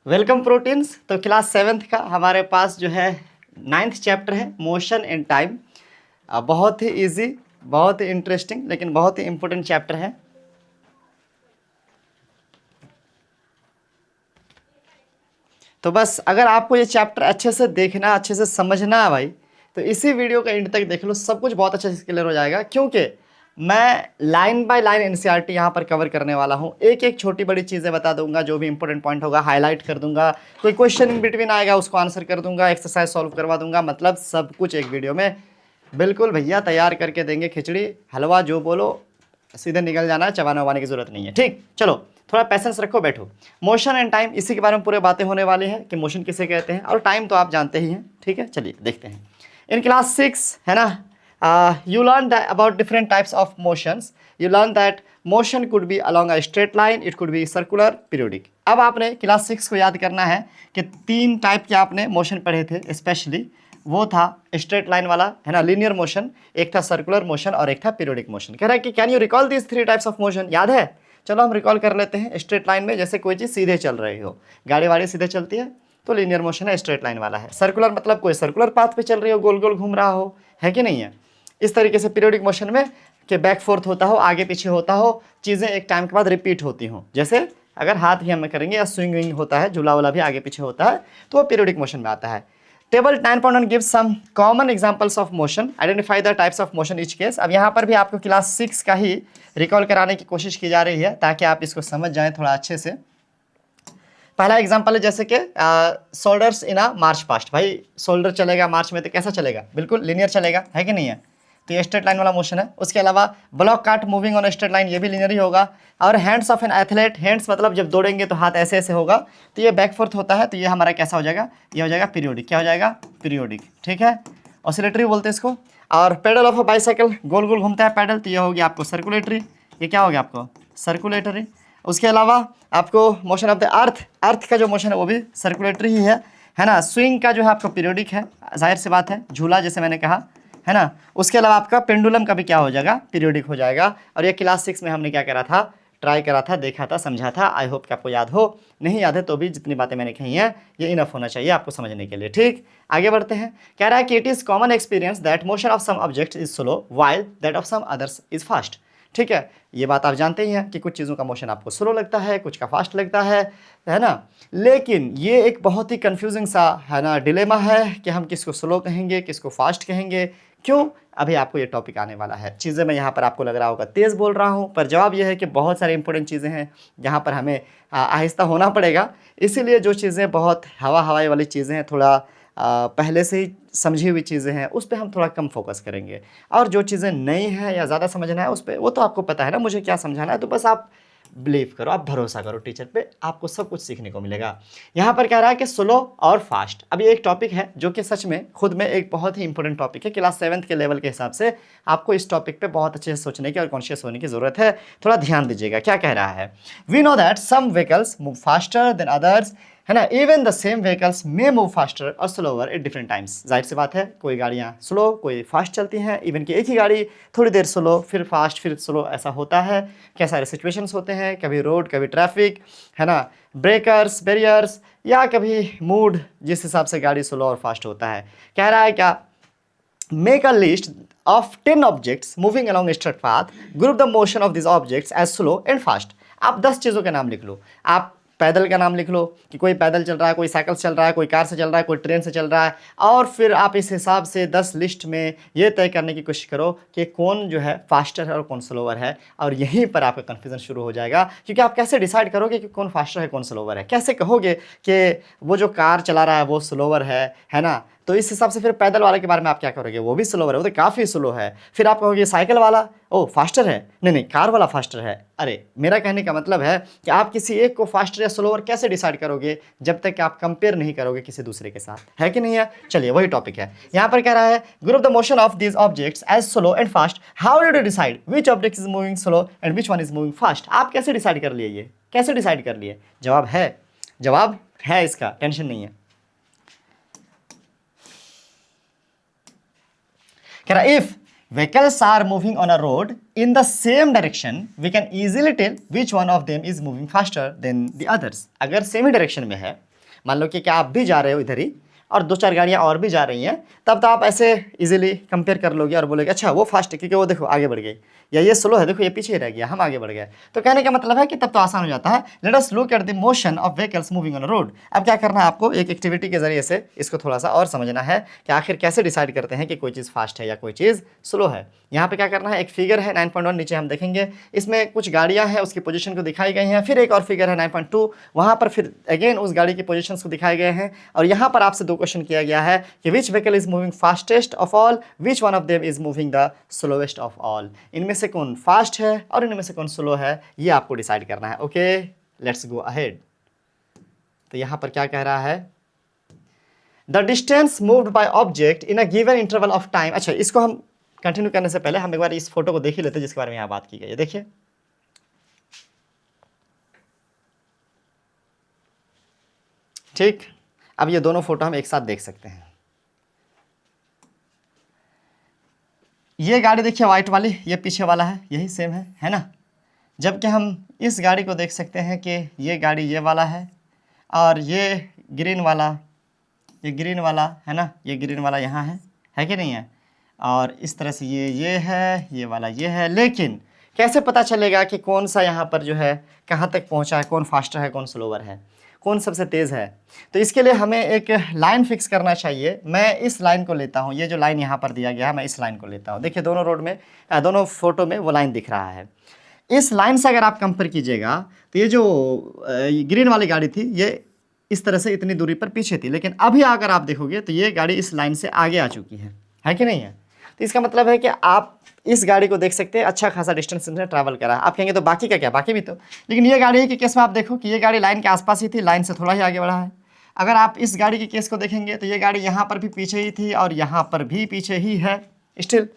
Welcome proteins. तो class 7th का हमारे पास जो है 9th चैप्टर है मोशन एंड टाइम। बहुत ही इजी, बहुत ही इंटरेस्टिंग, लेकिन बहुत ही इंपॉर्टेंट चैप्टर है। तो बस अगर आपको ये चैप्टर अच्छे से देखना, अच्छे से समझना है भाई, तो इसी वीडियो का एंड तक देख लो, सब कुछ बहुत अच्छे से क्लियर हो जाएगा। क्योंकि मैं लाइन बाय लाइन एनसीईआरटी यहाँ पर कवर करने वाला हूँ। एक एक छोटी बड़ी चीज़ें बता दूंगा, जो भी इंपॉर्टेंट पॉइंट होगा हाईलाइट कर दूंगा। कोई क्वेश्चन इन बिटवीन आएगा उसको आंसर कर दूंगा, एक्सरसाइज सॉल्व करवा दूंगा। मतलब सब कुछ एक वीडियो में बिल्कुल भैया तैयार करके देंगे। खिचड़ी हलवा जो बोलो, सीधे निकल जाना है, चबाने वबाने की जरूरत नहीं है। ठीक, चलो थोड़ा पैसेंस रखो, बैठो। मोशन एंड टाइम, इसी के बारे में पूरे बातें होने वाली हैं कि मोशन किसे कहते हैं और टाइम तो आप जानते ही हैं। ठीक है, चलिए देखते हैं। इन क्लास 6 है ना, you learn about different types of motions. You learn that motion could be along a straight line, it could be circular, periodic. अब आपने क्लास 6 को याद करना है कि 3 टाइप के आपने मोशन पढ़े थे स्पेशली। वो था स्ट्रेट लाइन वाला, है ना, लीनियर मोशन, एक था सर्कुलर मोशन और एक था पीरियोडिक मोशन। कह रहा है कि can you recall this 3 types of motion, याद है? चलो हम रिकॉल कर लेते हैं। स्ट्रेट लाइन में जैसे कोई चीज़ सीधे चल रही हो, गाड़ी वाड़ी सीधे चलती है तो लीनियर मोशन है, स्ट्रेट लाइन वाला है। सर्कुलर मतलब कोई सर्कुलर पाथ पे चल रही हो, गोल गोल घूम रहा हो, है कि नहीं है? इस तरीके से पीरियोडिक मोशन में कि बैक फोर्थ होता हो, आगे पीछे होता हो, चीज़ें एक टाइम के बाद रिपीट होती हों। जैसे अगर हाथ भी हम करेंगे या स्विंग विंग होता है, झूला वाला भी आगे पीछे होता है, तो वो पीरियोडिक मोशन में आता है। Table 9.1 gives some common examples of motion. Identify the types of motion each case. अब यहाँ पर भी आपको क्लास 6 का ही रिकॉल कराने की कोशिश की जा रही है ताकि आप इसको समझ जाएं थोड़ा अच्छे से। पहला एग्जांपल है जैसे कि शोल्डर्स इन अ मार्च पास्ट। भाई शोल्डर चलेगा मार्च में तो कैसा चलेगा? बिल्कुल लीनियर चलेगा, है कि नहीं है? तो ये स्ट्रेट लाइन वाला मोशन है। उसके अलावा ब्लॉक काट मूविंग ऑन स्ट्रेट लाइन, ये भी लीनियर ही होगा। और hands of an athlete, hands मतलब जब दौड़ेंगे तो हाथ ऐसे ऐसे होगा, तो ये बैक फोर्थ होता है, तो ये हमारा कैसा हो जाएगा? ये हो जाएगा पीरियोडिक। क्या हो जाएगा? पीरियोडिक। ठीक है, ऑसिलेटरी बोलते हैं इसको। और पेडल ऑफ अ बाइसाइकिल, गोल गोल घूमता है पैडल, तो ये हो गया आपको सर्कुलेटरी। ये क्या हो गया आपको? सर्कुलेटरी। उसके अलावा आपको मोशन ऑफ द अर्थ, अर्थ का जो मोशन है वो भी सर्कुलेटरी ही है ना। स्विंग का जो है आपको पीरियोडिक है, जाहिर सी बात है, झूला जैसे मैंने कहा, है ना। उसके अलावा आपका पेंडुलम का भी क्या हो जाएगा? पीरियोडिक हो जाएगा। और ये क्लास 6 में हमने क्या करा था? ट्राई करा था, देखा था, समझा था। आई होप कि आपको याद हो। नहीं याद है तो भी जितनी बातें मैंने कही हैं ये इनफ होना चाहिए आपको समझने के लिए। ठीक, आगे बढ़ते हैं। कह रहा है कि it is common experience that motion of some object is slow while that of some others is fast. ठीक है, ये बात आप जानते ही हैं कि कुछ चीज़ों का मोशन आपको स्लो लगता है, कुछ का फास्ट लगता है ना। लेकिन ये एक बहुत ही कंफ्यूजिंग सा, है ना, डिलेमा है कि हम किसको स्लो कहेंगे, किसको फास्ट कहेंगे। क्यों? अभी आपको ये टॉपिक आने वाला है। चीज़ें मैं यहाँ पर आपको लग रहा होगा तेज़ बोल रहा हूँ, पर जवाब ये है कि बहुत सारी इंपॉर्टेंट चीज़ें हैं जहाँ पर हमें आहिस्ता होना पड़ेगा। इसीलिए जो चीज़ें बहुत हवाई वाली चीज़ें हैं, थोड़ा पहले से ही समझी हुई चीज़ें हैं, उस पर हम थोड़ा कम फोकस करेंगे। और जो चीज़ें नई हैं या ज़्यादा समझना है उस पर, वो तो आपको पता है ना मुझे क्या समझाना है, तो बस आप बिलीव करो, आप भरोसा करो टीचर पे, आपको सब कुछ सीखने को मिलेगा। यहाँ पर कह रहा है कि स्लो और फास्ट। अब ये एक टॉपिक है जो कि सच में खुद में एक बहुत ही इंपॉर्टेंट टॉपिक है। क्लास 7th के लेवल के हिसाब से आपको इस टॉपिक पे बहुत अच्छे से सोचने की और कॉन्शियस होने की ज़रूरत है। थोड़ा ध्यान दीजिएगा क्या कह रहा है। We know that some vehicles move faster than others, है ना। Even the same vehicles may move faster और स्लोवर एट डिफरेंट टाइम्स। जाहिर सी बात है, कोई गाड़ियाँ स्लो कोई फास्ट चलती हैं, इवन कि एक ही गाड़ी थोड़ी देर स्लो फिर फास्ट फिर स्लो, ऐसा होता है। क्या सारे सिचुएशंस होते हैं, कभी रोड कभी ट्रैफिक, है ना, ब्रेकर्स बैरियर्स, या कभी मूड, जिस हिसाब से गाड़ी स्लो और फास्ट होता है। कह रहा है क्या? Make a list of 10 objects moving along a straight path. Group the motion of these objects as slow and fast. आप 10 चीज़ों के नाम लिख लो। आप पैदल का नाम लिख लो कि कोई पैदल चल रहा है, कोई साइकिल से चल रहा है, कोई कार से चल रहा है, कोई ट्रेन से चल रहा है। और फिर आप इस हिसाब से 10 लिस्ट में ये तय करने की कोशिश करो कि कौन जो है फास्टर है और कौन स्लोवर है। और यहीं पर आपका कन्फ्यूजन शुरू हो जाएगा, क्योंकि आप कैसे डिसाइड करोगे कि कौन फास्टर है कौन स्लोवर है? कैसे कहोगे कि वो जो कार चला रहा है वो स्लोवर है ना? तो इस हिसाब से फिर पैदल वाले के बारे में आप क्या करोगे? वो भी स्लोवर है, वो तो काफ़ी स्लो है। फिर आप कहोगे साइकिल वाला ओ फास्टर है, नहीं कार वाला फास्टर है। अरे मेरा कहने का मतलब है कि आप किसी एक को फास्टर या स्लोवर कैसे डिसाइड करोगे जब तक कि आप कंपेयर नहीं करोगे किसी दूसरे के साथ, है कि नहीं है? चलिए वही टॉपिक है। यहाँ पर कह रहा है group the motion of these objects as slow and fast. How did you decide which object is moving slow and which one is moving fast? आप कैसे डिसाइड कर लिए? ये कैसे डिसाइड कर लिए? जवाब है इसका, टेंशन नहीं है। If vehicles are moving on a road in the same direction, we can easily tell which one of them is moving faster than the others. अगर सेम ही डायरेक्शन में है मान लो कि क्या आप भी जा रहे हो इधर ही और 2-4 गाड़ियाँ और भी जा रही हैं, तब तो आप ऐसे इजीली कंपेयर कर लोगे और बोलोगे अच्छा वो फास्ट है क्योंकि वो देखो आगे बढ़ गई, या ये स्लो है देखो ये पीछे रह गया, हम आगे बढ़ गए। तो कहने का मतलब है कि तब तो आसान हो जाता है। Let us look at the motion of vehicles moving on road. अब क्या करना है आपको, एक एक्टिविटी के जरिए से इसको थोड़ा सा और समझना है कि आखिर कैसे डिसाइड करते हैं कि कोई चीज़ फास्ट है या कोई चीज़ स्लो है। यहाँ पे क्या करना है, एक फिगर है 9.1 नीचे हम देखेंगे, इसमें कुछ गाड़ियाँ हैं उसकी पोजीशन को दिखाई गई हैं, फिर एक और फिगर है 9.2, वहाँ पर फिर अगेन उस गाड़ी की पोजीशन को दिखाए गए हैं, और यहाँ पर आपसे 2 क्वेश्चन किया गया है कि which vehicle is moving fastest of all, which one of them is moving the slowest of all. इनमें से कौन फास्ट है और इनमें से कौन स्लो है, ये आपको डिसाइड करना है। Okay let's go ahead. तो यहाँ पर क्या कह रहा है, the distance moved by object in a given interval of time. अच्छा, इसको हम कंटिन्यू करने से पहले हम एक बार इस फोटो को देख ही लेते हैं जिसके बारे में यहाँ बात की गई है। देखिए ठीक, अब ये दोनों फोटो हम एक साथ देख सकते हैं। ये गाड़ी देखिए व्हाइट वाली, ये पीछे वाला है, यही सेम है ना। जबकि हम इस गाड़ी को देख सकते हैं कि ये गाड़ी ये वाला है और ये ग्रीन वाला, ये ग्रीन वाला है ना, ये ग्रीन वाला यहाँ है कि नहीं है, और इस तरह से ये है, ये वाला ये है। लेकिन कैसे पता चलेगा कि कौन सा यहाँ पर जो है कहाँ तक पहुँचा है, कौन फास्टर है कौन स्लोवर है, कौन सबसे तेज़ है। तो इसके लिए हमें एक लाइन फिक्स करना चाहिए। मैं इस लाइन को लेता हूँ, ये जो लाइन यहाँ पर दिया गया है मैं इस लाइन को लेता हूँ। देखिए दोनों रोड में दोनों फोटो में वो लाइन दिख रहा है। इस लाइन से अगर आप कंपेयर कीजिएगा तो ये जो ग्रीन वाली गाड़ी थी ये इस तरह से इतनी दूरी पर पीछे थी, लेकिन अभी अगर आप देखोगे तो ये गाड़ी इस लाइन से आगे आ चुकी है कि नहीं है। तो इसका मतलब है कि आप इस गाड़ी को देख सकते हैं अच्छा खासा डिस्टेंस इसने ट्रैवल करा। आप कहेंगे तो बाकी का क्या, बाकी भी तो, लेकिन ये गाड़ी के केस में आप देखो कि ये गाड़ी लाइन के आसपास ही थी, लाइन से थोड़ा ही आगे बढ़ा है। अगर आप इस गाड़ी के केस को देखेंगे तो ये गाड़ी यहाँ पर भी पीछे ही थी और यहाँ पर भी पीछे ही है स्टिल।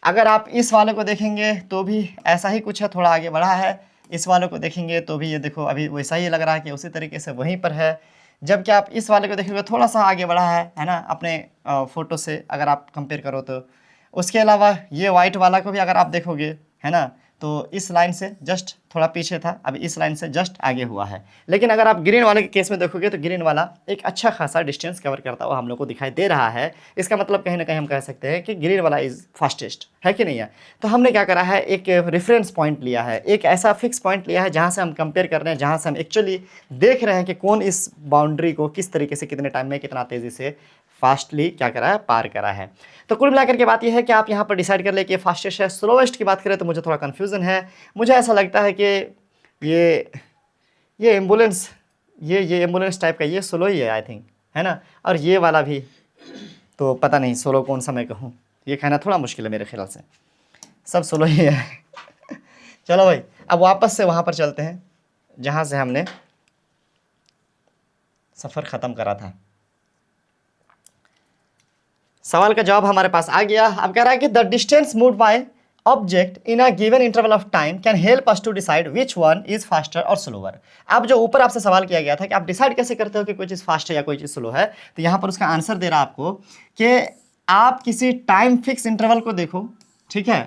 अगर आप इस वाले को देखेंगे तो भी ऐसा ही कुछ है, थोड़ा आगे बढ़ा है। इस वाले को देखेंगे तो भी ये देखो अभी वैसा ही लग रहा है कि उसी तरीके से वहीं पर है। जबकि आप इस वाले को देखोगे थोड़ा सा आगे बढ़ा है ना, अपने फ़ोटो से अगर आप कंपेयर करो तो। उसके अलावा ये वाइट वाला को भी अगर आप देखोगे है ना, तो इस लाइन से जस्ट थोड़ा पीछे था, अभी इस लाइन से जस्ट आगे हुआ है। लेकिन अगर आप ग्रीन वाले के केस में देखोगे तो ग्रीन वाला एक अच्छा खासा डिस्टेंस कवर करता हुआ हम लोग को दिखाई दे रहा है। इसका मतलब कहीं ना कहीं हम कह सकते हैं कि ग्रीन वाला इज़ फास्टेस्ट, है कि नहीं है। तो हमने क्या करा है, एक रेफरेंस पॉइंट लिया है, एक ऐसा फिक्स पॉइंट लिया है जहाँ से हम कंपेयर कर रहे हैं, जहाँ से हम एक्चुअली देख रहे हैं कि कौन इस बाउंड्री को किस तरीके से कितने टाइम में कितना तेज़ी से फास्टली क्या करा है, पार करा है। तो कुल मिलाकर के बात यह है कि आप यहाँ पर डिसाइड कर ले कि फास्टेस्ट है। स्लोवेस्ट की बात करें तो मुझे थोड़ा कन्फ्यूज़न है। मुझे ऐसा लगता है कि ये एम्बुलेंस, ये एम्बुलेंस टाइप का ये स्लो ही है आई थिंक, है ना। और ये वाला भी तो पता नहीं स्लो कौन सा मैं कहूँ, ये कहना थोड़ा मुश्किल है मेरे ख्याल से, सब स्लो ही है। चलो भाई अब वापस से वहाँ पर चलते हैं जहाँ से हमने सफ़र ख़त्म करा था। सवाल का जवाब हमारे पास आ गया। अब कह रहा है कि the distance moved by object in a given interval of time can help us to decide which one is faster और स्लोअर। अब जो ऊपर आपसे सवाल किया गया था कि आप डिसाइड कैसे करते हो कि कोई चीज़ फास्ट है या कोई चीज़ स्लो है, तो यहाँ पर उसका आंसर दे रहा आपको कि आप किसी टाइम फिक्स इंटरवल को देखो, ठीक है।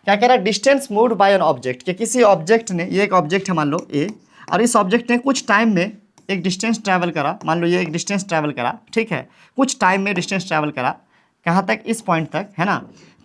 क्या कह रहा है, distance moved bye an object, कि किसी ऑब्जेक्ट ने, ये एक ऑब्जेक्ट है मान लो ए, और इस ऑब्जेक्ट ने कुछ टाइम में एक डिस्टेंस ट्रैवल करा, मान लो ये एक डिस्टेंस ट्रैवल करा, ठीक है, कुछ टाइम में डिस्टेंस ट्रैवल करा, कहाँ तक, इस पॉइंट तक, है ना।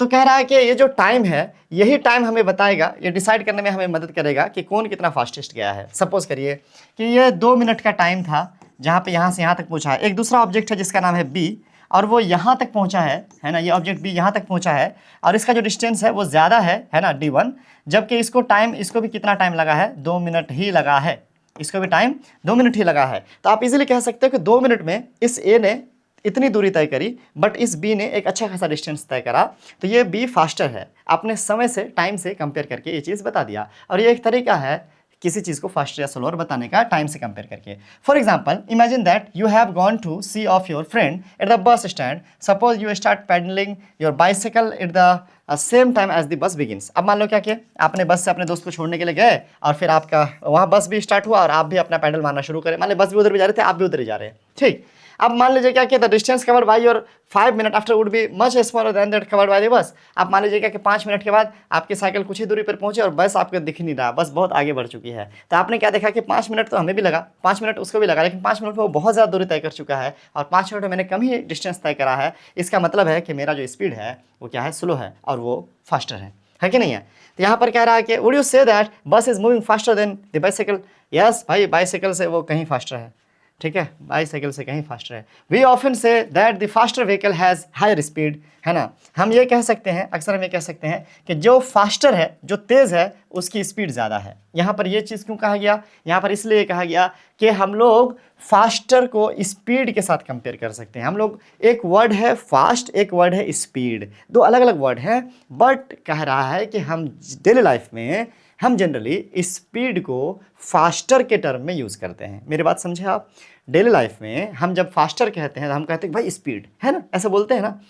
तो कह रहा है कि ये जो टाइम है यही टाइम हमें बताएगा, ये डिसाइड करने में हमें मदद करेगा कि कौन कितना फास्टेस्ट गया है। सपोज करिए कि ये 2 मिनट का टाइम था जहाँ पे यहाँ से यहाँ तक पहुँचा है। एक दूसरा ऑब्जेक्ट है जिसका नाम है बी और वो यहाँ तक पहुँचा है ना, ये ऑब्जेक्ट बी यहाँ तक पहुँचा है और इसका जो डिस्टेंस है वो ज़्यादा है ना, d1, जबकि इसको टाइम, इसको भी कितना टाइम लगा है, 2 मिनट ही लगा है, इसको भी टाइम 2 मिनट ही लगा है। तो आप इजीली कह सकते हो कि 2 मिनट में इस ए ने इतनी दूरी तय करी, बट इस बी ने एक अच्छा खासा डिस्टेंस तय करा, तो ये बी फास्टर है। आपने समय से, टाइम से कंपेयर करके ये चीज़ बता दिया, और ये एक तरीका है किसी चीज़ को फास्टर या स्लोअर बताने का, टाइम से कंपेयर करके। For example, imagine that you have gone to see off your friend at the bus stand. Suppose you start pedalling your bicycle at the same time as the bus begins. अब मान लो क्या किया, आपने बस से अपने दोस्त को छोड़ने के लिए गए और फिर आपका वहाँ बस भी स्टार्ट हुआ और आप भी अपना पैडल मारना शुरू करें। मान लो बस भी उधर भी जा रहे थे, आप भी उधर ही जा रहे हैं, ठीक। अब मान लीजिए क्या कहता है, distance covered by your 5 minute after would be much smaller than that covered by the bus. आप मान लीजिए क्या कि 5 मिनट के बाद आपकी साइकिल कुछ ही दूरी पर पहुंचे और बस आपको दिख नहीं रहा, बस बहुत आगे बढ़ चुकी है। तो आपने क्या देखा कि 5 मिनट तो हमें भी लगा, 5 मिनट उसको भी लगा, लेकिन 5 मिनट में वो बहुत ज़्यादा दूरी तय कर चुका है और 5 मिनट में मैंने कम ही डिस्टेंस तय करा है। इसका मतलब है कि मेरा जो स्पीड है वो क्या है, स्लो है और वो फास्टर है कि नहीं है। तो यहाँ पर कह रहा है कि वुड यू से दैट बस is moving faster than the bicycle. Yes भाई, बाइसाइकिल से वो कहीं फास्टर है, ठीक है, बाईसाइकिल से कहीं फास्टर है। We often say that the faster vehicle has higher speed, है ना। हम ये कह सकते हैं, अक्सर हम ये कह सकते हैं कि जो फास्टर है, जो तेज़ है, उसकी स्पीड ज़्यादा है। यहाँ पर ये चीज़ क्यों कहा गया, यहाँ पर इसलिए कहा गया कि हम लोग फास्टर को स्पीड के साथ कंपेयर कर सकते हैं। हम लोग, एक वर्ड है फास्ट, एक वर्ड है स्पीड, दो अलग अलग वर्ड हैं, बट कह रहा है कि हम डेली लाइफ में हम जनरली स्पीड को फास्टर के टर्म में यूज़ करते हैं। मेरी बात समझे आप। डेली लाइफ में हम जब फास्टर कहते हैं तो हम कहते हैं भाई स्पीड, है ना, ऐसे बोलते हैं ना।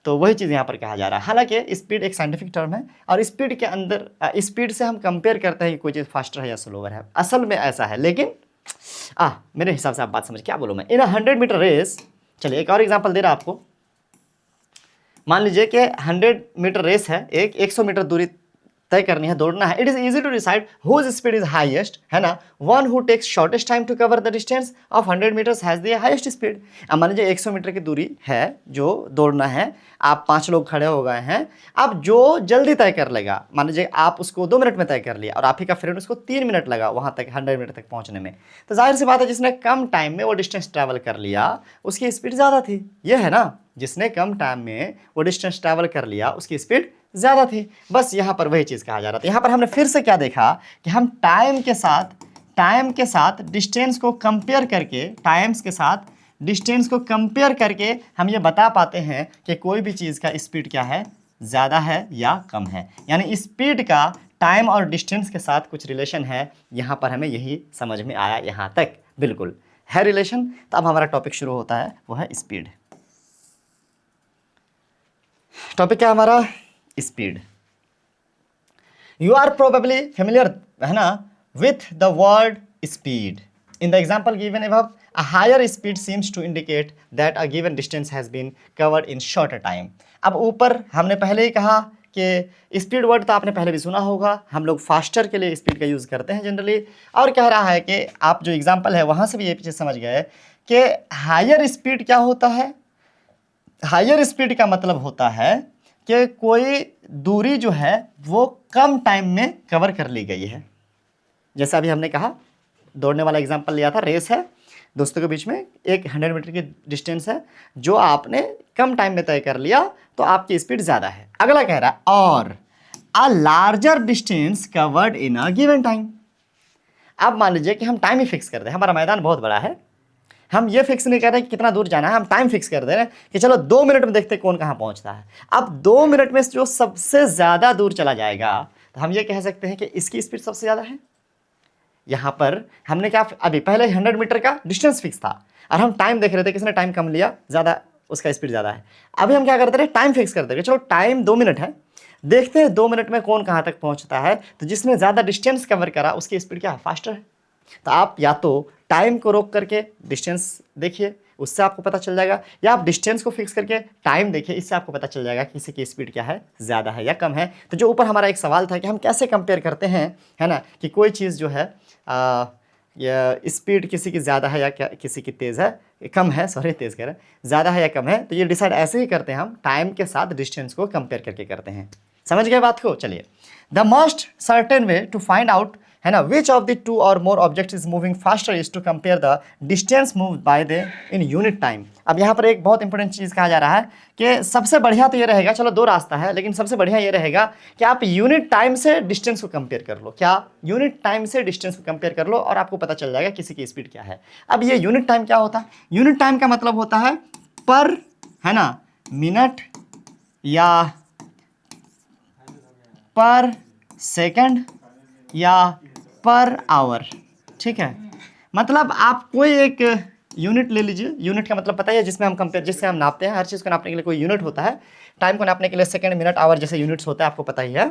तो वही चीज़ यहाँ पर कहा जा रहा है। हालांकि स्पीड एक साइंटिफिक टर्म है और स्पीड के अंदर स्पीड से हम कंपेयर करते हैं कि कोई चीज़ फास्टर है या स्लोअर है, असल में ऐसा है। लेकिन मेरे हिसाब से आप बात समझ, क्या बोलूँ मैं, इन 100 मीटर रेस। चलिए एक और एग्जाम्पल दे रहा आपको। मान लीजिए कि 100 मीटर रेस है, एक 100 मीटर दूरी तय करनी है, दौड़ना है। It is easy to decide whose speed is highest, है ना। One who takes shortest time to cover the distance of 100 meters has the highest speed. अब मान लीजिए 100 मीटर की दूरी है जो दौड़ना है, आप 5 लोग खड़े हो गए हैं। अब जो जल्दी तय कर लेगा, मान लीजिए आप उसको 2 मिनट में तय कर लिया और आप ही का फ्रेंड उसको 3 मिनट लगा वहाँ तक 100 मीटर तक पहुँचने में, तो जाहिर सी बात है जिसने कम टाइम में वो डिस्टेंस ट्रैवल कर लिया उसकी स्पीड ज़्यादा थी। ये है ना, जिसने कम टाइम में वो डिस्टेंस ट्रैवल कर लिया उसकी स्पीड ज़्यादा थी। बस यहाँ पर वही चीज़ कहा जा रहा था। यहाँ पर हमने फिर से क्या देखा कि हम टाइम के साथ डिस्टेंस को कंपेयर करके, टाइम्स के साथ डिस्टेंस को कंपेयर करके हम ये बता पाते हैं कि कोई भी चीज़ का स्पीड क्या है, ज़्यादा है या कम है। यानी स्पीड का टाइम और डिस्टेंस के साथ कुछ रिलेशन है। यहाँ पर हमें यही समझ में आया, यहाँ तक बिल्कुल है रिलेशन। तो अब हमारा टॉपिक शुरू होता है, वो है स्पीड। टॉपिक क्या हमारा, speed. You are probably familiar, है ना, with the word speed. In the example given above, a higher speed seems to indicate that a given distance has been covered in shorter time। अब ऊपर हमने पहले ही कहा कि स्पीड वर्ड तो आपने पहले भी सुना होगा, हम लोग फास्टर के लिए स्पीड का यूज़ करते हैं जनरली। और कह रहा है कि आप जो एग्जाम्पल है वहाँ से भी ये चीज़ समझ गए कि हायर स्पीड क्या होता है। हायर स्पीड का मतलब होता है कि कोई दूरी जो है वो कम टाइम में कवर कर ली गई है। जैसा अभी हमने कहा, दौड़ने वाला एग्जांपल लिया था, रेस है दोस्तों के बीच में, एक 100 मीटर की डिस्टेंस है जो आपने कम टाइम में तय कर लिया तो आपकी स्पीड ज़्यादा है। अगला कह रहा है और a larger distance covered in a given time. अब मान लीजिए कि हम टाइम ही फिक्स कर दें, हमारा मैदान बहुत बड़ा है, हम ये फिक्स नहीं कर रहे कि कितना दूर जाना है, हम टाइम फिक्स कर दे रहे हैं कि चलो 2 मिनट में देखते कौन कहाँ पहुँचता है। अब 2 मिनट में जो सबसे ज़्यादा दूर चला जाएगा तो हम ये कह सकते हैं कि इसकी स्पीड सबसे ज़्यादा है। यहाँ पर हमने क्या, अभी पहले 100 मीटर का डिस्टेंस फिक्स था और हम टाइम देख रहे थे, किसने टाइम कम लिया, ज़्यादा, उसका स्पीड ज़्यादा है। अभी हम क्या करते रहे, टाइम फिक्स कर देंगे, चलो टाइम 2 मिनट है, देखते हैं 2 मिनट में कौन कहाँ तक पहुँचता है। तो जिसने ज़्यादा डिस्टेंस कवर करा उसकी स्पीड क्या है, फास्टर है। तो आप या तो टाइम को रोक करके डिस्टेंस देखिए, उससे आपको पता चल जाएगा, या आप डिस्टेंस को फिक्स करके टाइम देखिए, इससे आपको पता चल जाएगा किसी की स्पीड क्या है, ज़्यादा है या कम है। तो जो ऊपर हमारा एक सवाल था कि हम कैसे कंपेयर करते हैं, है ना, कि कोई चीज़ जो है स्पीड किसी की ज़्यादा है या क्या, किसी की तेज़ है, कम है, सॉरी तेज़ कह रहे हैं, ज़्यादा है या कम है। तो ये डिसाइड ऐसे ही करते हैं हम, टाइम के साथ डिस्टेंस को कंपेयर करके करते हैं। समझ गए बात को। चलिए, the most certain way to find out, है ना, विच ऑफ द 2 और more object is moving faster is to compare the distance move by the in unit time. अब यहाँ पर एक बहुत इंपॉर्टेंट चीज़ कहा जा रहा है कि सबसे बढ़िया तो ये रहेगा, चलो 2 रास्ता है, लेकिन सबसे बढ़िया ये रहेगा कि आप यूनिट टाइम से डिस्टेंस को कंपेयर कर लो। क्या, यूनिट टाइम से डिस्टेंस को कंपेयर कर लो और आपको पता चल जाएगा किसी की स्पीड क्या है। अब ये यूनिट टाइम क्या होता है, यूनिट टाइम का मतलब होता है पर, है ना, मिनट या पर सेकंड या पर आवर, ठीक है। मतलब आप कोई एक यूनिट ले लीजिए, यूनिट का मतलब पता है जिसमें हम कंपेयर, जिससे हम नापते हैं, हर चीज़ को नापने के लिए कोई यूनिट होता है। टाइम को नापने के लिए सेकंड, मिनट, आवर जैसे यूनिट्स होता है, आपको पता ही है।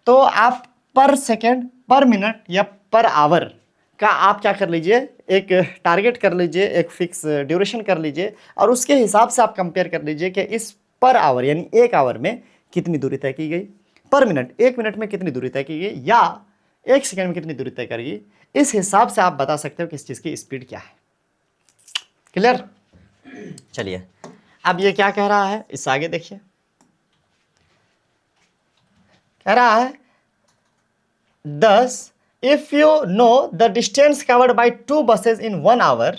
तो आप पर सेकंड, पर मिनट या पर आवर का आप क्या कर लीजिए, एक टारगेट कर लीजिए, एक फिक्स ड्यूरेशन कर लीजिए और उसके हिसाब से आप कंपेयर कर लीजिए कि इस पर आवर यानी 1 आवर में कितनी दूरी तय की गई, पर मिनट 1 मिनट में कितनी दूरी तय की गई या 1 सेकंड में कितनी दूरी तय करेगी। इस हिसाब से आप बता सकते हो कि इस चीज़ की स्पीड क्या है। क्लियर? चलिए अब ये क्या कह रहा है, इससे आगे देखिए। कह रहा है 10 if you know the distance covered by 2 buses in 1 hour,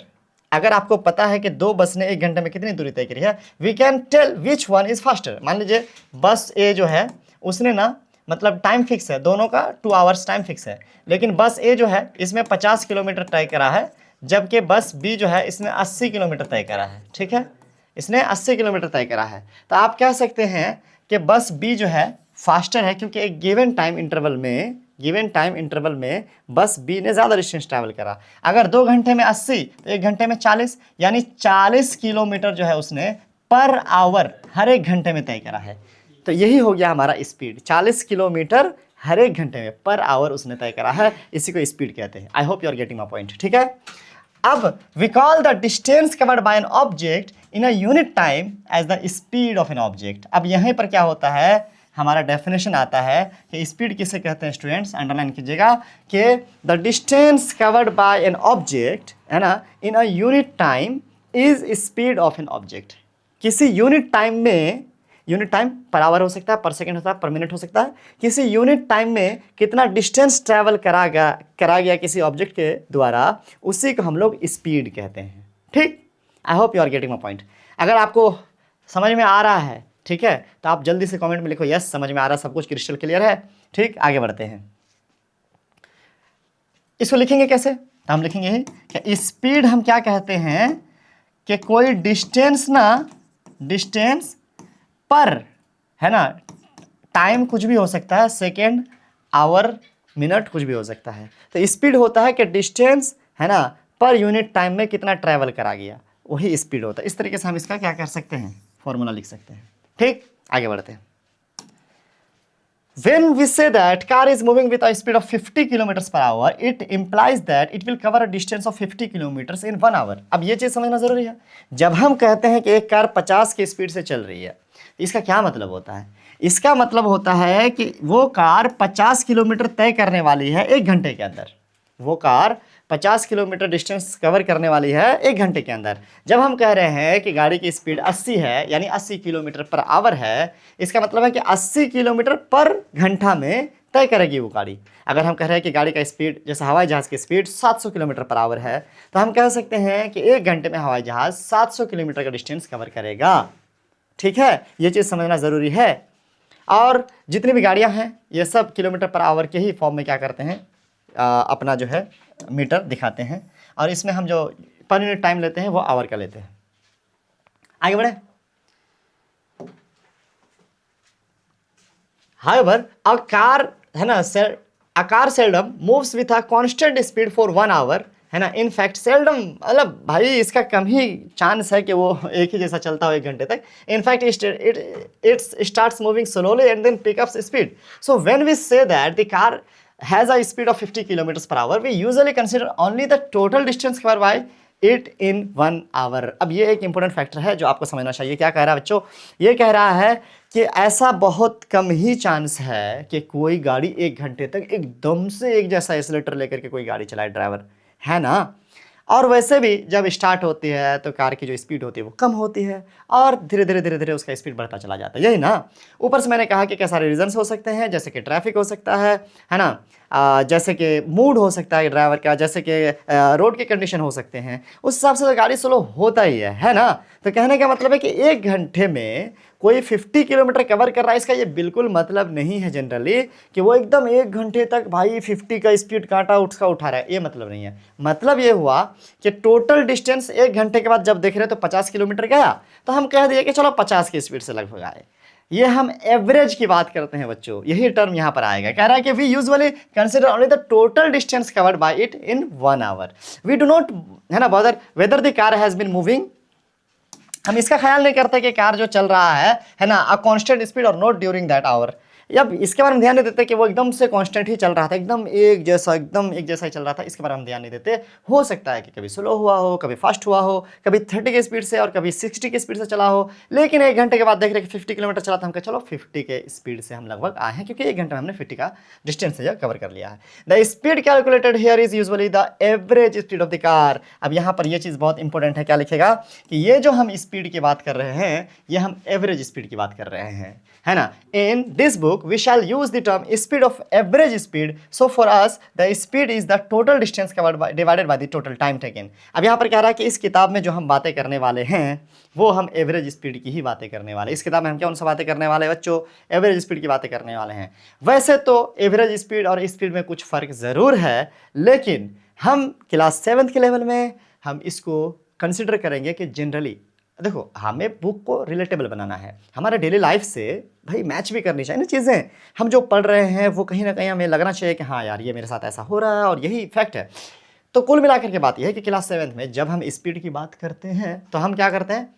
अगर आपको पता है कि 2 बस ने 1 घंटे में कितनी दूरी तय करी है, we can tell which one is faster. मान लीजिए बस ए जो है उसने ना, मतलब टाइम फिक्स है दोनों का, 2 आवर्स टाइम फिक्स है, लेकिन बस ए जो है इसमें 50 किलोमीटर तय करा है, जबकि बस बी जो है इसने 80 किलोमीटर तय करा है। ठीक है, इसने 80 किलोमीटर तय करा है, तो आप कह सकते हैं कि बस बी जो है फास्टर है, क्योंकि एक गिवन टाइम इंटरवल में बस बी ने ज़्यादा डिस्टेंस ट्रैवल करा। अगर 2 घंटे में 80 तो 1 घंटे में 40, यानी 40 किलोमीटर जो है उसने पर आवर हर 1 घंटे में तय करा है। तो यही हो गया हमारा स्पीड, 40 किलोमीटर हर 1 घंटे में पर आवर उसने तय करा है, इसी को स्पीड कहते हैं। I hope you are getting my point. ठीक है, अब we call the distance covered by an object in a unit time as the speed of an object. अब यहीं पर क्या होता है, हमारा डेफिनेशन आता है कि स्पीड किसे कहते हैं स्टूडेंट्स, अंडरलाइन कीजिएगा कि the distance covered by an object, है ना, in a unit time is speed of an object. किसी यूनिट टाइम में, यूनिट टाइम पर आवर हो सकता है, पर सेकंड होता है, पर मिनट हो सकता है, किसी यूनिट टाइम में कितना डिस्टेंस ट्रैवल करा गया किसी ऑब्जेक्ट के द्वारा, उसी को हम लोग स्पीड कहते हैं। ठीक, I hope you are getting my point. अगर आपको समझ में आ रहा है, ठीक है, तो आप जल्दी से कमेंट में लिखो यस समझ में आ रहा है, सब कुछ क्रिस्टल क्लियर है। ठीक, आगे बढ़ते हैं। इसको लिखेंगे कैसे, तो हम लिखेंगे यही कि स्पीड हम क्या कहते हैं कि कोई डिस्टेंस ना, डिस्टेंस पर, है ना, टाइम कुछ भी हो सकता है, सेकेंड, आवर, मिनट, कुछ भी हो सकता है। तो स्पीड होता है कि डिस्टेंस, है ना, पर यूनिट टाइम में कितना ट्रैवल करा गया, वही स्पीड होता है। इस तरीके से हम इसका क्या कर सकते हैं, फॉर्मूला लिख सकते हैं। ठीक, आगे बढ़ते हैं। When we say that car is moving with a speed of 50 kilometers per hour, it implies that it will cover a distance of 50 kilometers in 1 hour. अब ये चीज़ समझना जरूरी है। जब हम कहते हैं कि एक कार 50 की स्पीड से चल रही है, इसका क्या मतलब होता है? इसका मतलब होता है कि वो कार 50 किलोमीटर तय करने वाली है 1 घंटे के अंदर। वो कार 50 किलोमीटर डिस्टेंस कवर करने वाली है 1 घंटे के अंदर। जब हम कह रहे हैं कि गाड़ी की स्पीड 80 है, यानी 80 किलोमीटर पर आवर है, इसका मतलब है कि 80 किलोमीटर पर घंटा में तय करेगी वो गाड़ी। अगर हम कह रहे हैं कि गाड़ी का स्पीड, जैसे हवाई जहाज़ की स्पीड 700 किलोमीटर पर आवर है, तो हम कह सकते हैं कि 1 घंटे में हवाई जहाज़ 700 किलोमीटर का डिस्टेंस कवर करेगा। ठीक है, ये चीज़ समझना ज़रूरी है। और जितनी भी गाड़ियाँ हैं ये सब किलोमीटर पर आवर के ही फॉर्म में क्या करते हैं, अपना जो है मीटर दिखाते हैं, और इसमें हम जो पर यूनिट टाइम लेते हैं वो आवर का लेते हैं। आगे बढ़े। However, a car, है ना, a car seldom moves with a constant speed for 1 hour, है ना। इन फैक्ट सेल्डम, मतलब भाई इसका कम ही चांस है कि वो एक ही जैसा चलता हो 1 घंटे तक। In fact it starts moving slowly and then pick up speed. So when we say that the car has a speed of 50 kilometers per hour, we usually consider only the total distance covered by it in 1 hour. अब ये एक important factor है जो आपको समझना चाहिए। क्या कह रहा है बच्चों, ये कह रहा है कि ऐसा बहुत कम ही चांस है कि कोई गाड़ी 1 घंटे तक एकदम से एक जैसा एक्सीलरेटर लेकर के कोई गाड़ी चलाए ड्राइवर, है ना। और वैसे भी जब स्टार्ट होती है तो कार की जो स्पीड होती है वो कम होती है और धीरे धीरे उसका स्पीड बढ़ता चला जाता है, यही ना। ऊपर से मैंने कहा कि क्या सारे रीजंस हो सकते हैं, जैसे कि ट्रैफिक हो सकता है ना, जैसे कि मूड हो सकता है ड्राइवर का, जैसे कि रोड के कंडीशन हो सकते हैं, उस हिसाब से तो गाड़ी स्लो होता ही है ना। तो कहने का मतलब है कि 1 घंटे में कोई 50 किलोमीटर कवर कर रहा है, इसका ये बिल्कुल मतलब नहीं है जनरली कि वो एकदम 1 घंटे तक भाई 50 का स्पीड कांटा उसका उठा रहा है, ये मतलब नहीं है। मतलब ये हुआ कि टोटल डिस्टेंस 1 घंटे के बाद जब देख रहे हैं तो 50 किलोमीटर गया, तो हम कह दिए कि चलो 50 की स्पीड से लगभग आए। ये हम एवरेज की बात करते हैं बच्चों, यही टर्म यहाँ पर आएगा। कह रहा है कि we usually consider only the total distance covered by it in 1 hour. We do not, है ना, bother whether the car has been moving. हम इसका ख्याल नहीं करते कि कार जो चल रहा है ना, अ कांस्टेंट स्पीड और नॉट ड्यूरिंग दैट आवर। अब इसके बारे में ध्यान नहीं देते कि वो एकदम से कांस्टेंट ही चल रहा था, एकदम एक जैसा ही चल रहा था, इसके बारे में हम ध्यान नहीं देते। हो सकता है कि कभी स्लो हुआ हो, कभी फास्ट हुआ हो, कभी 30 की स्पीड से और कभी 60 की स्पीड से चला हो, लेकिन 1 घंटे के बाद देख रहे कि 50 किलोमीटर चला था, हम कहा चलो 50 के स्पीड से हम लगभग आए हैं, क्योंकि 1 घंटे में हमने 50 का डिस्टेंस कवर कर लिया है। The speed calculated here is usually the average speed of the car. अब यहाँ पर ये चीज़ बहुत इंपॉर्टेंट है, क्या लिखेगा कि ये जो हम स्पीड की बात कर रहे हैं, ये हम एवरेज स्पीड की बात कर रहे हैं, है ना। In this book we shall use the term speed of average speed, so for us the speed is the total distance covered divided by the total time taken. अब यहाँ पर कह रहा है कि इस किताब में जो हम बातें करने वाले हैं वो हम एवरेज स्पीड की ही बातें करने वाले हैं। इस किताब में हम क्या उनसे बातें करने वाले हैं बच्चों, एवरेज स्पीड की बातें करने वाले हैं। वैसे तो एवरेज स्पीड और स्पीड में कुछ फ़र्क ज़रूर है, लेकिन हम क्लास 7th के लेवल में हम इसको कंसिडर करेंगे कि जनरली देखो हमें बुक को रिलेटेबल बनाना है, हमारे डेली लाइफ से भाई मैच भी करनी चाहिए ना चीज़ें। हम जो पढ़ रहे हैं वो कहीं ना कहीं हमें लगना चाहिए कि हाँ यार ये मेरे साथ ऐसा हो रहा है और यही फैक्ट है। तो कुल मिलाकर के बात यह है कि क्लास 7th में जब हम स्पीड की बात करते हैं तो हम क्या करते हैं,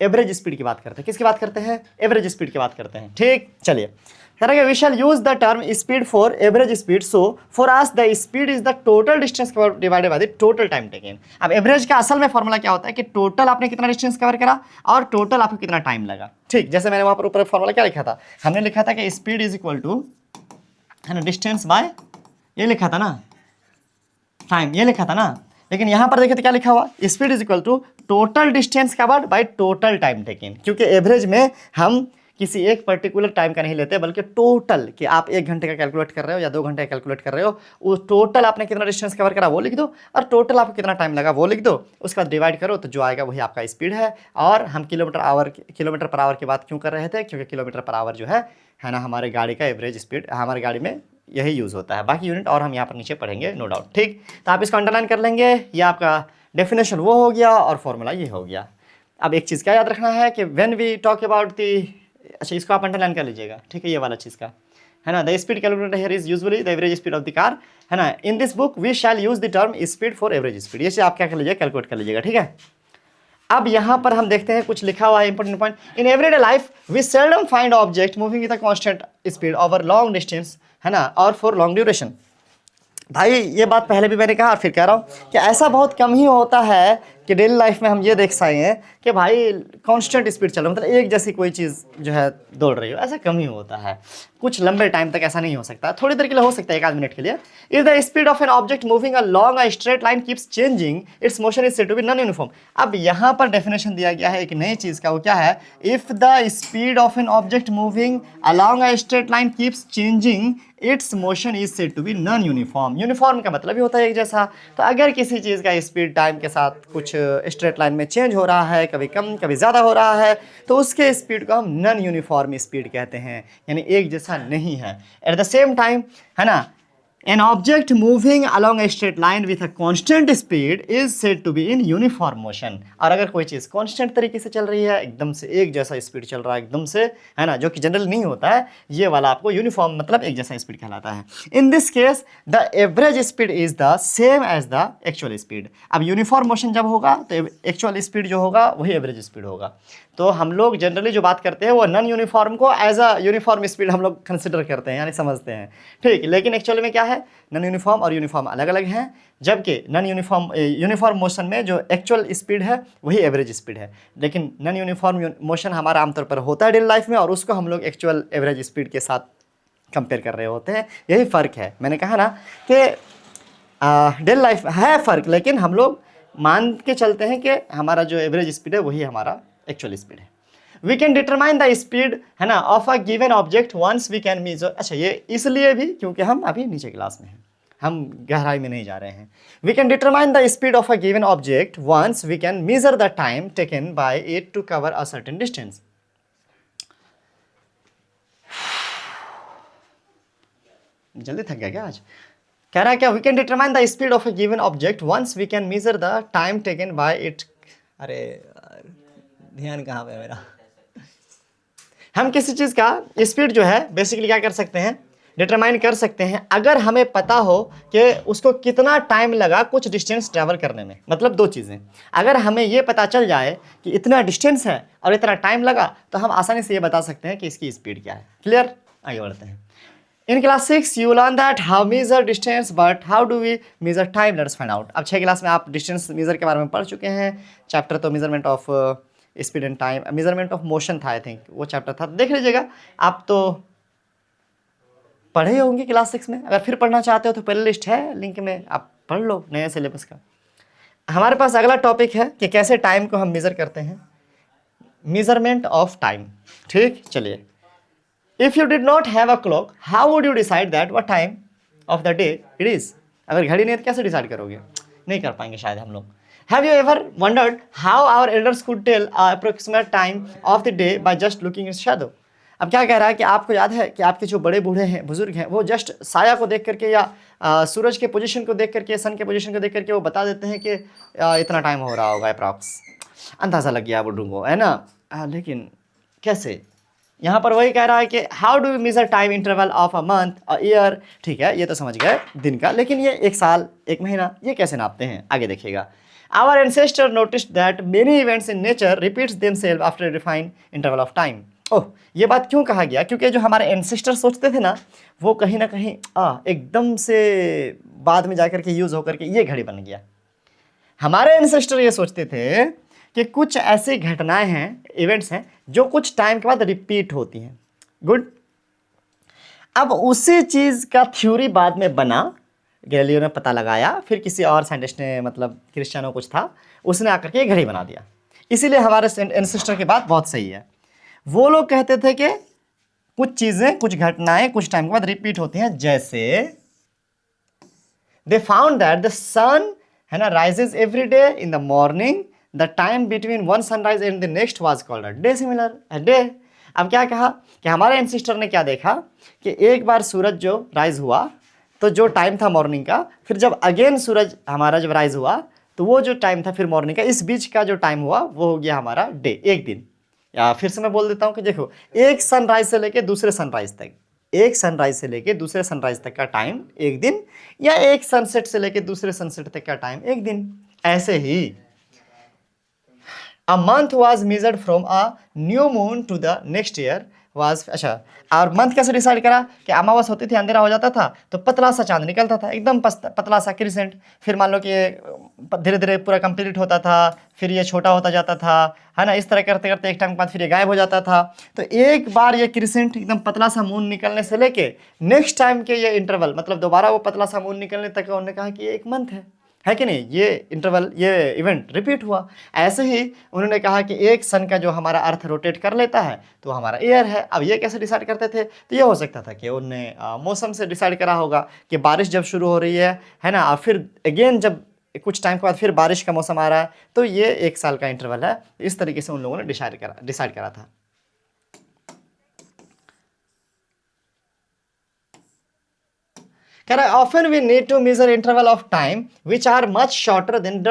एवरेज स्पीड की बात करते हैं। किसकी बात करते हैं, एवरेज स्पीड की बात करते हैं। ठीक, चलिए करेंगे we shall use the term speed for average speed, so for us the speed is the total distance cover divided by the total time taken. अब एवरेज का असल में फॉर्मूला क्या होता है कि टोटल आपने कितना डिस्टेंस कवर करा और टोटल आपको कितना टाइम लगा। ठीक, जैसे मैंने वहां पर ऊपर फॉर्मूला क्या लिखा था, हमने लिखा था कि स्पीड इज इक्वल टू, है ना, डिस्टेंस बाय, ये लिखा था ना, टाइम, ये लिखा था ना। लेकिन यहां पर देखे तो क्या लिखा हुआ, speed is equal to total distance covered by total time taken. क्योंकि एवरेज में हम किसी एक पर्टिकुलर टाइम का नहीं लेते, बल्कि टोटल, कि आप 1 घंटे का कैलकुलेट कर रहे हो या 2 घंटे का कैलकुलेट कर रहे हो, वो टोटल आपने कितना डिस्टेंस कवर करा वो लिख दो और टोटल आपको कितना टाइम लगा वो लिख दो, उसके बाद डिवाइड करो तो जो आएगा वही आपका स्पीड है। और हम किलोमीटर पर आवर की बात क्यों कर रहे थे, क्योंकि किलोमीटर पर आवर जो है ना, हमारे गाड़ी का एवरेज स्पीड, हमारी गाड़ी में यही यूज़ होता है। बाकी यूनिट और हम यहाँ पर नीचे पढ़ेंगे नो डाउट। ठीक, तो आप इसको अंडरलाइन कर लेंगे, ये आपका डेफिनेशन वो हो गया और फॉर्मूला ये हो गया। अब एक चीज़ क्या याद रखना है कि when we talk about the, अच्छा इसको आप अंडरलाइन कर लीजिएगा, ठीक है, ये वाला चीज़ का, है ना। The speed calculated here is usually the average speed of the car, है ना। In this book we shall use the term speed for average speed, ये आप क्या कर लीजिएगा, कैलकुलेट कर लीजिएगा, ठीक है। अब यहाँ पर हम देखते हैं कुछ लिखा हुआ है important point, in everyday life we seldom find object moving with a constant speed over long distance, है ना, और फॉर लॉन्ग ड्यूरेशन। भाई ये बात पहले भी मैंने कहा और फिर कह रहा हूँ कि ऐसा बहुत कम ही होता है कि डेली लाइफ में हम ये देख सके हैं कि भाई कांस्टेंट स्पीड चल रहा है, मतलब एक जैसी कोई चीज़ जो है दौड़ रही हो, ऐसा कम ही होता है। कुछ लंबे टाइम तक ऐसा नहीं हो सकता, थोड़ी देर के लिए हो सकता है, 1 आध मिनट के लिए। If the speed of an object moving along a straight line keeps changing, its motion is said to be non uniform. अब यहाँ पर डेफिनेशन दिया गया है एक नई चीज़ का, वो क्या है, if the speed of an object moving along a straight line keeps changing, its motion is said to be non uniform. Uniform का मतलब ही होता है एक जैसा। तो अगर किसी चीज़ का स्पीड टाइम के साथ कुछ स्ट्रेट लाइन में चेंज हो रहा है, कभी कम कभी ज़्यादा हो रहा है, तो उसके स्पीड को हम नॉन यूनिफॉर्म स्पीड कहते हैं, यानी एक जैसा नहीं है। एट द सेम टाइम, है ना, an object moving along a straight line with a constant speed is said to be in uniform motion। और अगर कोई चीज़ कांस्टेंट तरीके से चल रही है, एकदम से एक जैसा स्पीड चल रहा है एकदम से, है ना, जो कि जनरल नहीं होता है, ये वाला आपको यूनिफॉर्म मतलब एक जैसा स्पीड कहलाता है। In this case the average speed is the same as the actual speed. अब यूनिफॉर्म मोशन जब होगा तो एक्चुअल स्पीड जो होगा वही एवरेज स्पीड होगा। तो हम लोग जनरली जो बात करते हैं वो नॉन यूनिफॉर्म को एज अ यूनिफॉर्म स्पीड हम लोग कंसिडर करते हैं, यानी समझते हैं, ठीक। लेकिन एक्चुअल में क्या है, नॉन यूनिफॉर्म और यूनिफॉर्म अलग अलग हैं, जबकि नॉन यूनिफॉर्म मोशन में जो एक्चुअल स्पीड है वही एवरेज स्पीड है। लेकिन नॉन यूनिफॉर्म मोशन हमारा आमतौर पर होता है डेली लाइफ में, और उसको हम लोग एक्चुअल एवरेज स्पीड के साथ कंपेयर कर रहे होते हैं। यही फ़र्क है, मैंने कहा ना कि डेली लाइफ है फ़र्क, लेकिन हम लोग मान के चलते हैं कि हमारा जो एवरेज स्पीड है वही हमारा एक्चुअल स्पीड है। We can determine the speed, है ना, of a given object once we can measure. अच्छा, ये इसलिए भी क्योंकि हम अभी नीचे क्लास में हैं, हम गहराई में नहीं जा रहे हैं। We can determine the speed of a given object once we can measure the time taken by it to cover a certain distance. जल्दी थक गया क्या आज? कह रहा है क्या, we can determine the speed of a given object once we can measure the time taken by it. अरे ध्यान कहाँ पे मेरा? हम किसी चीज़ का स्पीड जो है बेसिकली क्या कर सकते हैं, डिटरमाइन कर सकते हैं अगर हमें पता हो कि उसको कितना टाइम लगा कुछ डिस्टेंस ट्रैवल करने में। मतलब दो चीज़ें, अगर हमें ये पता चल जाए कि इतना डिस्टेंस है और इतना टाइम लगा, तो हम आसानी से ये बता सकते हैं कि इसकी स्पीड क्या है। क्लियर? आगे बढ़ते हैं। In class 6 you learn that how measure distance but how do we measure time, let's find out. अब 6 क्लास में आप डिस्टेंस मेजर के बारे में पढ़ चुके हैं। चैप्टर तो measurement of speed and time, measurement of motion था आई थिंक, वो चैप्टर था, देख लीजिएगा। आप तो पढ़े होंगे क्लास 6 में, अगर फिर पढ़ना चाहते हो तो प्ले लिस्ट है लिंक में, आप पढ़ लो नए सिलेबस का। हमारे पास अगला टॉपिक है कि कैसे टाइम को हम मेजर करते हैं, मेजरमेंट ऑफ टाइम। ठीक, चलिए। If you did not have a clock how would you decide that what time of the day it is. अगर घड़ी नहीं है तो कैसे डिसाइड करोगे, नहीं कर पाएंगे शायद हम लोग। Have you ever wondered how our elders could tell approximate time of the day by just looking its shadow. अब क्या कह रहा है कि आपको याद है कि आपके जो बड़े बूढ़े हैं, बुजुर्ग हैं, वो जस्ट साया को देख करके या सूरज के पोजीशन को देख करके, सन के पोजीशन को देख करके वो बता देते हैं कि इतना टाइम हो रहा होगा अप्रॉक्स, अंदाज़ा लग गया बुढ़ू को, है ना। लेकिन कैसे, यहाँ पर वही कह रहा है कि how do you measure time interval of a month a year. ठीक है, ये तो समझ गए दिन का, लेकिन ये एक साल, एक महीना, ये कैसे नापते हैं, आगे देखिएगा। Our ancestor noticed that many events in nature repeats themselves after defined interval of time. ओह, ये बात क्यों कहा गया, क्योंकि जो हमारे एंसेस्टर सोचते थे ना, वो कहीं ना कहीं एकदम से बाद में जाकर के यूज़ होकर के ये घड़ी बन गया। हमारे एंसेस्टर ये सोचते थे कि कुछ ऐसी घटनाएं हैं, इवेंट्स हैं, जो कुछ टाइम के बाद रिपीट होती हैं। गुड। अब उसी चीज़ का थ्योरी बाद में बना, गैलीलियो ने पता लगाया, फिर किसी और साइंटिस्ट ने, मतलब क्रिस्टियानो कुछ था, उसने आकर के घड़ी बना दिया। इसीलिए हमारे एंसेस्टर की बात बहुत सही है। वो लोग कहते थे कि कुछ चीज़ें, कुछ घटनाएं कुछ टाइम के बाद रिपीट होती हैं, जैसे दे फाउंड दैट द सन, है ना, rises every day in the morning, the time between one sunrise and the next was called a day, similar a day. अब क्या कहा कि हमारे एंसेस्टर ने क्या देखा कि एक बार सूरज जो राइज हुआ तो जो टाइम था मॉर्निंग का, फिर जब अगेन सूरज हमारा जब राइज हुआ तो वो जो टाइम था फिर मॉर्निंग का, इस बीच का जो टाइम हुआ वो हो गया हमारा डे, एक दिन। या फिर से मैं बोल देता हूँ कि देखो, एक सनराइज से लेके दूसरे सनराइज तक, एक सनराइज से लेके दूसरे सनराइज तक का टाइम एक दिन, या एक सनसेट से लेके दूसरे सनसेट तक का टाइम एक दिन। ऐसे ही a month was measured from a new moon to the next year was, अच्छा, और मंथ कैसे डिसाइड करा कि अमावस होती थी, अंधेरा हो जाता था, तो पतला सा चांद निकलता था, एकदम पतला सा क्रिसेंट। फिर मान लो कि धीरे धीरे पूरा कंप्लीट होता था, फिर ये छोटा होता जाता था, है ना, इस तरह करते करते एक टाइम के बाद फिर ये गायब हो जाता था। तो एक बार ये क्रिसेंट एकदम पतला सा मून निकलने से लेके नेक्स्ट टाइम के ये इंटरवल, मतलब दोबारा वो पतला सा मून निकलने तक उन्होंने कहा कि ये एक मंथ है कि नहीं, ये इंटरवल, ये इवेंट रिपीट हुआ। ऐसे ही उन्होंने कहा कि एक सन का जो हमारा अर्थ रोटेट कर लेता है तो हमारा ईयर है। अब ये कैसे डिसाइड करते थे, तो ये हो सकता था कि उनने मौसम से डिसाइड करा होगा कि बारिश जब शुरू हो रही है ना, और फिर अगेन जब कुछ टाइम के बाद फिर बारिश का मौसम आ रहा है, तो ये एक साल का इंटरवल है। इस तरीके से उन लोगों ने डिसाइड करा था। कह रहा है often we need to measure interval of time which are much shorter than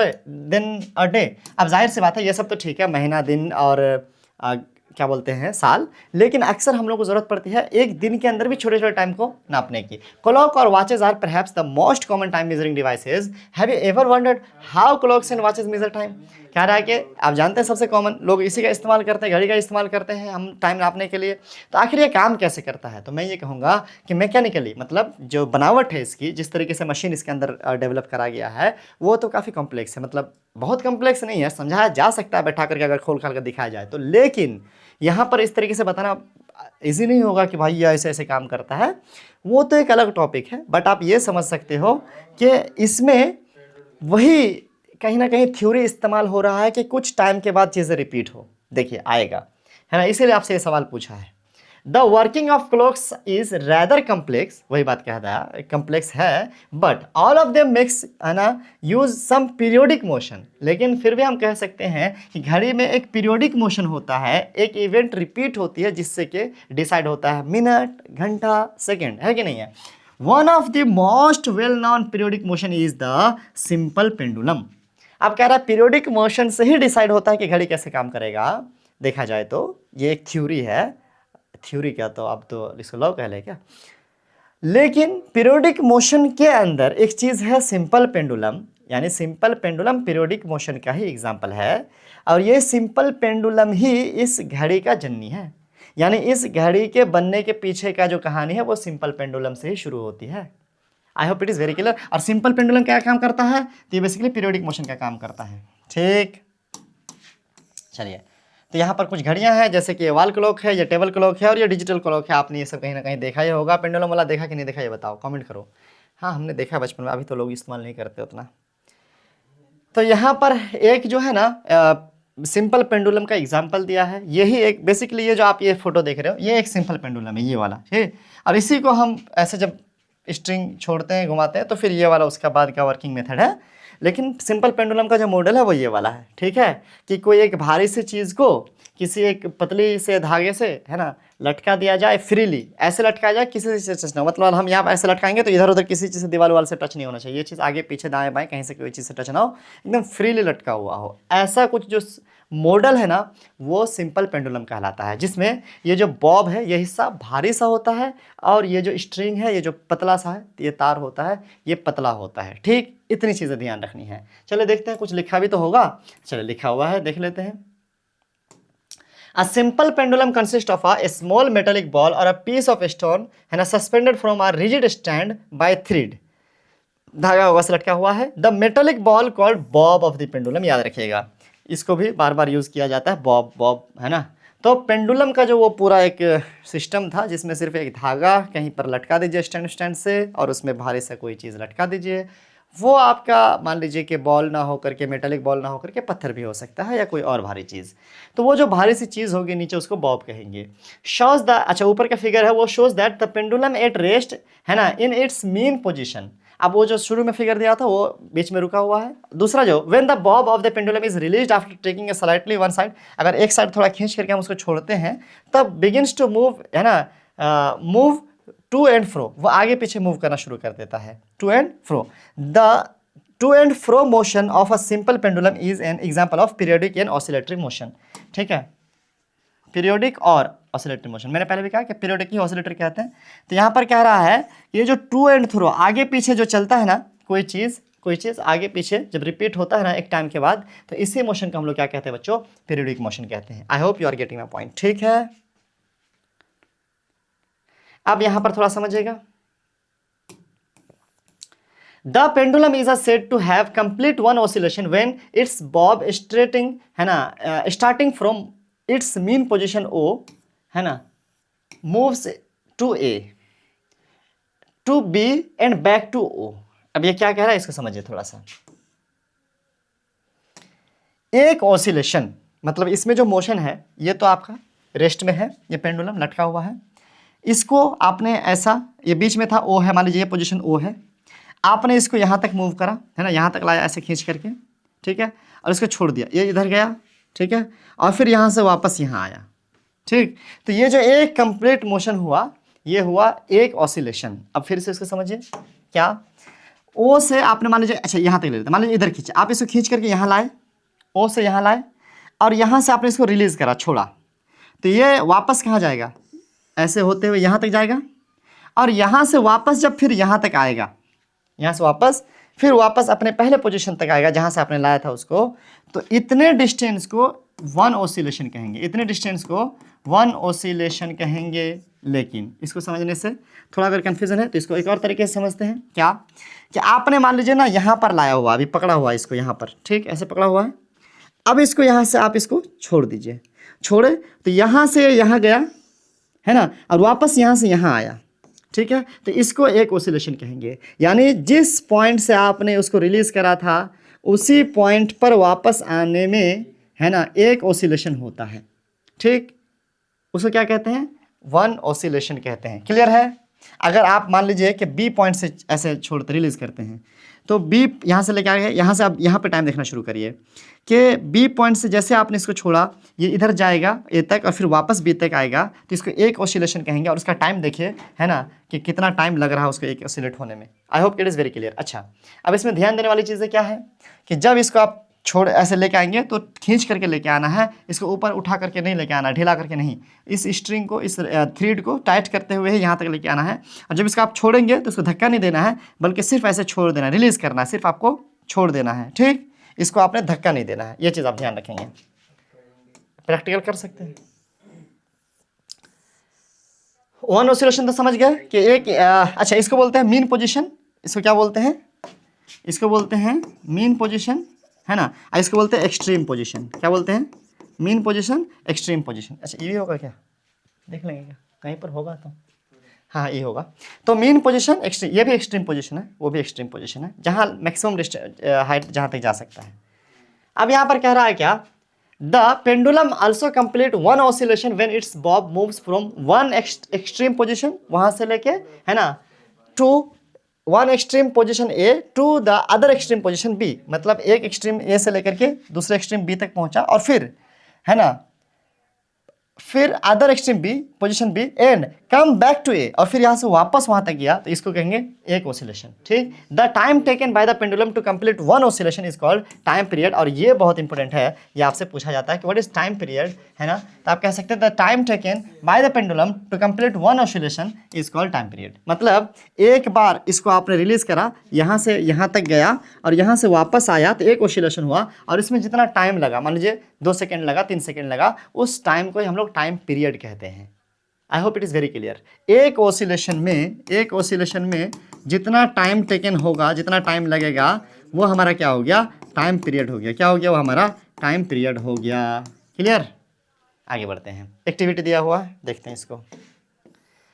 a day. अब जाहिर सी बात है, ये सब तो ठीक है, महीना, दिन और क्या बोलते हैं, साल, लेकिन अक्सर हम लोग को जरूरत पड़ती है एक दिन के अंदर भी छोटे छोटे टाइम को नापने की। क्लॉक और watches are perhaps the most common time measuring devices. Have you ever wondered how clocks and watches measure time. कह रहा है कि आप जानते हैं सबसे कॉमन लोग इसी का इस्तेमाल करते हैं, घड़ी का इस्तेमाल करते हैं हम टाइम नापने के लिए। तो आखिर ये काम कैसे करता है, तो मैं ये कहूँगा कि मैकेनिकली, मतलब जो बनावट है इसकी, जिस तरीके से मशीन इसके अंदर डेवलप करा गया है, वो तो काफ़ी कॉम्प्लेक्स है। मतलब बहुत कॉम्प्लेक्स नहीं है, समझाया जा सकता है बैठा करके, अगर खोल खाल कर दिखाया जाए तो, लेकिन यहाँ पर इस तरीके से बताना इजी नहीं होगा कि भाई ये ऐसे ऐसे काम करता है, वो तो एक अलग टॉपिक है। बट आप ये समझ सकते हो कि इसमें वही कहीं ना कहीं थ्योरी इस्तेमाल हो रहा है कि कुछ टाइम के बाद चीज़ें रिपीट हो। देखिए आएगा, है ना, इसीलिए आपसे ये सवाल पूछा है। The working of clocks is rather complex, वही बात कह रहा है, कम्प्लेक्स है, but all of them makes, है ना, यूज सम पीरियोडिक मोशन। लेकिन फिर भी हम कह सकते हैं कि घड़ी में एक पीरियोडिक मोशन होता है, एक इवेंट रिपीट होती है जिससे कि डिसाइड होता है मिनट, घंटा, सेकेंड, है कि नहीं है। One of the most well non periodic motion is the simple pendulum. अब कह रहा है पीरियोडिक मोशन से ही डिसाइड होता है कि घड़ी कैसे काम करेगा। देखा जाए तो ये एक थ्योरी है, थ्योरी क्या, तो अब तो इसको लॉ कह ले क्या। लेकिन पीरियोडिक मोशन के अंदर एक चीज़ है सिंपल पेंडुलम, यानी सिंपल पेंडुलम पीरियोडिक मोशन का ही एग्जाम्पल है, और ये सिंपल पेंडुलम ही इस घड़ी का जननी है। यानी इस घड़ी के बनने के पीछे का जो कहानी है वो सिंपल पेंडुलम से ही शुरू होती है। I hope it is very clear. और सिंपल पेंडुलम क्या काम करता है, तो ये बेसिकली पीरियोडिक मोशन का काम करता है। ठीक, चलिए, तो यहाँ पर कुछ घड़ियाँ हैं, जैसे कि ये वॉल क्लॉक है, ये टेबल क्लॉक है और ये डिजिटल क्लॉक है। आपने ये सब कहीं ना कहीं देखा ही होगा। पेंडुलम वाला देखा कि नहीं देखा, ये बताओ, कमेंट करो। हाँ, हमने देखा बचपन में, अभी तो लोग इस्तेमाल नहीं करते उतना। तो यहाँ पर एक जो है ना सिंपल पेंडुलम का एग्जाम्पल दिया है। यही एक बेसिकली ये जो आप ये फोटो देख रहे हो, ये एक सिंपल पेंडुलम है, ये वाला, ठीक। और इसी को हम ऐसे जब स्ट्रिंग छोड़ते हैं, घुमाते हैं, तो फिर ये वाला उसका बाद का वर्किंग मेथड है। लेकिन सिंपल पेंडुलम का जो मॉडल है वो ये वाला है, ठीक है, कि कोई एक भारी सी चीज़ को किसी एक पतली से धागे से, है ना, लटका दिया जाए फ्रीली, ऐसे लटकाया जाए, किसी से टच ना हो। मतलब हम यहाँ ऐसे लटकाएंगे तो इधर उधर किसी चीज़ से, दीवार वाल से टच नहीं होना चाहिए। ये चीज़ आगे पीछे दाएं बाएं कहीं से कोई चीज़ से टच ना हो, एकदम फ्रीली लटका हुआ हो। ऐसा कुछ जो मॉडल है ना, वो सिंपल पेंडुलम कहलाता है, जिसमें ये जो बॉब है ये हिस्सा भारी सा होता है और ये जो स्ट्रिंग है, ये जो पतला सा है, ये तार होता है, ये पतला होता है। ठीक, इतनी चीज़ें ध्यान रखनी है। चलिए देखते हैं, कुछ लिखा भी तो होगा। चलिए, लिखा हुआ है, देख लेते हैं। A simple pendulum consists of a small metallic ball or a piece of stone and a suspended from a rigid stand by thread. धागा होगा से लटका हुआ है। The metallic ball called Bob of the pendulum, याद रखिएगा, इसको भी बार बार यूज़ किया जाता है, बॉब बॉब, है ना। तो पेंडुलम का जो वो पूरा एक सिस्टम था, जिसमें सिर्फ एक धागा कहीं पर लटका दीजिए स्टैंड से, और उसमें भारी सा कोई चीज़ लटका दीजिए। वो आपका मान लीजिए कि बॉल ना हो करके, मेटेलिक बॉल ना हो करके पत्थर भी हो सकता है या कोई और भारी चीज़। तो वो जो भारी सी चीज़ होगी नीचे, उसको बॉब कहेंगे। शोज द, अच्छा ऊपर का फिगर है वो shows that the pendulum at rest, है ना, इन इट्स मीन पोजीशन। अब वो जो शुरू में फिगर दिया था वो बीच में रुका हुआ है। दूसरा जो, when the Bob of the pendulum is released after taking a slightly one side, अगर एक साइड थोड़ा खींच करके हम उसको छोड़ते हैं, तब बिगिन्स टू मूव, है ना, मूव टू एंड फ्रो, वो आगे पीछे मूव करना शुरू कर देता है, to and fro. The to and fro motion of a simple pendulum is an example of periodic and oscillatory motion. ठीक है, पीरियोडिक और ऑसिलेटरी मोशन, मैंने पहले भी कहा कि पीरियोडिक ही ऑसिलेटरी कहते हैं। तो यहाँ पर कह रहा है कि ये जो टू एंड फ्रो, आगे पीछे जो चलता है ना, कोई चीज़ आगे पीछे जब रिपीट होता है ना एक टाइम के बाद, तो इसी मोशन को हम लोग क्या कहते हैं बच्चों, पीरियोडिक मोशन कहते हैं। I hope you are getting my point. ठीक है, अब यहाँ पर थोड़ा समझिएगा। The pendulum is said to have complete one oscillation when its bob starting, है ना, starting from its mean position O, है ना, moves to A, to B and back to O। अब ये क्या कह रहा है, इसको समझिए थोड़ा सा। एक ऑसिलेशन मतलब इसमें जो मोशन है, ये तो आपका रेस्ट में है, ये पेंडुलम लटका हुआ है, इसको आपने ऐसा, ये बीच में था O है, मान लीजिए ये पोजीशन O है, आपने इसको यहाँ तक मूव करा, है ना, यहाँ तक लाया ऐसे खींच करके, ठीक है, और इसको छोड़ दिया, ये इधर गया, ठीक है, और फिर यहाँ से वापस यहाँ आया। ठीक, तो ये जो एक कंप्लीट मोशन हुआ, ये हुआ एक ऑसिलेशन। अब फिर से इसको समझिए, क्या, ओ से आपने मान लीजिए, अच्छा यहाँ तक ले लेते, मान लीजिए इधर खींचे, आप इसको खींच करके यहाँ लाए, ओ से यहाँ लाए, और यहाँ से आपने इसको रिलीज करा, छोड़ा, तो ये वापस कहाँ जाएगा, ऐसे होते हुए यहाँ तक जाएगा, और यहाँ से वापस जब फिर यहाँ तक आएगा, यहाँ से वापस फिर वापस अपने पहले पोजीशन तक आएगा जहाँ से आपने लाया था उसको, तो इतने डिस्टेंस को वन ऑसिलेशन कहेंगे, इतने डिस्टेंस को वन ऑसिलेशन कहेंगे। लेकिन इसको समझने से थोड़ा अगर कन्फ्यूजन है तो इसको एक और तरीके से समझते हैं, क्या कि आपने मान लीजिए ना यहाँ पर लाया हुआ, अभी पकड़ा हुआ है इसको यहाँ पर, ठीक, ऐसे पकड़ा हुआ है, अब इसको यहाँ से आप इसको छोड़ दीजिए, छोड़े तो यहाँ से यहाँ गया, है ना, और वापस यहाँ से यहाँ आया, ठीक है, तो इसको एक ऑसिलेशन कहेंगे। यानी जिस पॉइंट से आपने उसको रिलीज करा था उसी पॉइंट पर वापस आने में, है ना, एक ऑसिलेशन होता है। ठीक, उसको क्या कहते हैं, वन ऑसिलेशन कहते हैं। क्लियर है। अगर आप मान लीजिए कि बी पॉइंट से ऐसे छोड़ते रिलीज करते हैं, तो बी यहाँ से लेके आए, यहाँ से आप यहाँ पे टाइम देखना शुरू करिए कि बी पॉइंट से जैसे आपने इसको छोड़ा, ये इधर जाएगा ए तक और फिर वापस बी तक आएगा, तो इसको एक ऑसिलेशन कहेंगे। और उसका टाइम देखिए, है ना, कि कितना टाइम लग रहा है उसको एक ऑसिलेट होने में। I hope it is very clear. अच्छा, अब इसमें ध्यान देने वाली चीज़ें क्या है कि जब इसको आप छोड़ ऐसे लेके आएंगे तो खींच करके लेके आना है, इसको ऊपर उठा करके नहीं लेके आना, ढीला करके नहीं, इस स्ट्रिंग को, इस थ्रेड को टाइट करते हुए ही यहाँ तक लेके आना है। और जब इसको आप छोड़ेंगे तो इसको धक्का नहीं देना है, बल्कि सिर्फ ऐसे छोड़ देना है, रिलीज करना है, सिर्फ आपको छोड़ देना है। ठीक, इसको आपने धक्का नहीं देना है, ये चीज़ आप ध्यान रखेंगे। प्रैक्टिकल कर सकते हैं। वन ऑसिलेशन तो समझ गए कि एक अच्छा इसको बोलते हैं मीन पोजीशन, इसको क्या बोलते हैं, इसको बोलते हैं मीन पोजीशन, है ना। इसको बोलते हैं एक्सट्रीम पोजीशन, क्या बोलते हैं, मीन पोजीशन, एक्सट्रीम पोजीशन। अच्छा ये भी होगा क्या, देख लेंगे क्या कहीं पर होगा तो, हाँ ये होगा। तो मीन पोजीशन एक्सट्रीम, ये भी एक्सट्रीम पोजीशन है, वो भी एक्सट्रीम पोजीशन है, जहाँ मैक्सिमम हाइट जहाँ तक जा सकता है। अब यहाँ पर कह रहा है क्या, the pendulum also complete one oscillation when its bob moves from one extreme position, वहां से लेके, है ना, to one extreme position A to the other extreme position B, मतलब एक एक्सट्रीम ए से लेकर के दूसरे एक्सट्रीम बी तक पहुंचा, और फिर, है ना, फिर other extreme B position B and come back to A, और फिर यहाँ से वापस वहां तक गया, तो इसको कहेंगे एक ऑसिलेशन। ठीक, the time taken by the pendulum to complete one oscillation is called time period. और ये बहुत इंपॉर्टेंट है, ये आपसे पूछा जाता है कि व्हाट इज टाइम पीरियड, है ना। तो आप कह सकते हैं the time taken by the pendulum to complete one oscillation is called time period. मतलब एक बार इसको आपने रिलीज करा, यहाँ से यहाँ तक गया और यहाँ से वापस आया, तो एक ऑसिलेशन हुआ, और इसमें जितना टाइम लगा, मान लीजिए 2 सेकेंड लगा, 3 सेकेंड लगा, उस टाइम को हम लोग टाइम पीरियड कहते हैं। I hope it is very clear. एक ऑसिलेशन में जितना टाइम टेकन होगा, जितना टाइम लगेगा, वो हमारा क्या हो गया, टाइम पीरियड हो गया। क्या हो गया, वो हमारा टाइम पीरियड हो गया। क्लियर, आगे बढ़ते हैं। एक्टिविटी दिया हुआ है, देखते हैं इसको।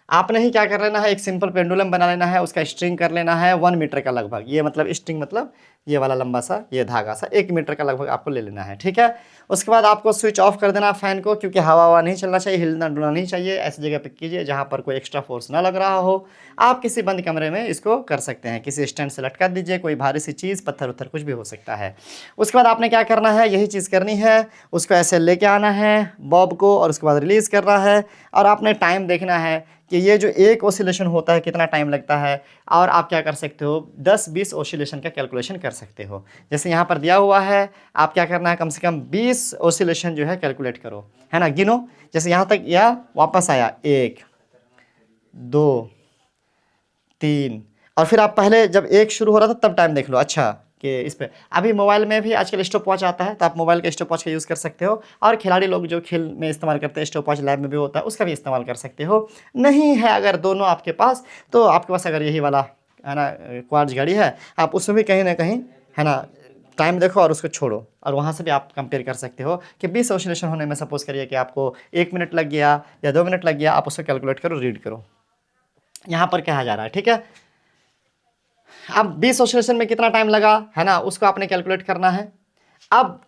आपने ही क्या कर लेना है, एक सिंपल पेंडुलम बना लेना है, उसका स्ट्रिंग कर लेना है 1 मीटर का लगभग। ये मतलब स्ट्रिंग मतलब ये वाला लंबा सा ये धागा सा 1 मीटर का लगभग आपको ले लेना है। ठीक है, उसके बाद आपको स्विच ऑफ कर देना फैन को, क्योंकि हवा नहीं चलना चाहिए, हिलना डुलना नहीं चाहिए। ऐसी जगह पे कीजिए जहाँ पर कोई एक्स्ट्रा फोर्स ना लग रहा हो। आप किसी बंद कमरे में इसको कर सकते हैं, किसी स्टैंड से लटका दीजिए, कोई भारी सी चीज़, पत्थर उत्थर कुछ भी हो सकता है। उसके बाद आपने क्या करना है, यही चीज़ करनी है, उसको ऐसे लेके आना है बॉब को, और उसके बाद रिलीज़ करना है, और आपने टाइम देखना है कि ये जो एक ऑसिलेशन होता है कितना टाइम लगता है, और आप क्या कर सकते हो 10-20 ऑसिलेशन का कैलकुलेशन कर सकते हो। जैसे यहाँ पर दिया हुआ है, आप क्या करना है, कम से कम 20 ऑसिलेशन जो है कैलकुलेट करो, है ना, गिनो। जैसे यहाँ तक या वापस आया 1 2 3, और फिर आप पहले जब 1 शुरू हो रहा था तब टाइम देख लो। अच्छा कि इस पे अभी मोबाइल में भी आजकल स्टॉप वॉच आता है, तो आप मोबाइल के स्टॉप वॉच का यूज़ कर सकते हो, और खिलाड़ी लोग जो खेल में इस्तेमाल करते हैं स्टॉप वॉच, लैब में भी होता है, उसका भी इस्तेमाल कर सकते हो। नहीं है अगर दोनों आपके पास, तो आपके पास अगर यही वाला, है ना, क्वार्ट्ज घड़ी है, आप उसमें भी कहीं ना कहीं, है ना, टाइम देखो और उसको छोड़ो, और वहाँ से भी आप कंपेयर कर सकते हो कि 20 ऑसिलेशन होने में सपोज करिए कि आपको 1 मिनट लग गया या 2 मिनट लग गया, आप उसको कैलकुलेट करो, रीड करो। यहाँ पर कहा जा रहा है, ठीक है। अब 20 ऑसिलेशन में कितना टाइम लगा, है ना, उसको आपने कैलकुलेट करना है। अब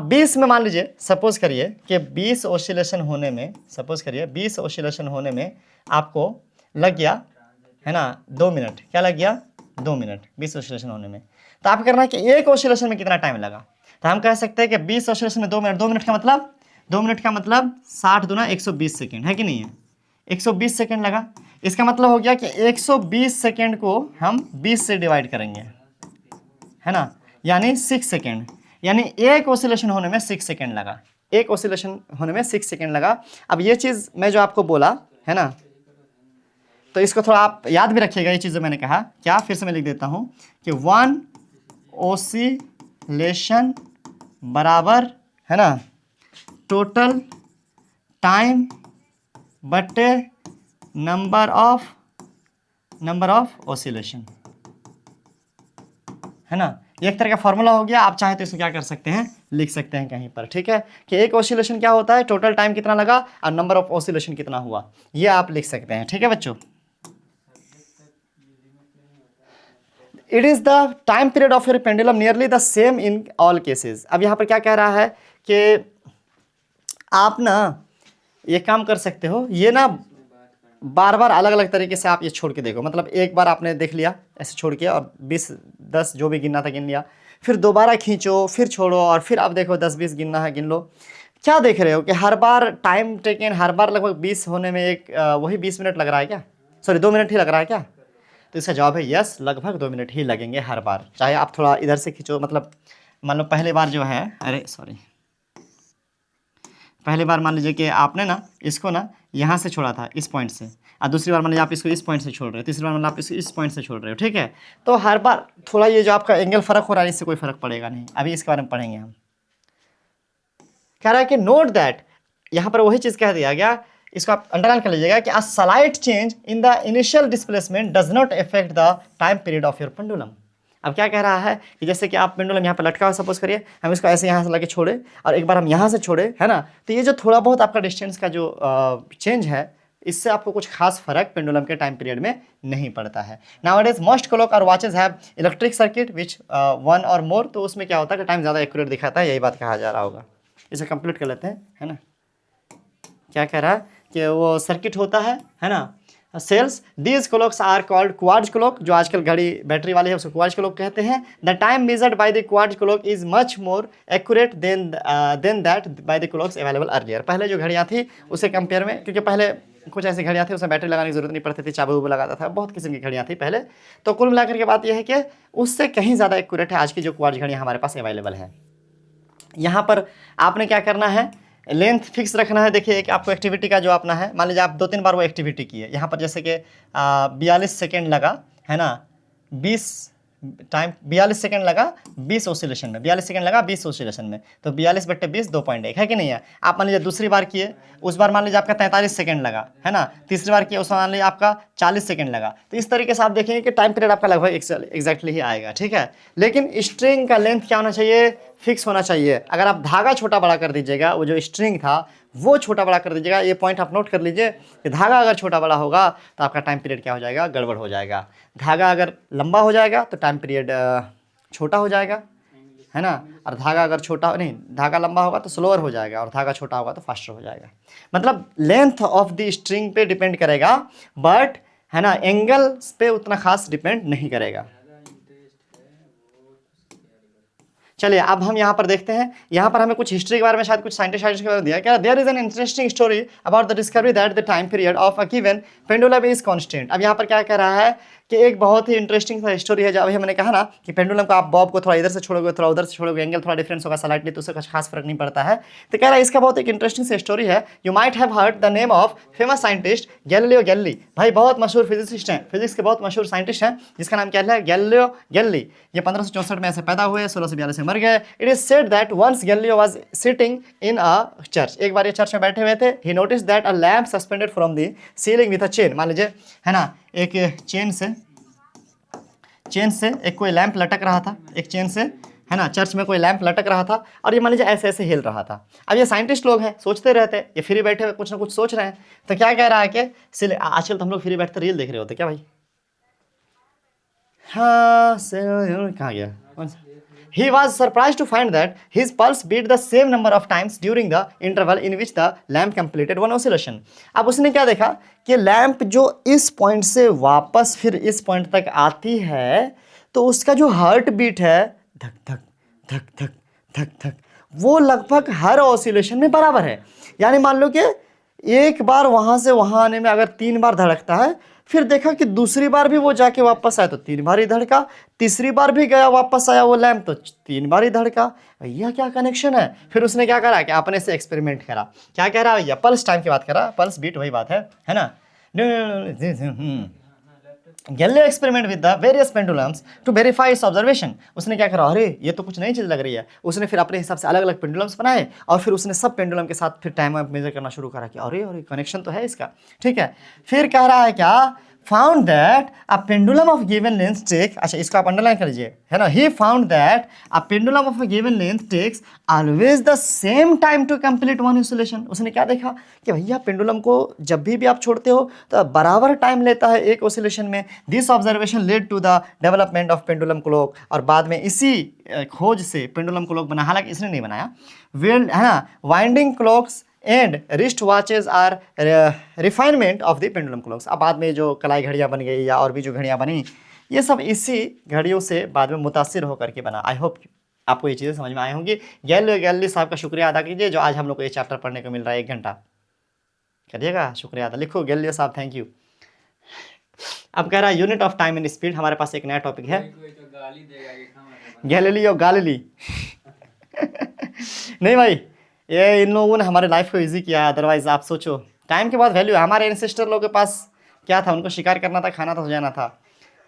20 में मान लीजिए, सपोज करिए कि 20 ऑसिलेशन होने में, सपोज करिए 20 ऑसिलेशन होने में आपको लग गया, है ना, 2 मिनट। क्या लग गया, 2 मिनट 20 ऑसिलेशन होने में। तो आपको करना है कि एक ऑसिलेशन में कितना टाइम लगा। तो हम कह सकते हैं कि 20 ऑसिलेशन में 2 मिनट, 2 मिनट का मतलब 60 दूना 120 सेकेंड, है कि नहीं है, 120 सेकेंड लगा। इसका मतलब हो गया कि 120 सेकेंड को हम 20 से डिवाइड करेंगे, है ना, यानी 6 सेकेंड, यानी एक ऑसिलेशन होने में 6 सेकेंड लगा, एक ऑसिलेशन होने में 6 सेकेंड लगा। अब ये चीज़ मैं जो आपको बोला, है ना, तो इसको थोड़ा आप याद भी रखिएगा, ये चीज़ जो मैंने कहा, क्या, फिर से मैं लिख देता हूँ कि 1 ऑसिलेशन बराबर, है ना, टोटल टाइम बटे नंबर ऑफ ऑसिलेशन, है ना। ये एक तरह का फॉर्मूला हो गया। आप चाहे तो इसको क्या कर सकते हैं, लिख सकते हैं कहीं पर, ठीक है, कि एक ऑसिलेशन क्या होता है, टोटल टाइम कितना लगा और नंबर ऑफ ऑसिलेशन कितना हुआ, ये आप लिख सकते हैं, ठीक है बच्चों। It is the time period of your pendulum nearly the same in all cases. अब यहाँ पर क्या कह रहा है कि आप ना ये काम कर सकते हो, ये ना बार बार अलग अलग तरीके से आप ये छोड़ के देखो। मतलब एक बार आपने देख लिया ऐसे छोड़ के, और 20-10 जो भी गिनना था गिन लिया, फिर दोबारा खींचो, फिर छोड़ो, और फिर आप देखो 10-20 गिनना है गिन लो। क्या देख रहे हो कि हर बार टाइम टेकन, हर बार लगभग 20 होने में एक वही 20 मिनट लग रहा है क्या, सॉरी 2 मिनट ही लग रहा है क्या। तो इसका जवाब है यस, लगभग 2 मिनट ही लगेंगे हर बार, चाहे आप थोड़ा इधर से खींचो। मतलब मान लो पहले बार जो है, पहली बार मान लीजिए कि आपने ना इसको ना यहाँ से छोड़ा था इस पॉइंट से, और दूसरी बार मान लीजिए आप इसको इस पॉइंट से छोड़ रहे हो, तीसरी बार मान लीजिए आप इसको इस पॉइंट से छोड़ रहे हो, ठीक है। तो हर बार थोड़ा ये जो आपका एंगल फ़र्क हो रहा है, इससे कोई फ़र्क पड़ेगा नहीं। अभी इसके बारे में पढ़ेंगे हम। कह रहा है कि नोट दैट, यहाँ पर वही चीज़ कह दिया गया, इसको आप अंडरलाइन कर लीजिएगा कि a slight change in the initial displacement does not affect the time period of your pendulum. अब क्या कह रहा है कि जैसे कि आप पेंडुलम यहाँ पर लटका हुआ सपोज करिए, हम इसको ऐसे यहाँ से लगे छोड़े और एक बार हम यहाँ से छोड़े, है ना, तो ये जो थोड़ा बहुत आपका डिस्टेंस का जो चेंज है, इससे आपको कुछ खास फर्क पेंडुलम के टाइम पीरियड में नहीं पड़ता है। नाउअडेज मोस्ट क्लॉक और watches have electric circuit which one और मोर, तो उसमें क्या होता है कि टाइम ज़्यादा एक्यूरेट दिखाता है, यही बात कहा जा रहा होगा। इसे कंप्लीट कर लेते हैं, है ना। क्या कह रहा है कि वो सर्किट होता है ना, cells. These clocks are called quartz clock, जो आजकल घड़ी बैटरी वाली है उसको क्वार्ट्ज क्लॉक कहते हैं। The time measured by the quartz clock is much more accurate then that by the clocks available earlier. पहले जो घड़ियाँ थी उससे कंपेयर में, क्योंकि पहले कुछ ऐसी घड़ियाँ थी उसमें बैटरी लगाने की जरूरत नहीं पड़ती थी, चाबू वूबू लगाता था, बहुत किस्म की घड़ियाँ थी पहले। तो कुल मिलाकर के बात यह है कि उससे कहीं ज़्यादा एक्यूरेट है आज की जो क्वार्ट्ज घड़ियाँ हमारे पास अवेलेबल है। यहाँ पर आपने क्या करना है, लेंथ फिक्स रखना है। देखिए एक आपको एक्टिविटी का जो अपना है, मान लीजिए आप 2-3 बार वो एक्टिविटी की है, यहाँ पर जैसे कि 42 सेकेंड लगा, है ना, 42 सेकंड लगा 20 ऑसिलेशन में, 42 सेकंड लगा 20 ऑसिलेशन में, तो 42/20 2.1 है कि नहीं है। आप मान लीजिए दूसरी बार किए, उस बार मान लीजिए आपका 43 सेकंड लगा, है ना, तीसरी बार किए उसमें मान लीजिए आपका 40 सेकंड लगा। तो इस तरीके से आप देखेंगे कि टाइम पीरियड आपका लगभग एग्जैक्टली ही आएगा, ठीक है। लेकिन स्ट्रिंग का लेंथ क्या होना चाहिए, फिक्स होना चाहिए। अगर आप धागा छोटा बड़ा कर दीजिएगा, वो जो स्ट्रिंग था वो छोटा बड़ा कर दीजिएगा, ये पॉइंट आप नोट कर लीजिए कि धागा अगर छोटा बड़ा होगा तो आपका टाइम पीरियड क्या हो जाएगा, गड़बड़ हो जाएगा। धागा अगर लंबा हो जाएगा तो टाइम पीरियड छोटा हो जाएगा, है ना। और धागा अगर छोटा नहीं, धागा लंबा होगा तो स्लोअर हो जाएगा और धागा छोटा होगा तो फास्टर हो जाएगा। मतलब लेंथ ऑफ द स्ट्रिंग पे डिपेंड करेगा, बट है ना एंगल्स पे उतना खास डिपेंड नहीं करेगा। चलिए अब हम यहाँ पर देखते हैं, यहाँ पर हमें कुछ हिस्ट्री के बारे में, शायद कुछ साइंटिस्ट के बारे में दिया क्या, there is an interesting story about the discovery that the time period of a given pendulum is constant. अब यहाँ पर क्या कह रहा है कि एक बहुत ही इंटरेस्टिंग सा स्टोरी है, जब अभी मैंने कहा ना कि पेंडुलम को आप बॉब को थोड़ा इधर से छोड़ोगे थोड़ा उधर से छोड़ोगे, एंगल थोड़ा डिफरेंस होगा स्लाइटली, तो उससे कुछ खास फर्क नहीं पड़ता है। तो कह रहा है इसका बहुत एक इंटरेस्टिंग सी स्टोरी है। You might have heard the name of famous scientist Galileo Galilei. भाई बहुत मशहूर फिजिसिस्ट हैं, फिजिक्स के बहुत मशहूर साइंटिस्ट हैं, जिसका नाम क्या है, गैलीलियो गैलीली। ये 1564 में ऐसे पैदा हुए, 1642 में मर गए। It is said that once Galileo was sitting in a church. एक बार ये चर्च में बैठे हुए थे। He notice that a lamp suspended from the ceiling with a chain. मान लीजिए है ना, एक चेन से एक कोई लैंप लटक रहा था, एक चेन से, है ना, चर्च में कोई लैंप लटक रहा था और ये मान लीजिए ऐसे ऐसे हिल रहा था। अब ये साइंटिस्ट लोग हैं, सोचते रहते, ये फ्री बैठे हुए कुछ ना कुछ सोच रहे हैं। तो क्या कह रहा है कि आजकल तो हम लोग फ्री बैठते रील देख रहे होते क्या भाई, हाँ से कहाँ गया। He was surprised to find that his pulse beat the same number of times during the interval in which the lamp completed one oscillation। अब उसने क्या देखा कि लैंप जो इस पॉइंट से वापस फिर इस पॉइंट तक आती है, तो उसका जो हार्ट बीट है धक धक धक धक धक धक, वो लगभग हर ऑसिलेशन में बराबर है। यानी मान लो कि एक बार वहाँ से वहाँ आने में अगर 3 बार धड़कता है, फिर देखा कि दूसरी बार भी वो जाके वापस आया तो 3 बार ही धड़का, तीसरी बार भी गया वापस आया वो लैंप तो 3 बार ही धड़का। भैया क्या कनेक्शन है। फिर उसने क्या करा कि अपने से एक्सपेरिमेंट करा। क्या कह रहा है भैया, पल्स टाइम की बात करा, पल्स बीट वही बात है ना। Galileo experiment with the various pendulums to verify its observation. उसने क्या करा, अरे ये तो कुछ नई चीज़ लग रही है। उसने फिर अपने हिसाब से अलग अलग पेंडुलम्स बनाए और फिर उसने सब पेंडुलम के साथ फिर टाइम मेजर करना शुरू करा कि अरे अरे कनेक्शन तो है इसका, ठीक है। फिर कह रहा है क्या, found that a pendulum of given length takes, अच्छा इसको आप अंडरलाइन कर लीजिए, है ना। he found that a pendulum of a given length takes always the same time to complete one oscillation। उसने क्या देखा कि भैया पेंडुलम को जब भी आप छोड़ते हो तो बराबर टाइम लेता है एक ऑसिलेशन में। This observation led to the development of pendulum clock. और बाद में इसी खोज से पेंडुलम क्लॉक बना, हालांकि इसने नहीं बनाया, है ना। Winding clocks and wrist watches are refinement of the pendulum clocks. अब बाद में जो कलाई घड़ियाँ बन गई या और भी जो घड़ियाँ बनी, ये सब इसी घड़ियों से बाद में मुतासिर होकर के बना। आई होप आपको ये चीज़ें समझ में आई होंगी। गैलीली साहब का शुक्रिया अदा कीजिए जो आज हम लोग को ये चैप्टर पढ़ने को मिल रहा है, 1 घंटा करिएगा, शुक्रिया अदा। लिखो गैलीलियो साहब थैंक यू। अब कह रहा है unit of time and speed. हमारे पास एक नया टॉपिक है, गैलीलियो गालीली नहीं भाई, ये इन लोगों ने हमारे लाइफ को इजी किया। अदरवाइज आप सोचो टाइम के बहुत वैल्यू है। हमारे एंसेस्टर लोगों के पास क्या था, उनको शिकार करना था, खाना था, हो जाना था।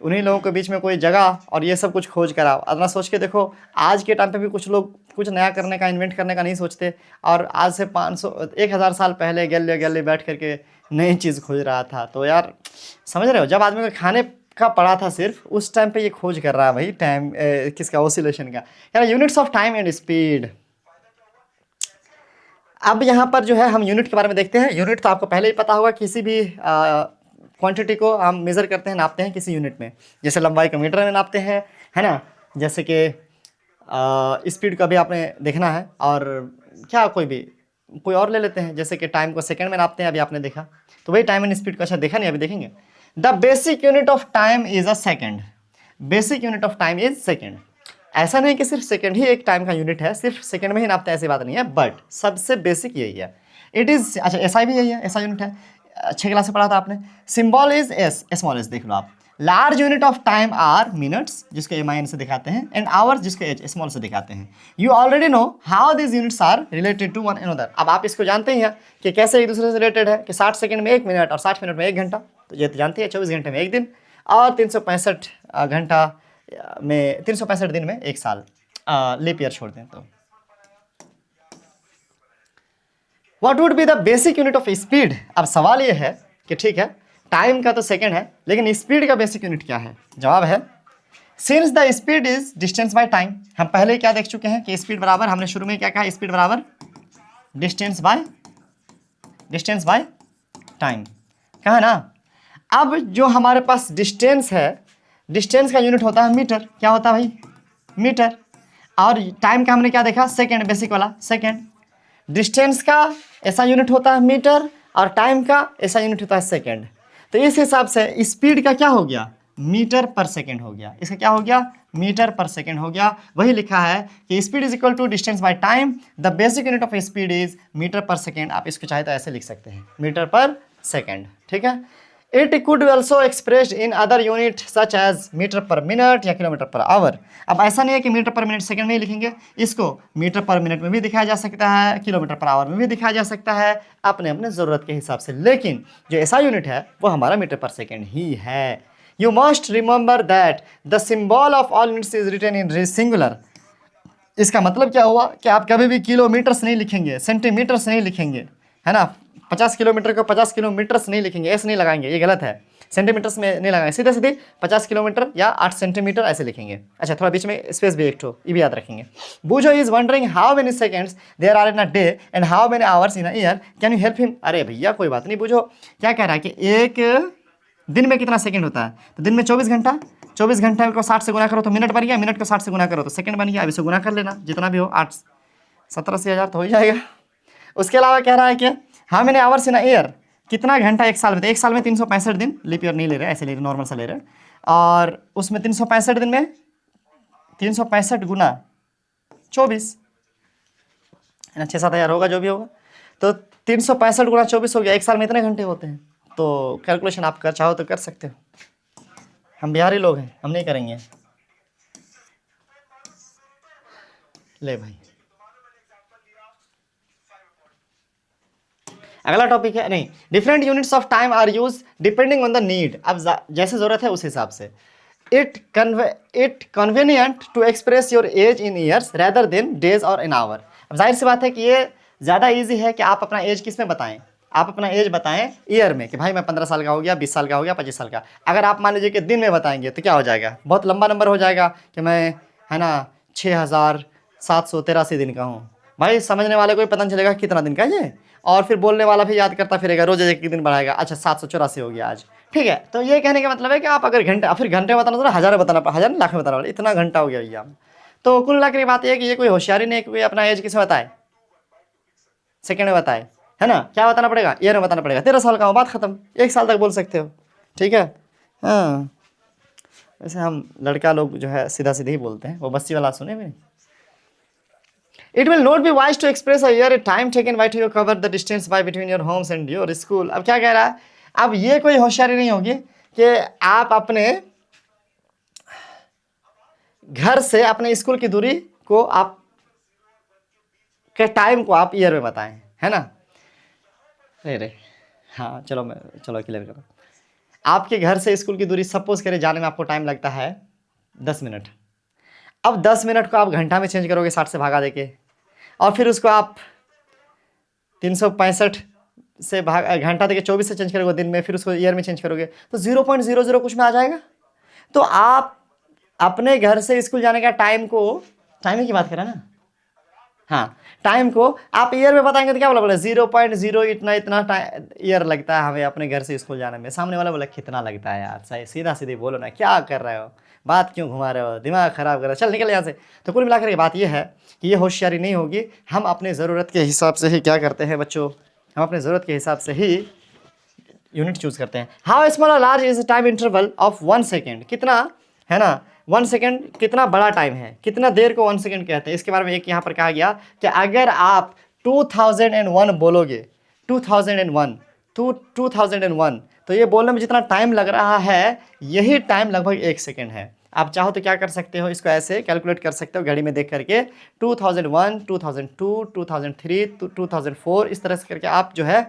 उन्हीं लोगों के बीच में कोई जगह और ये सब कुछ खोज कर आओ। अपना सोच के देखो, आज के टाइम पे भी कुछ लोग कुछ नया करने का, इन्वेंट करने का नहीं सोचते, और आज से 500 1000 साल पहले गले गले बैठ करके नई चीज़ खोज रहा था। तो यार समझ रहे हो, जब आदमी को खाने का पड़ा था सिर्फ, उस टाइम पे ये खोज कर रहा है भाई टाइम किसका, ऑसिलेशन का। यार units of time and speed. अब यहाँ पर जो है हम यूनिट के बारे में देखते हैं। यूनिट तो आपको पहले ही पता होगा, किसी भी क्वांटिटी को हम मेज़र करते हैं, नापते हैं किसी यूनिट में। जैसे लंबाई को मीटर में नापते हैं, है ना। जैसे कि स्पीड का भी आपने देखना है, और क्या कोई और ले लेते हैं, जैसे कि टाइम को सेकंड में नापते हैं, अभी आपने देखा। तो वही टाइम एंड स्पीड को, अच्छा देखा नहीं, अभी देखेंगे। The basic unit of time is a second. Basic unit of time is second. ऐसा नहीं कि सिर्फ सेकंड ही एक टाइम का यूनिट है, सिर्फ सेकंड में ही नापते हैं, ऐसी बात नहीं है, बट सबसे बेसिक यही है। इट इज़, अच्छा एसआई भी यही है, ऐसा यूनिट है, 6 क्लास से पढ़ा था आपने। Symbol is s, small s, देख लो आप। Large unit of time are minutes, जिसको एम से दिखाते हैं, एंड आवर्स, जिसको एच स्मॉल से दिखाते हैं। You already know how this units are related to one another. अब आप इसको जानते ही हैं कि कैसे एक दूसरे से रिलेटेड है, कि 60 सेकंड में 1 मिनट और 60 मिनट में 1 घंटा। तो ये तो जानते हैं, 24 घंटे में 1 दिन, और 365 घंटा में 365 दिन में 1 साल, लीप ईयर छोड़ दें तो। What would be the basic unit of speed. अब सवाल ये है कि ठीक है, टाइम का तो सेकंड है, लेकिन स्पीड का बेसिक यूनिट क्या है। जवाब है, since the speed is distance by time. हम पहले ही क्या देख चुके हैं कि स्पीड बराबर, हमने शुरू में क्या कहा, स्पीड बराबर डिस्टेंस बाय टाइम, कहा ना। अब जो हमारे पास डिस्टेंस है, डिस्टेंस का यूनिट होता है मीटर। क्या होता है भाई, मीटर। और टाइम का हमने क्या देखा, सेकंड, बेसिक वाला सेकंड। डिस्टेंस का ऐसा यूनिट होता है मीटर, और टाइम का ऐसा यूनिट होता है सेकंड। तो इस हिसाब से स्पीड का क्या हो गया, मीटर पर सेकंड हो गया। इसका क्या हो गया, मीटर पर सेकंड हो गया। वही लिखा है कि speed is equal to distance by time, the basic unit of speed is metre per second. आप इसको चाहे तो ऐसे लिख सकते हैं, मीटर पर सेकंड, ठीक है। It could be also expressed in other unit such as metre per minute या किलोमीटर पर आवर। अब ऐसा नहीं है कि मीटर पर मिनट सेकंड में ही लिखेंगे, इसको मीटर पर मिनट में भी दिखाया जा सकता है, किलोमीटर पर आवर में भी दिखाया जा सकता है, अपने अपने ज़रूरत के हिसाब से। लेकिन जो ऐसा यूनिट है वो हमारा मीटर पर सेकंड ही है। You must remember that the symbol of all units is written in singular. इसका मतलब क्या हुआ कि आप कभी भी किलोमीटर्स नहीं लिखेंगे, सेंटीमीटर्स नहीं लिखेंगे, है ना। 50 किलोमीटर को 50 किलोमीटर्स नहीं लिखेंगे, ऐसे नहीं लगाएंगे, ये गलत है। सेंटीमीटर्स में नहीं लगाएंगे, सीधे सीधे 50 किलोमीटर या 8 सेंटीमीटर ऐसे लिखेंगे। अच्छा, थोड़ा बीच में स्पेस भी एक ठो, ये भी याद रखेंगे। Boojho is wondering how many seconds there are in a day and how many hours in a year, can you help him. अरे भैया कोई बात नहीं, बूझो क्या कह रहा है कि एक दिन में कितना सेकंड होता है, तो दिन में 24 घंटा। 24 घंटे को 60 से गुना करो तो मिनट बन गया, मिनट को 60 से गुना करो तो सेकंड बन गया। अब इसे गुना कर लेना, जितना भी हो, 8 17,000 तो हो ही जाएगा। उसके अलावा कह रहा है कि हाँ मैंने आवर्स इन ईयर, कितना घंटा एक साल में। तो एक साल में 365 दिन, लीप ईयर नहीं ले रहे, ऐसे ले रहे, नॉर्मल सा ले रहे। और उसमें 365 दिन में 365 गुना 24, है ना, 6-7 हज़ार होगा जो भी होगा। तो 365 गुना 24 हो गया, एक साल में इतने घंटे होते हैं। तो कैलकुलेशन आप कर चाहो तो कर सकते हो। हम बिहारी लोग हैं, हम नहीं करेंगे। ले भाई, अगला टॉपिक है, नहीं, different units of time are use depending on the need. अब जैसे ज़रूरत है उस हिसाब से। It convenient to express your age in years rather than days और इन आवर। अब जाहिर सी बात है कि ये ज़्यादा ईजी है कि आप अपना एज किस में बताएं, आप अपना एज बताएं ईयर में, कि भाई मैं 15 साल का हो गया, 20 साल का हो गया, 25 साल का। अगर आप मान लीजिए कि दिन में बताएंगे तो क्या हो जाएगा, बहुत लंबा नंबर हो जाएगा कि मैं, है ना, 6,783 दिन का हूँ। भाई समझने वाले को भी पता नहीं चलेगा कितना दिन का ये, और फिर बोलने वाला भी याद करता फिरेगा, रोज एक दिन बढ़ाएगा। अच्छा 784 हो गया आज, ठीक है। तो ये कहने का मतलब है कि आप अगर घंटा, फिर घंटे बताना तो हज़ार बताना, हज़ार लाख में बताना, इतना घंटा हो गया भैया। तो कुल मिला के बात यह है कि ये कोई होशियारी नहीं है कि कोई अपना एज किसे बताए, सेकेंड में बताए, है ना। क्या बताना पड़ेगा, ईयर में बताना पड़ेगा। 13 साल का हो, बात खत्म, 1 साल तक बोल सकते हो, ठीक है। हाँ, वैसे हम लड़का लोग जो है सीधा सीधे ही बोलते हैं, वो बस्ती वाला सुने भी। It will not be wise to express a year time taken by to cover the distance by between your homes and your school। अब क्या कह रहा है, अब ये कोई होशियारी नहीं होगी कि आप अपने घर से अपने स्कूल की दूरी को, आप के टाइम को आप ईयर में बताएं, है ना। अरे हाँ, चलो क्लियर करो। आपके घर से स्कूल की दूरी सपोज करें जाने में आपको टाइम लगता है 10 मिनट। अब 10 मिनट को आप घंटा में चेंज करोगे 60 से भागा देके, और फिर उसको आप 365 से भाग घंटा देके 24 से चेंज करोगे दिन में, फिर उसको ईयर में चेंज करोगे तो 0.00 कुछ में आ जाएगा। तो आप अपने घर से स्कूल जाने का टाइम को, टाइम की बात करें ना, हाँ टाइम को आप ईयर में बताएंगे तो क्या बोला 0.0 इतना इतना ईयर लगता है हमें अपने घर से स्कूल जाने में। सामने वाला बोला कितना लगता है यार, सही सीधा सीधे बोलो ना, क्या कर रहे हो, बात क्यों घुमा रहे हो, दिमाग खराब कर रहे हो, चल निकल यहाँ से। तो कुल मिलाकर के बात यह है कि ये होशियारी नहीं होगी। हम अपने ज़रूरत के हिसाब से ही क्या करते हैं बच्चों, हम अपने ज़रूरत के हिसाब से ही यूनिट चूज करते हैं। हाउ स्मॉल और large is time interval of 1 second, कितना है ना 1 सेकेंड कितना बड़ा टाइम है, कितना देर को 1 सेकेंड कहते हैं। इसके बारे में एक यहाँ पर कहा गया कि अगर आप 2001 बोलोगे, 2001 2001 तो ये बोलने में जितना टाइम लग रहा है यही टाइम लगभग 1 सेकेंड है। आप चाहो तो क्या कर सकते हो, इसको ऐसे कैलकुलेट कर सकते हो घड़ी में देख करके 2001 2002 2003 2004 इस तरह से करके आप जो है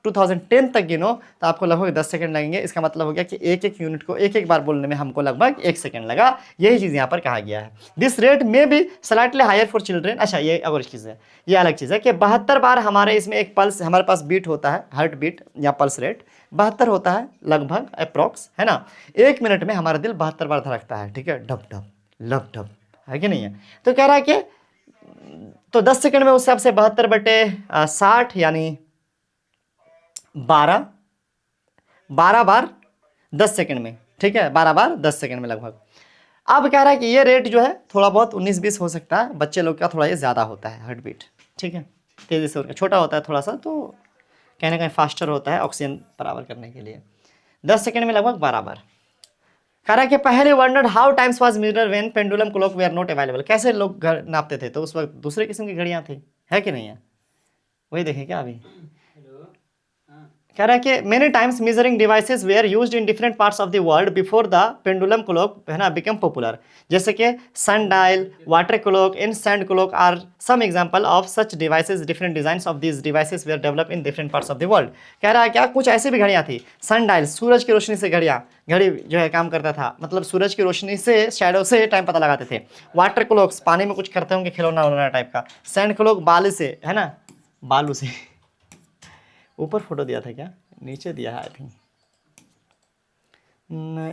2010 तक गिनो तो आपको लगभग 10 सेकंड लगेंगे। इसका मतलब हो गया कि एक एक यूनिट को एक एक बार बोलने में हमको लगभग 1 सेकंड लगा। यही चीज़ यहाँ पर कहा गया है। दिस रेट में भी स्लाइटली हायर फॉर चिल्ड्रेन। अच्छा ये और चीज़ है, ये अलग चीज़ है कि 72 बार हमारे इसमें एक पल्स हमारे पास बीट होता है, हार्ट बीट या पल्स रेट 72 होता है लगभग अप्रॉक्स, है ना। 1 मिनट में हमारा दिल 72 बार धड़कता है, ठीक है, ढप ढप लप ढप, है कि नहीं है। तो कह रहा है कि तो 10 सेकंड में उस हिसाब से 72/60 यानी 12 बार 10 सेकंड में, ठीक है, 12 बार 10 सेकंड में लगभग। अब कह रहा है कि ये रेट जो है थोड़ा बहुत 19-20 हो सकता है, बच्चे लोग का थोड़ा ये ज़्यादा होता है हार्ट बीट, ठीक है, तेज़ी से, छोटा होता है थोड़ा सा तो कहीं ना कहीं फास्टर होता है ऑक्सीजन बराबर करने के लिए। 10 सेकंड में लगभग 12 बार। कह रहा है कि पहले wondered how times was measured when pendulum clock we are not available. कैसे लोग नापते थे, तो उस वक्त दूसरे किस्म की घड़ियाँ थी, है कि नहीं है, वही देखें क्या अभी। कह रहा है कि many times measuring devices were used in different parts of the world before the pendulum clock, है ना, बिकम पॉपुलर। जैसे कि sundial, water clock and sand clock are some example of such devices. Different designs of these devices were develop in different parts of the world. कह रहा है क्या कुछ ऐसी भी घड़ियाँ थी, सन डायल सूरज की रोशनी से घड़ी जो है काम करता था, मतलब सूरज की रोशनी से शैडो से टाइम पता लगाते थे। वाटर क्लॉक्स पानी में कुछ करते होंगे, खिलौना उलौना टाइप का। सैंड क्लॉक बालू से, है ना, बालू से ऊपर फोटो दिया था क्या, नीचे दिया है आई थिंक,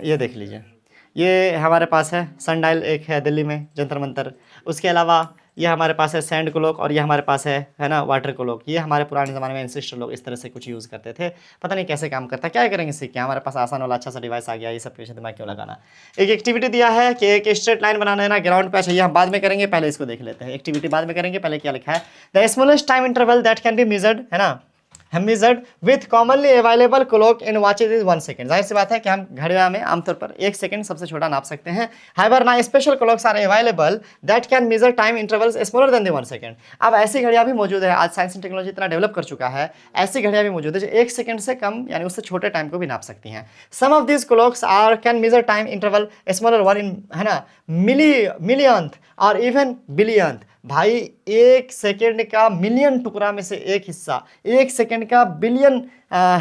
ये देख लीजिए, ये हमारे पास है सनडायल, एक है दिल्ली में जंतर मंतर। उसके अलावा ये हमारे पास है सैंड क्लॉक और ये हमारे पास है ना वाटर क्लॉक। ये हमारे पुराने ज़माने में एंसेस्टर लोग इस तरह से कुछ यूज़ करते थे, पता नहीं कैसे काम करता, क्या करेंगे इससे, क्या हमारे पास आसान वाला अच्छा सा डिवाइस आ गया, ये सब पीछे दिमाग क्यों लगाना। एक एक्टिविटी दिया है कि एक स्ट्रेट लाइन बनाना है ना ग्राउंड पे। अच्छा ये हम बाद में करेंगे, पहले इसको देख लेते हैं, एक्टिविटी बाद में करेंगे, पहले क्या लिखा है, the smallest time interval that can be measured, है ना, measured with commonly available clock in watches is 1 second. जाहिर सी बात है कि हम घड़ियां में आमतौर पर 1 सेकंड सबसे छोटा नाप सकते हैं। हाइवर ना special clocks are available that can measure time intervals smaller than the 1 second. अब ऐसी घड़ियां भी मौजूद है, आज साइंस एंड टेक्नोलॉजी इतना डेवलप कर चुका है, ऐसी घड़ियां भी मौजूद है जो 1 सेकंड से कम यानी उससे छोटे टाइम को भी नाप सकती हैं। Some of this clocks are can measure time interval smaller one in, है ना, मिलियंथ और इवन बिलियंथ। भाई 1 सेकेंड का मिलियन टुकड़ा में से एक हिस्सा, 1 सेकेंड का बिलियन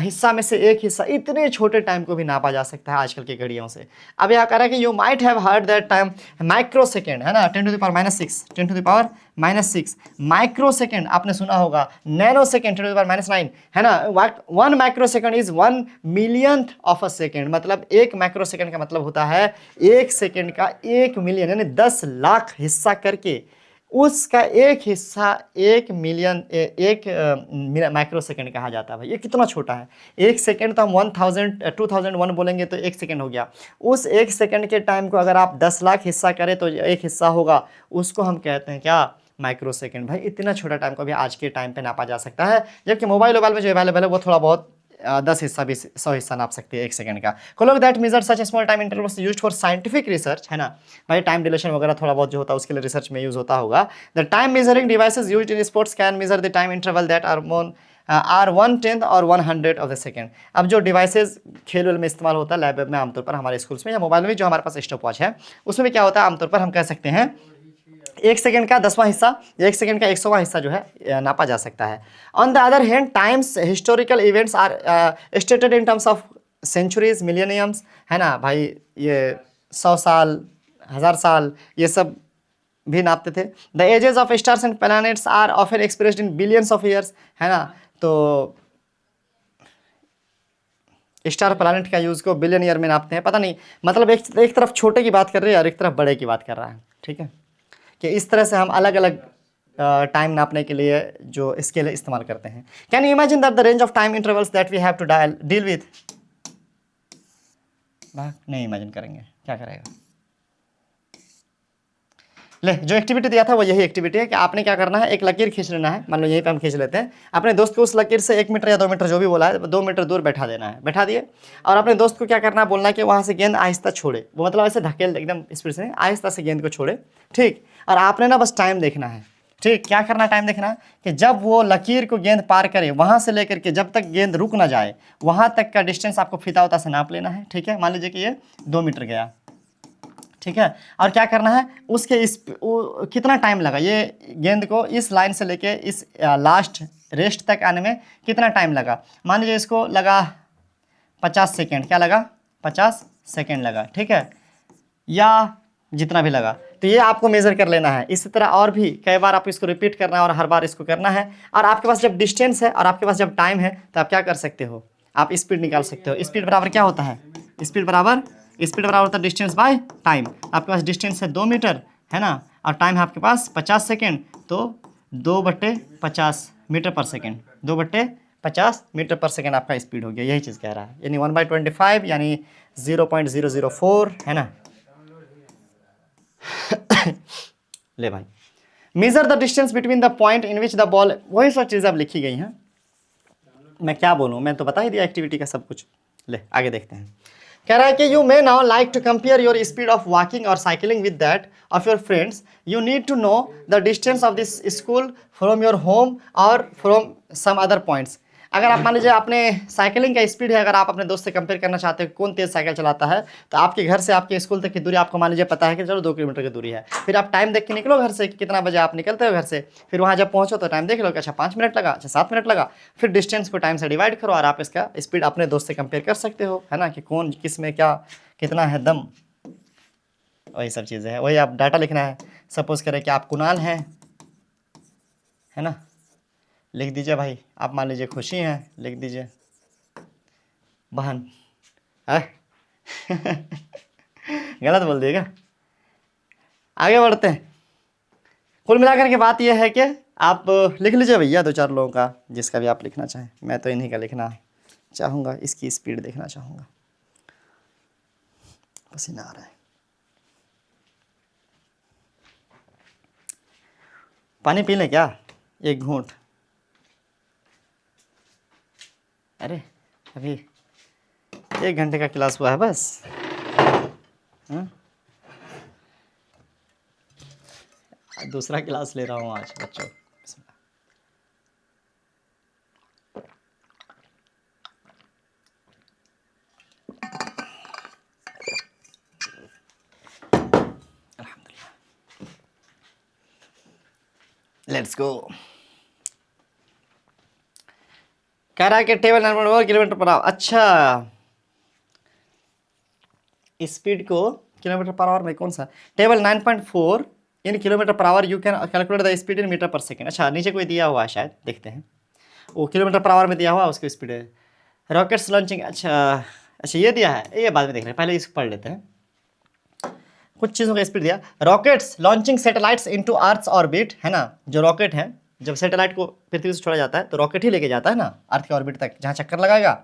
हिस्सा में से एक हिस्सा, इतने छोटे टाइम को भी नापा जा सकता है आजकल की घड़ियों से। अब यह कह रहा है कि you might have heard that time micro second, है ना, 10⁻⁻6 10⁻⁻6 माइक्रो सेकेंड आपने सुना होगा, नैनो सेकेंड 10⁻⁹, है ना। 1 micro second is 1 millionth of a second, मतलब 1 माइक्रो सेकेंड का मतलब होता है 1 सेकेंड का 1 मिलियन यानी 10 लाख हिस्सा करके उसका एक हिस्सा 1 मिलियन 1 माइक्रो सेकेंड कहा जाता है। भाई ये कितना छोटा है, 1 सेकेंड तो हम 2001 बोलेंगे तो 1 सेकेंड हो गया। उस 1 सेकेंड के टाइम को अगर आप 10 लाख हिस्सा करें तो एक हिस्सा होगा, उसको हम कहते हैं क्या, माइक्रो सेकेंड। भाई इतना छोटा टाइम को भी आज के टाइम पे नापा जा सकता है, जबकि मोबाइल में जो अवेलेबल है वो थोड़ा बहुत 10 हिस्सा 20 100 हिस्सा नाप सकती है 1 सेकंड का। Clock that measure such small time intervals used for scientific research, है ना, भाई टाइम डिलेशन वगैरह थोड़ा बहुत जो होता है उसके लिए रिसर्च में यूज होता होगा। The time measuring devices used in sports can measure the time interval that are 1/10 और 100 ऑफ द सेकेंड। अब जो डिवाइसेस खेल में इस्तेमाल होता है लैब में आमतौर पर हमारे स्कूल्स में या मोबाइल में जो हमारे पास स्टॉप वॉच है उसमें भी क्या होता है, आमतौर पर हम कह सकते हैं 1 सेकेंड का 10वां हिस्सा, 1 सेकेंड का 100वां हिस्सा जो है नापा जा सकता है। On the other hand times historical events are stated in terms of centuries, millenniums, है ना भाई, ये 100 साल, 1000 साल, ये सब भी नापते थे। The ages of stars and planets are often expressed in billions of years, है ना। तो स्टार प्लैनेट का यूज़ को बिलियन ईयर में नापते हैं, पता नहीं, मतलब एक तरफ छोटे की बात कर रहे हैं और एक तरफ बड़े की बात कर रहा है, ठीक है। कि इस तरह से हम अलग अलग टाइम नापने के लिए जो स्केल इस्तेमाल करते हैं। Can you imagine that the range of time intervals that we have to deal with. नहीं इमेजिन करेंगे, क्या करेगा। ले, जो एक्टिविटी दिया था वो यही एक्टिविटी है कि आपने क्या करना है, एक लकीर खींच लेना है। मान लो यहीं पे हम खींच लेते हैं, अपने दोस्त को उस लकीर से 1 मीटर या 2 मीटर जो भी बोला है 2 मीटर दूर बैठा देना है, बैठा दिए। और अपने दोस्त को क्या करना है, बोलना है कि वहाँ से गेंद आहिस्ता छोड़े, वो मतलब ऐसे धकेल, एकदम स्पीड से आहिस्ता से गेंद को छोड़े, ठीक। और आपने ना बस टाइम देखना है, ठीक। क्या करना, टाइम देखना है कि जब वो लकीर को गेंद पार करे, वहाँ से लेकर के जब तक गेंद रुक ना जाए, वहाँ तक का डिस्टेंस आपको फीता उता से नाप लेना है, ठीक है। मान लीजिए कि ये 2 मीटर गया, ठीक है। और क्या करना है, उसके कितना टाइम लगा ये गेंद को इस लाइन से लेके इस लास्ट रेस्ट तक आने में कितना टाइम लगा। मान लीजिए इसको लगा 50 सेकेंड, क्या लगा, 50 सेकेंड लगा, ठीक है, या जितना भी लगा। तो ये आपको मेज़र कर लेना है। इसी तरह और भी कई बार आपको इसको रिपीट करना है और हर बार इसको करना है। और आपके पास जब डिस्टेंस है और आपके पास जब टाइम है तो आप क्या कर सकते हो, आप स्पीड निकाल सकते हो। स्पीड बराबर क्या होता है, स्पीड बराबर होता है डिस्टेंस बाय टाइम। आपके पास डिस्टेंस है 2 मीटर, है ना, और टाइम है आपके पास 50 सेकेंड, तो 2/50 metre per second, 2/50 metre per second आपका स्पीड हो गया। यही चीज़ कह रहा है, यानी 1/25 यानी 0.004, है ना। ले भाई, major the distance between the point in which the ball, वही सब चीज़ें अब लिखी गई हैं। मैं क्या बोलूँ, मैं तो बता ही दिया एक्टिविटी का सब कुछ। ले आगे देखते हैं। कह रहा है कि you may now like to compare your speed of walking और cycling with that of your friends. You need to know the distance of this school from your home और फ्रॉम सम अदर पॉइंट्स। अगर आप मान लीजिए आपने cycling का speed है, अगर आप अपने दोस्त से कंपेयर करना चाहते हो कौन तेज़ साइकिल चलाता है, तो आपके घर से आपके स्कूल तक की दूरी आपको मान लीजिए पता है कि चलो 2 किलोमीटर की दूरी है। फिर आप टाइम देख के निकलो घर से कि कितना बजे आप निकलते हो घर से। फिर वहाँ जब पहुँचो तो टाइम देख लो कि अच्छा 5 मिनट लगा, अच्छा 7 मिनट लगा। फिर डिस्टेंस को टाइम से डिवाइड करो और आप इसका स्पीड अपने दोस्त से कंपेयर कर सकते हो, है ना, कि कौन किस में क्या कितना है दम। वही सब चीज़ें हैं, वही आप डाटा लिखना है। सपोज करें कि आप कुणाल हैं, है ना, लिख दीजिए भाई। आप मान लीजिए खुशी हैं, लिख दीजिए बहन है। गलत बोल दिएगा। आगे बढ़ते हैं। कुल मिलाकर के बात यह है कि आप लिख लीजिए भैया 2-4 लोगों का, जिसका भी आप लिखना चाहें। मैं तो इन्हीं का लिखना चाहूँगा, इसकी स्पीड देखना चाहूँगा। पसीना आ रहा है। पानी पी लें क्या, एक घूंट। अरे अभी 1 घंटे का क्लास हुआ है बस। दूसरा क्लास ले रहा हूँ आज बच्चों। Let's go. कह रहा है कि टेबल 9.4 किलोमीटर पर आवर। अच्छा, स्पीड को किलोमीटर पर आवर में कौन सा, table 9.4 in kilometre per hour, you can calculate the speed in metre per second. अच्छा, नीचे कोई दिया हुआ है शायद, देखते हैं। वो किलोमीटर पर आवर में दिया हुआ उसकी स्पीड है। रॉकेट्स लॉन्चिंग, अच्छा ये दिया है, ये बाद में देख रहे हैं, पहले इसको पढ़ लेते हैं। कुछ चीज़ों का स्पीड दिया, rockets launching satellites into earth orbit, है ना। जो रॉकेट है, जब सैटेलाइट को पृथ्वी से छोड़ा जाता है तो रॉकेट ही लेके जाता है ना अर्थ के ऑर्बिट तक, जहाँ चक्कर लगाएगा।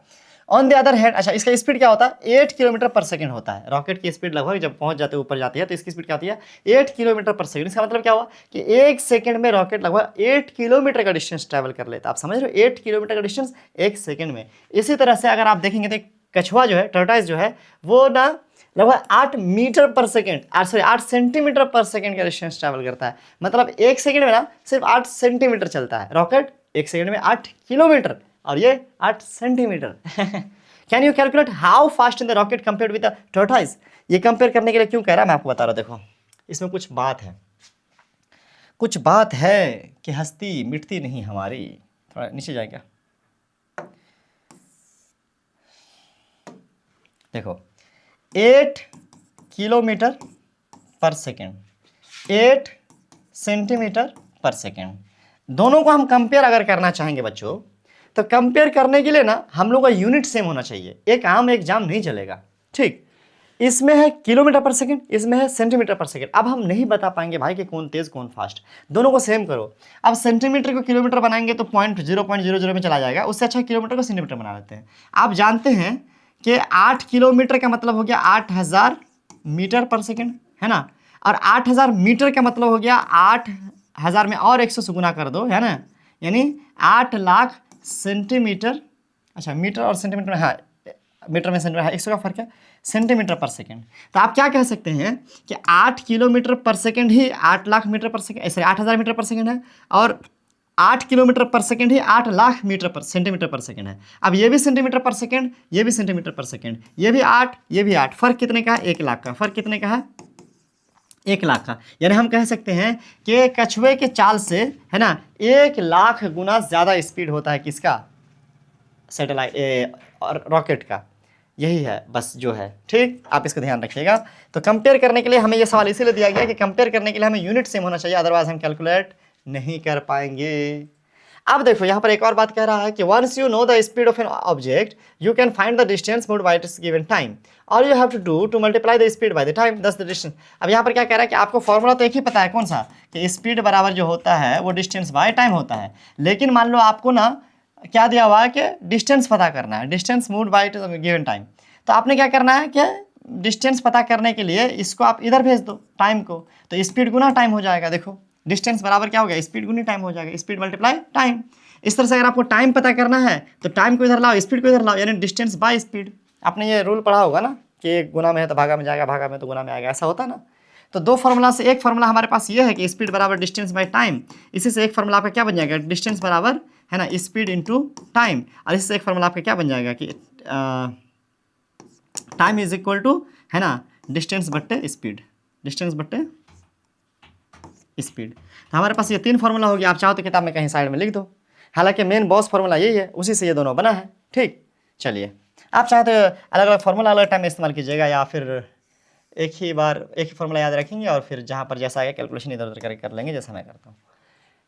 ऑन द अदर हैंड, अच्छा इसका स्पीड क्या होता है, 8 किलोमीटर पर सेकंड होता है। रॉकेट की स्पीड लगभग जब पहुंच जाते हैं ऊपर जाती है तो इसकी स्पीड क्या होती है, 8 किलोमीटर पर सेकंड। इसका मतलब क्या हुआ कि 1 सेकंड में रॉकेट लगभग 8 किलोमीटर का डिस्टेंस ट्रैवल कर लेता है। आप समझ रहे हो, 8 किलोमीटर का डिस्टेंस 1 सेकंड में। इसी तरह से अगर आप देखेंगे तो कछुआ जो है, टर्टाइज जो है, वो ना लगभग 8 मीटर पर सेकेंड, 8 सेंटीमीटर पर सेकेंड का डिस्टेंस ट्रैवल करता है। मतलब 1 सेकंड में ना सिर्फ 8 सेंटीमीटर चलता है रॉकेट, 1 सेकंड में 8 किलोमीटर, और ये 8 centimetre. Can you calculate how fast in the rocket compare with the tortoise. ये कंपेयर करने के लिए क्यों कह रहा है मैं आपको बता रहा हूं। देखो इसमें कुछ बात है, कुछ बात है कि हस्ती मिटती नहीं हमारी। थोड़ा नीचे जाएगा। देखो 8 किलोमीटर पर सेकेंड, 8 सेंटीमीटर पर सेकेंड, दोनों को हम कंपेयर अगर करना चाहेंगे बच्चों, तो कंपेयर करने के लिए ना हम लोग का यूनिट सेम होना चाहिए, एक आम एग्जाम नहीं चलेगा। ठीक, इसमें है किलोमीटर पर सेकंड, इसमें है सेंटीमीटर पर सेकंड। अब हम नहीं बता पाएंगे भाई कि कौन तेज कौन फास्ट, दोनों को सेम करो। अब सेंटीमीटर को किलोमीटर बनाएंगे तो 0.00 में चला जाएगा, उससे अच्छा किलोमीटर को सेंटीमीटर बना लेते हैं। आप जानते हैं कि 8 किलोमीटर का मतलब हो गया 8000 मीटर पर सेकेंड, है ना, और 8000 मीटर का मतलब हो गया 8000 में और 100 से गुना कर दो, है ना, यानी 8 लाख सेंटीमीटर। अच्छा, मीटर और सेंटीमीटर में, हाँ मीटर में सेंटीमीटर, 100 का फर्क है, सेंटीमीटर पर सेकेंड। तो आप क्या कह सकते हैं कि 8 किलोमीटर पर सेकेंड ही 8 लाख मीटर पर सेकेंड, ऐसे 8000 मीटर पर सेकेंड है, और 8 किलोमीटर पर सेकेंड ही 8 लाख मीटर पर सेंटीमीटर पर सेकेंड है। अब ये भी सेंटीमीटर पर सेकेंड, ये भी सेंटीमीटर पर सेकेंड, ये भी 8, ये भी 8, फर्क कितने का है? 1 लाख का। फर्क कितने का है? 1 लाख का। यानी हम कह सकते हैं कि कछुए के चाल से, है ना, 1 लाख गुना ज़्यादा स्पीड होता है किसका? सैटेलाइट और रॉकेट का। यही है बस जो है। ठीक, आप इसको ध्यान रखिएगा। तो कंपेयर करने के लिए हमें ये सवाल इसीलिए दिया गया कि कंपेयर करने के लिए हमें यूनिट सेम होना चाहिए, अदरवाइज हम कैलकुलेट नहीं कर पाएंगे। अब देखो यहाँ पर एक और बात कह रहा है कि once you know the speed of an object you can find the distance moved by its given time, और you have to do to multiply the speed by the time, thus the distance. अब यहाँ पर क्या कह रहा है कि आपको फॉर्मूला तो एक ही पता है, कौन सा, कि स्पीड बराबर जो होता है वो डिस्टेंस बाय टाइम होता है। लेकिन मान लो आपको ना क्या दिया हुआ है कि डिस्टेंस पता करना है, distance moved bye given time. तो आपने क्या करना है कि डिस्टेंस पता करने के लिए इसको आप इधर भेज दो टाइम को, तो स्पीड गुना टाइम हो जाएगा। देखो डिस्टेंस बराबर क्या हो गया? स्पीड गुनी टाइम हो जाएगा, स्पीड मल्टीप्लाई टाइम। इस तरह से अगर आपको टाइम पता करना है तो टाइम को इधर लाओ, स्पीड को इधर लाओ, यानी डिस्टेंस बाय स्पीड। आपने ये रूल पढ़ा होगा ना कि एक गुना में है तो भागा में जाएगा, भागा में तो गुना में आएगा, ऐसा होता है ना। तो दो फार्मूला से एक फार्मूला हमारे पास ये है कि स्पीड बराबर डिस्टेंस बाय टाइम, इसी से एक फार्मूला आपका क्या बन जाएगा? डिस्टेंस बराबर, है ना, स्पीड इंटू टाइम, और इससे एक फार्मूला आपका क्या बन जाएगा कि टाइम इज इक्वल टू, है ना, डिस्टेंस बट्टे स्पीड, डिस्टेंस बट्टे स्पीड। तो हमारे पास ये 3 फार्मूला हो गया। आप चाहो तो किताब में कहीं साइड में लिख दो, हालांकि मेन बॉस फार्मूला यही है, उसी से ये दोनों बना है। ठीक, चलिए आप चाहे तो अलग अलग फार्मूला अलग टाइम में इस्तेमाल कीजिएगा, या फिर एक ही बार एक ही फार्मूला याद रखेंगे और फिर जहाँ पर जैसा आएगा कैलकुलेशन इधर उधर कर लेंगे, जैसा मैं करता हूँ।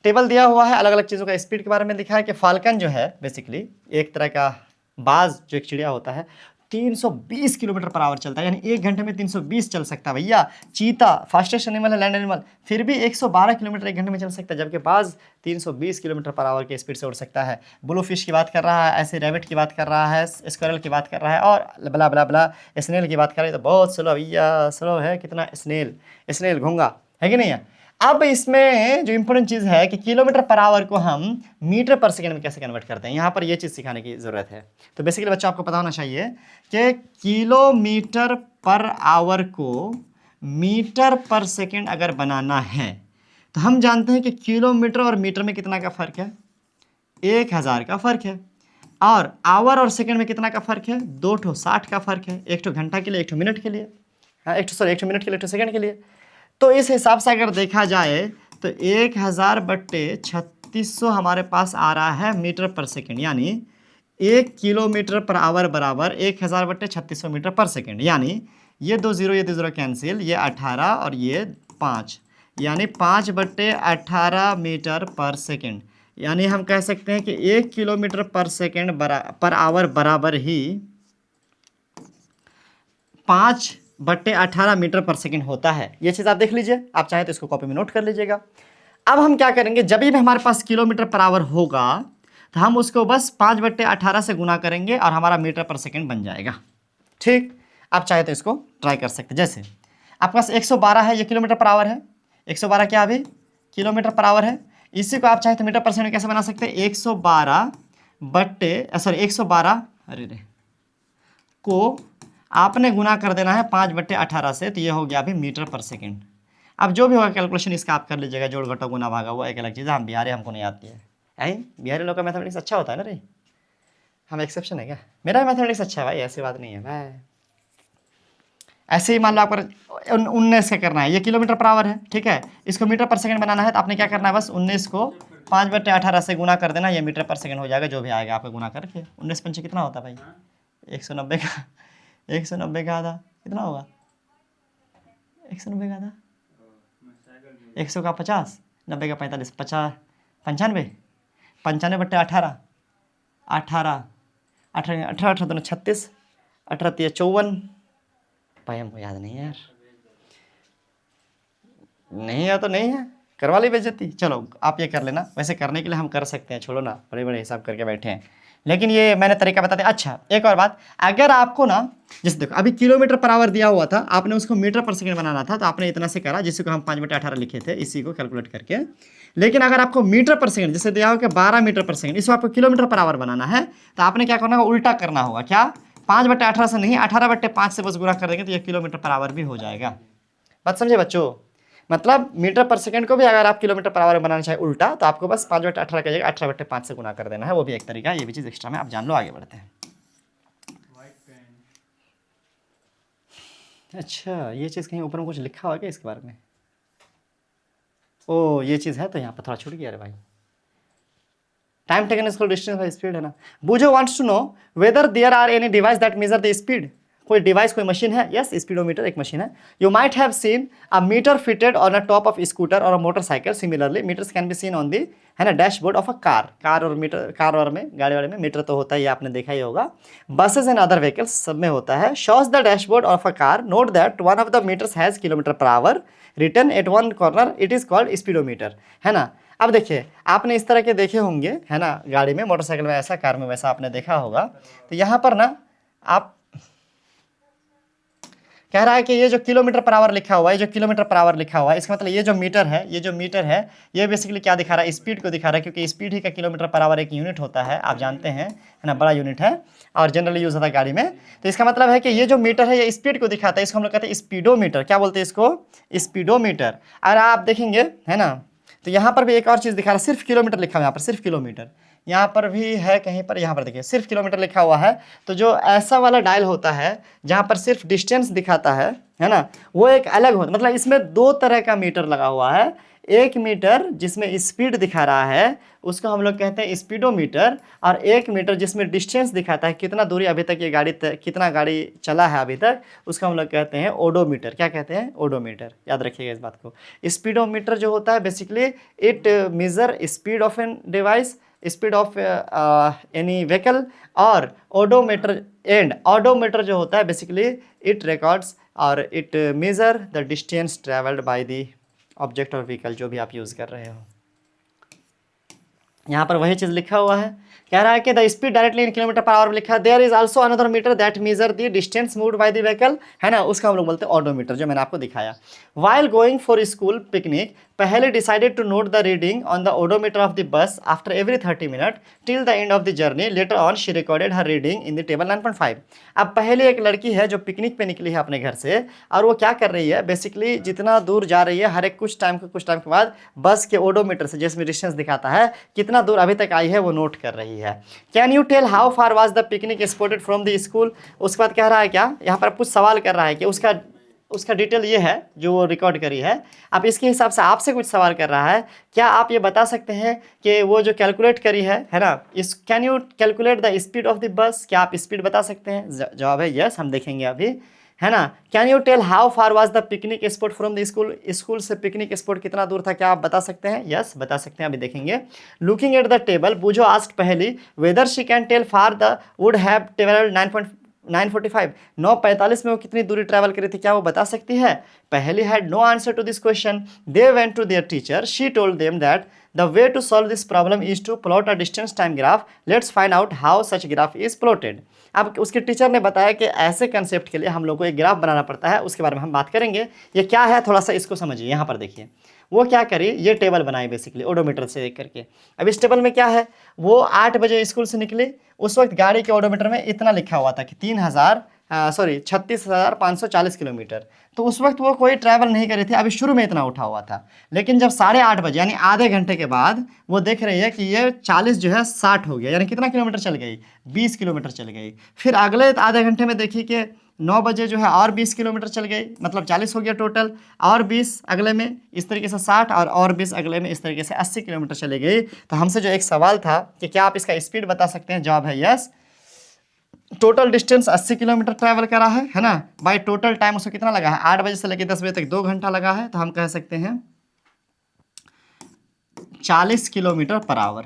टेबल दिया हुआ है, अलग अलग चीज़ों का स्पीड के बारे में लिखा है कि फाल्कन जो है बेसिकली एक तरह का बाज, जो एक चिड़िया होता है, 320 किलोमीटर पर आवर चलता है, यानी 1 घंटे में 320 चल सकता है भैया। चीता फास्टेस्ट एनिमल है, लैंड एनिमल, फिर भी 112 किलोमीटर 1 घंटे में चल सकता है, जबकि बाज 320 किलोमीटर पर आवर की स्पीड से उड़ सकता है। ब्लू फिश की बात कर रहा है, ऐसे रैबिट की बात कर रहा है, स्क्वायरल की बात कर रहा है, और बला बला बला स्नेल की बात कर रहे हैं। तो बहुत स्लो भैया, स्लो है कितना? स्नेल, स्नेल घोंगा है कि नहीं है। अब इसमें जो इंपॉर्टेंट चीज़ है कि किलोमीटर पर आवर को हम मीटर पर सेकंड में कैसे कन्वर्ट करते हैं, यहाँ पर ये चीज़ सिखाने की ज़रूरत है। तो बेसिकली बच्चों आपको पता होना चाहिए कि किलोमीटर पर आवर को मीटर पर सेकंड अगर बनाना है तो हम जानते हैं कि किलोमीटर और मीटर में कितना का फ़र्क है? 1000 का फ़र्क है। और आवर और सेकंड में कितना का फ़र्क है? 260 का फ़र्क है, एक तो घंटा के लिए, एक तो मिनट के लिए, हाँ एक तो मिनट के लिए, एक तो सेकंड के लिए। तो इस हिसाब से अगर देखा जाए तो 1000 बट्टे 3600 हमारे पास आ रहा है मीटर पर सेकंड, यानी 1 किलोमीटर पर आवर बराबर 1000 बट्टे 3600 मीटर पर सेकंड। यानी ये 2 जीरो कैंसिल, ये 18 और ये 5, यानी 5 बट्टे 18 मीटर पर सेकंड। यानी हम कह सकते हैं कि 1 किलोमीटर पर सेकंड पर आवर बराबर ही 5 बट्टे 18 मीटर पर सेकंड होता है। ये चीज़ आप देख लीजिए, आप चाहें तो इसको कॉपी में नोट कर लीजिएगा। अब हम क्या करेंगे, जब भी हमारे पास किलोमीटर पर आवर होगा तो हम उसको बस 5 बट्टे 18 से गुना करेंगे और हमारा मीटर पर सेकंड बन जाएगा। ठीक, आप चाहे तो इसको ट्राई कर सकते हैं। जैसे आपके पास 112 है, ये किलोमीटर पर आवर है, 112 क्या अभी किलोमीटर पर आवर है, इसी को आप चाहे तो मीटर पर सेकंड कैसे बना सकते हैं? 112 बट्टे 112 अरे रे को आपने गुना कर देना है 5 बट्टे 18 से, तो ये हो गया अभी मीटर पर सेकंड। अब जो भी होगा कैलकुलेशन इसका आप कर लीजिएगा, जोड़ घटाओ गुना भागा, वो एक अलग चीज़ है, हम बिहारी हमको नहीं आती है। बिहारी लोग का मैथमेटिक्स अच्छा होता है ना रे, हम एक्सेप्शन है क्या? मेरा मैथमेटिक्स अच्छा है भाई, ऐसी बात नहीं है भाई। ऐसे ही मान लो आपको 19 का करना है, ये किलोमीटर पर आवर है, ठीक है, इसको मीटर पर सेकंड बनाना है, तो आपने क्या करना है? बस 19 को 5 बट्टे 18 से गुना कर देना, ये मीटर पर सेकंड हो जाएगा, जो भी आएगा आपका गुना करके। 19 पंचे कितना होता है भाई? 190 का 190 का आधा कितना होगा? 190 का आधा 100 का 50, 90 का 45, 50 95, 95/18, 18 18 18 18 दोनों 36, 18 3 54। भाई हमको याद नहीं है यार, नहीं है तो नहीं है, करवा ली बेइज्जती। चलो आप ये कर लेना, वैसे करने के लिए हम कर सकते हैं, छोड़ो ना, बड़े बड़े हिसाब करके बैठे हैं, लेकिन ये मैंने तरीका बता दिया। अच्छा एक और बात, अगर आपको ना, जैसे देखो अभी किलोमीटर पर आवर दिया हुआ था, आपने उसको मीटर पर सेकंड बनाना था, तो आपने इतना से करा, जिसको हम 5/18 लिखे थे, इसी को कैलकुलेट करके। लेकिन अगर आपको मीटर पर सेकंड जैसे दिया हो कि 12 मीटर पर सेकंड, इसको आपको किलोमीटर पर आवर बनाना है, तो आपने क्या करना होगा, उल्टा करना होगा। क्या? 5/18 से नहीं, 18/5 से बस गुणा कर देंगे तो ये किलोमीटर पर आवर भी हो जाएगा। बात समझे बच्चों? मतलब मीटर पर सेकंड को भी अगर आप किलोमीटर पर आवर में बनाना चाहे उल्टा, तो आपको बस 5/18 की जगह 18/5 से गुना कर देना है, वो भी एक तरीका है, ये भी चीज़ एक्स्ट्रा में आप जान लो। आगे बढ़ते हैं। अच्छा ये चीज़ कहीं ऊपर में कुछ लिखा हुआ क्या इसके बारे में? ओ ये चीज़ है, तो यहाँ पर थोड़ा छूट गया अरे भाई। Time taken is called distance by speed, है ना। Boojho wants to know whether there are any device that measure the speed. कोई डिवाइस, कोई मशीन है? यस, स्पीडोमीटर एक मशीन है। You might have seen a meter fitted on a top of scooter और a motorcycle. Similarly meters can be seen on the, है ना, dashboard of a car. Car और meter, car और में, गाड़ी वाले में मीटर तो होता ही, आपने देखा ही होगा। बसेज एंड अदर व्हीकल्स सब में होता है। Shows the dashboard of a car, note that one of the meters has kilometre per hour written at one corner, it is called speedometer, है ना। अब देखिए आपने इस तरह के देखे होंगे, है ना, गाड़ी में, मोटरसाइकिल में ऐसा, कार में वैसा आपने देखा होगा। तो यहाँ पर ना आप कह रहा है कि ये जो किलोमीटर पर आवर लिखा हुआ है, जो किलोमीटर पर आवर लिखा हुआ है, इसका मतलब ये जो मीटर है, ये जो मीटर है, ये बेसिकली क्या दिखा रहा है? स्पीड को दिखा रहा है, क्योंकि स्पीड ही का किलोमीटर पर आवर एक यूनिट होता है, आप जानते हैं, है ना, बड़ा यूनिट है और जनरली यूज होता है गाड़ी में। तो इसका मतलब है कि ये जो मीटर है ये स्पीड को दिखाता है, इसको हम लोग कहते हैं स्पीडोमीटर। क्या बोलते हैं इसको? स्पीडोमीटर। अगर आप देखेंगे, है ना, तो यहाँ पर भी एक और चीज़ दिखा रहा है, सिर्फ किलोमीटर लिखा हुआ है यहाँ पर, सिर्फ किलोमीटर। यहाँ पर भी है कहीं पर, यहाँ पर देखिए सिर्फ किलोमीटर लिखा हुआ है। तो जो ऐसा वाला डायल होता है जहाँ पर सिर्फ डिस्टेंस दिखाता है ना, वो एक अलग होता है। मतलब इसमें दो तरह का मीटर लगा हुआ है। एक मीटर जिसमें स्पीड दिखा रहा है उसको हम लोग कहते हैं स्पीडोमीटर, और एक मीटर जिसमें डिस्टेंस दिखाता है, कितना दूरी अभी तक ये गाड़ी कितना गाड़ी चला है अभी तक, उसको हम लोग कहते हैं ओडोमीटर। क्या कहते हैं? ओडोमीटर। याद रखिएगा इस बात को। स्पीडोमीटर जो होता है basically it measure speed of an device, speed of any vehicle. और ओडोमीटर एंड ऑडोमीटर जो होता है बेसिकली इट रिकॉर्ड्स और it measure the distance travelled by the object और व्हीकल, जो भी आप यूज़ कर रहे हो। यहाँ पर वही चीज़ लिखा हुआ है, कह रहा है कि the speed directly in kilometre per hour लिखा है। There is also another meter that measure the distance moved by the vehicle, है ना, उसका हम लोग बोलते हैं ऑडोमीटर, जो मैंने आपको दिखाया। While going for school picnic, Paheli decided to note the reading on the odometer of the bus after every 30 minute till the end of the journey. Later on she recorded her reading in the table 9.5। अब पहले एक लड़की है जो picnic पे निकली है अपने घर से, और वो क्या कर रही है बेसिकली, जितना दूर जा रही है हर एक कुछ टाइम के बाद बस के ओडोमीटर से, जिसमें डिस्टेंस दिखाता है कितना दूर अभी तक आई है, वो नोट कर रही है। Can you tell how far was the picnic spotted from the school. उसके बाद कह रहा है क्या, यहाँ पर कुछ सवाल कर रहा है कि उसका डिटेल ये है जो वो रिकॉर्ड करी है। अब इसके हिसाब से आपसे कुछ सवाल कर रहा है, क्या आप ये बता सकते हैं कि वो जो कैलकुलेट करी है ना, इस can you calculate the speed of the बस, क्या आप स्पीड बता सकते हैं? जवाब है यस, हम देखेंगे अभी, है ना। Can you tell how far was the picnic spot from the school, school से पिकनिक स्पॉट कितना दूर था, क्या आप बता सकते हैं? यस बता सकते हैं, अभी देखेंगे। Looking at the table, Boojho asked Paheli whether she can tell far the would have travelled 9:45, 9:45 में वो कितनी दूरी ट्रैवल करी थी, क्या वो बता सकती है? Paheli had no answer to this question. They went to their teacher, she told them that the way to solve this problem is to plot a distance time graph, let's find out how such graph is plotted. अब उसके teacher ने बताया कि ऐसे concept के लिए हम लोग को एक ग्राफ बनाना पड़ता है, उसके बारे में हम बात करेंगे। ये क्या है थोड़ा सा इसको समझिए। यहाँ पर देखिए वो क्या करी, ये टेबल बनाई बेसिकली ओडोमीटर से देख करके। अब इस टेबल में क्या है, वो 8 बजे स्कूल से निकली, उस वक्त गाड़ी के ओडोमीटर में इतना लिखा हुआ था कि 36,540 किलोमीटर। तो उस वक्त वो कोई ट्रैवल नहीं कर रही थी, अभी शुरू में इतना उठा हुआ था। लेकिन जब 8:30 बजे यानी आधे घंटे के बाद वो देख रही है कि ये 40 जो है 60 हो गया, यानी कितना किलोमीटर चल गई, 20 किलोमीटर चल गई। फिर अगले आधे घंटे में देखी कि 9 बजे जो है और 20 किलोमीटर चल गई, मतलब 40 हो गया टोटल, और 20 अगले में इस तरीके से 60, और 20 अगले में इस तरीके से 80 किलोमीटर चली गई। तो हमसे जो एक सवाल था कि क्या आप इसका स्पीड बता सकते हैं, जवाब है yes. Total distance 80 kilometre travel करा है ना। बाई टोटल टाइम उसको कितना लगा है, 8 बजे से लेकर 10 बजे तक 2 घंटा लगा है, तो हम कह सकते हैं 40 किलोमीटर पर आवर,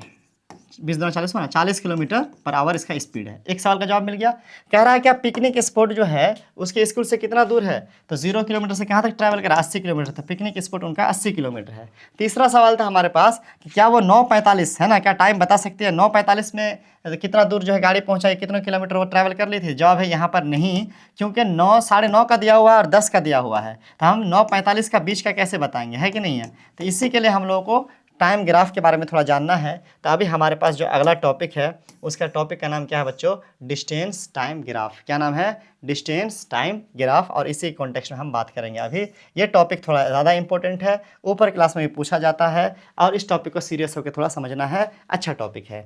20×2 40 हुआ ना, 40 किलोमीटर पर आवर इसका स्पीड है। एक सवाल का जवाब मिल गया। कह रहा है क्या पिकनिक स्पॉट जो है उसके स्कूल से कितना दूर है, तो 0 किलोमीटर से कहाँ तक ट्रैवल करा, 80 किलोमीटर था। पिकनिक स्पॉट उनका 80 किलोमीटर है। तीसरा सवाल था हमारे पास कि क्या वो 9:45 है ना, क्या टाइम बता सकते हैं 9:45 में कितना दूर जो है गाड़ी पहुंचाई, कितने किलोमीटर वो ट्रैवल कर ली थी। जवाब है यहाँ पर नहीं, क्योंकि 9 9:30 का दिया हुआ है और 10 का दिया हुआ है, तो हम 9:45 का बीच का कैसे बताएंगे, है कि नहीं है। तो इसी के लिए हम लोगों को टाइम ग्राफ के बारे में थोड़ा जानना है। तो अभी हमारे पास जो अगला टॉपिक है उसका टॉपिक का नाम क्या है बच्चों, डिस्टेंस टाइम ग्राफ। क्या नाम है, डिस्टेंस टाइम ग्राफ, और इसी कॉन्टेक्स्ट में हम बात करेंगे। अभी ये टॉपिक थोड़ा ज़्यादा इंपॉर्टेंट है, ऊपर क्लास में भी पूछा जाता है, और इस टॉपिक को सीरियस होकर थोड़ा समझना है, अच्छा टॉपिक है।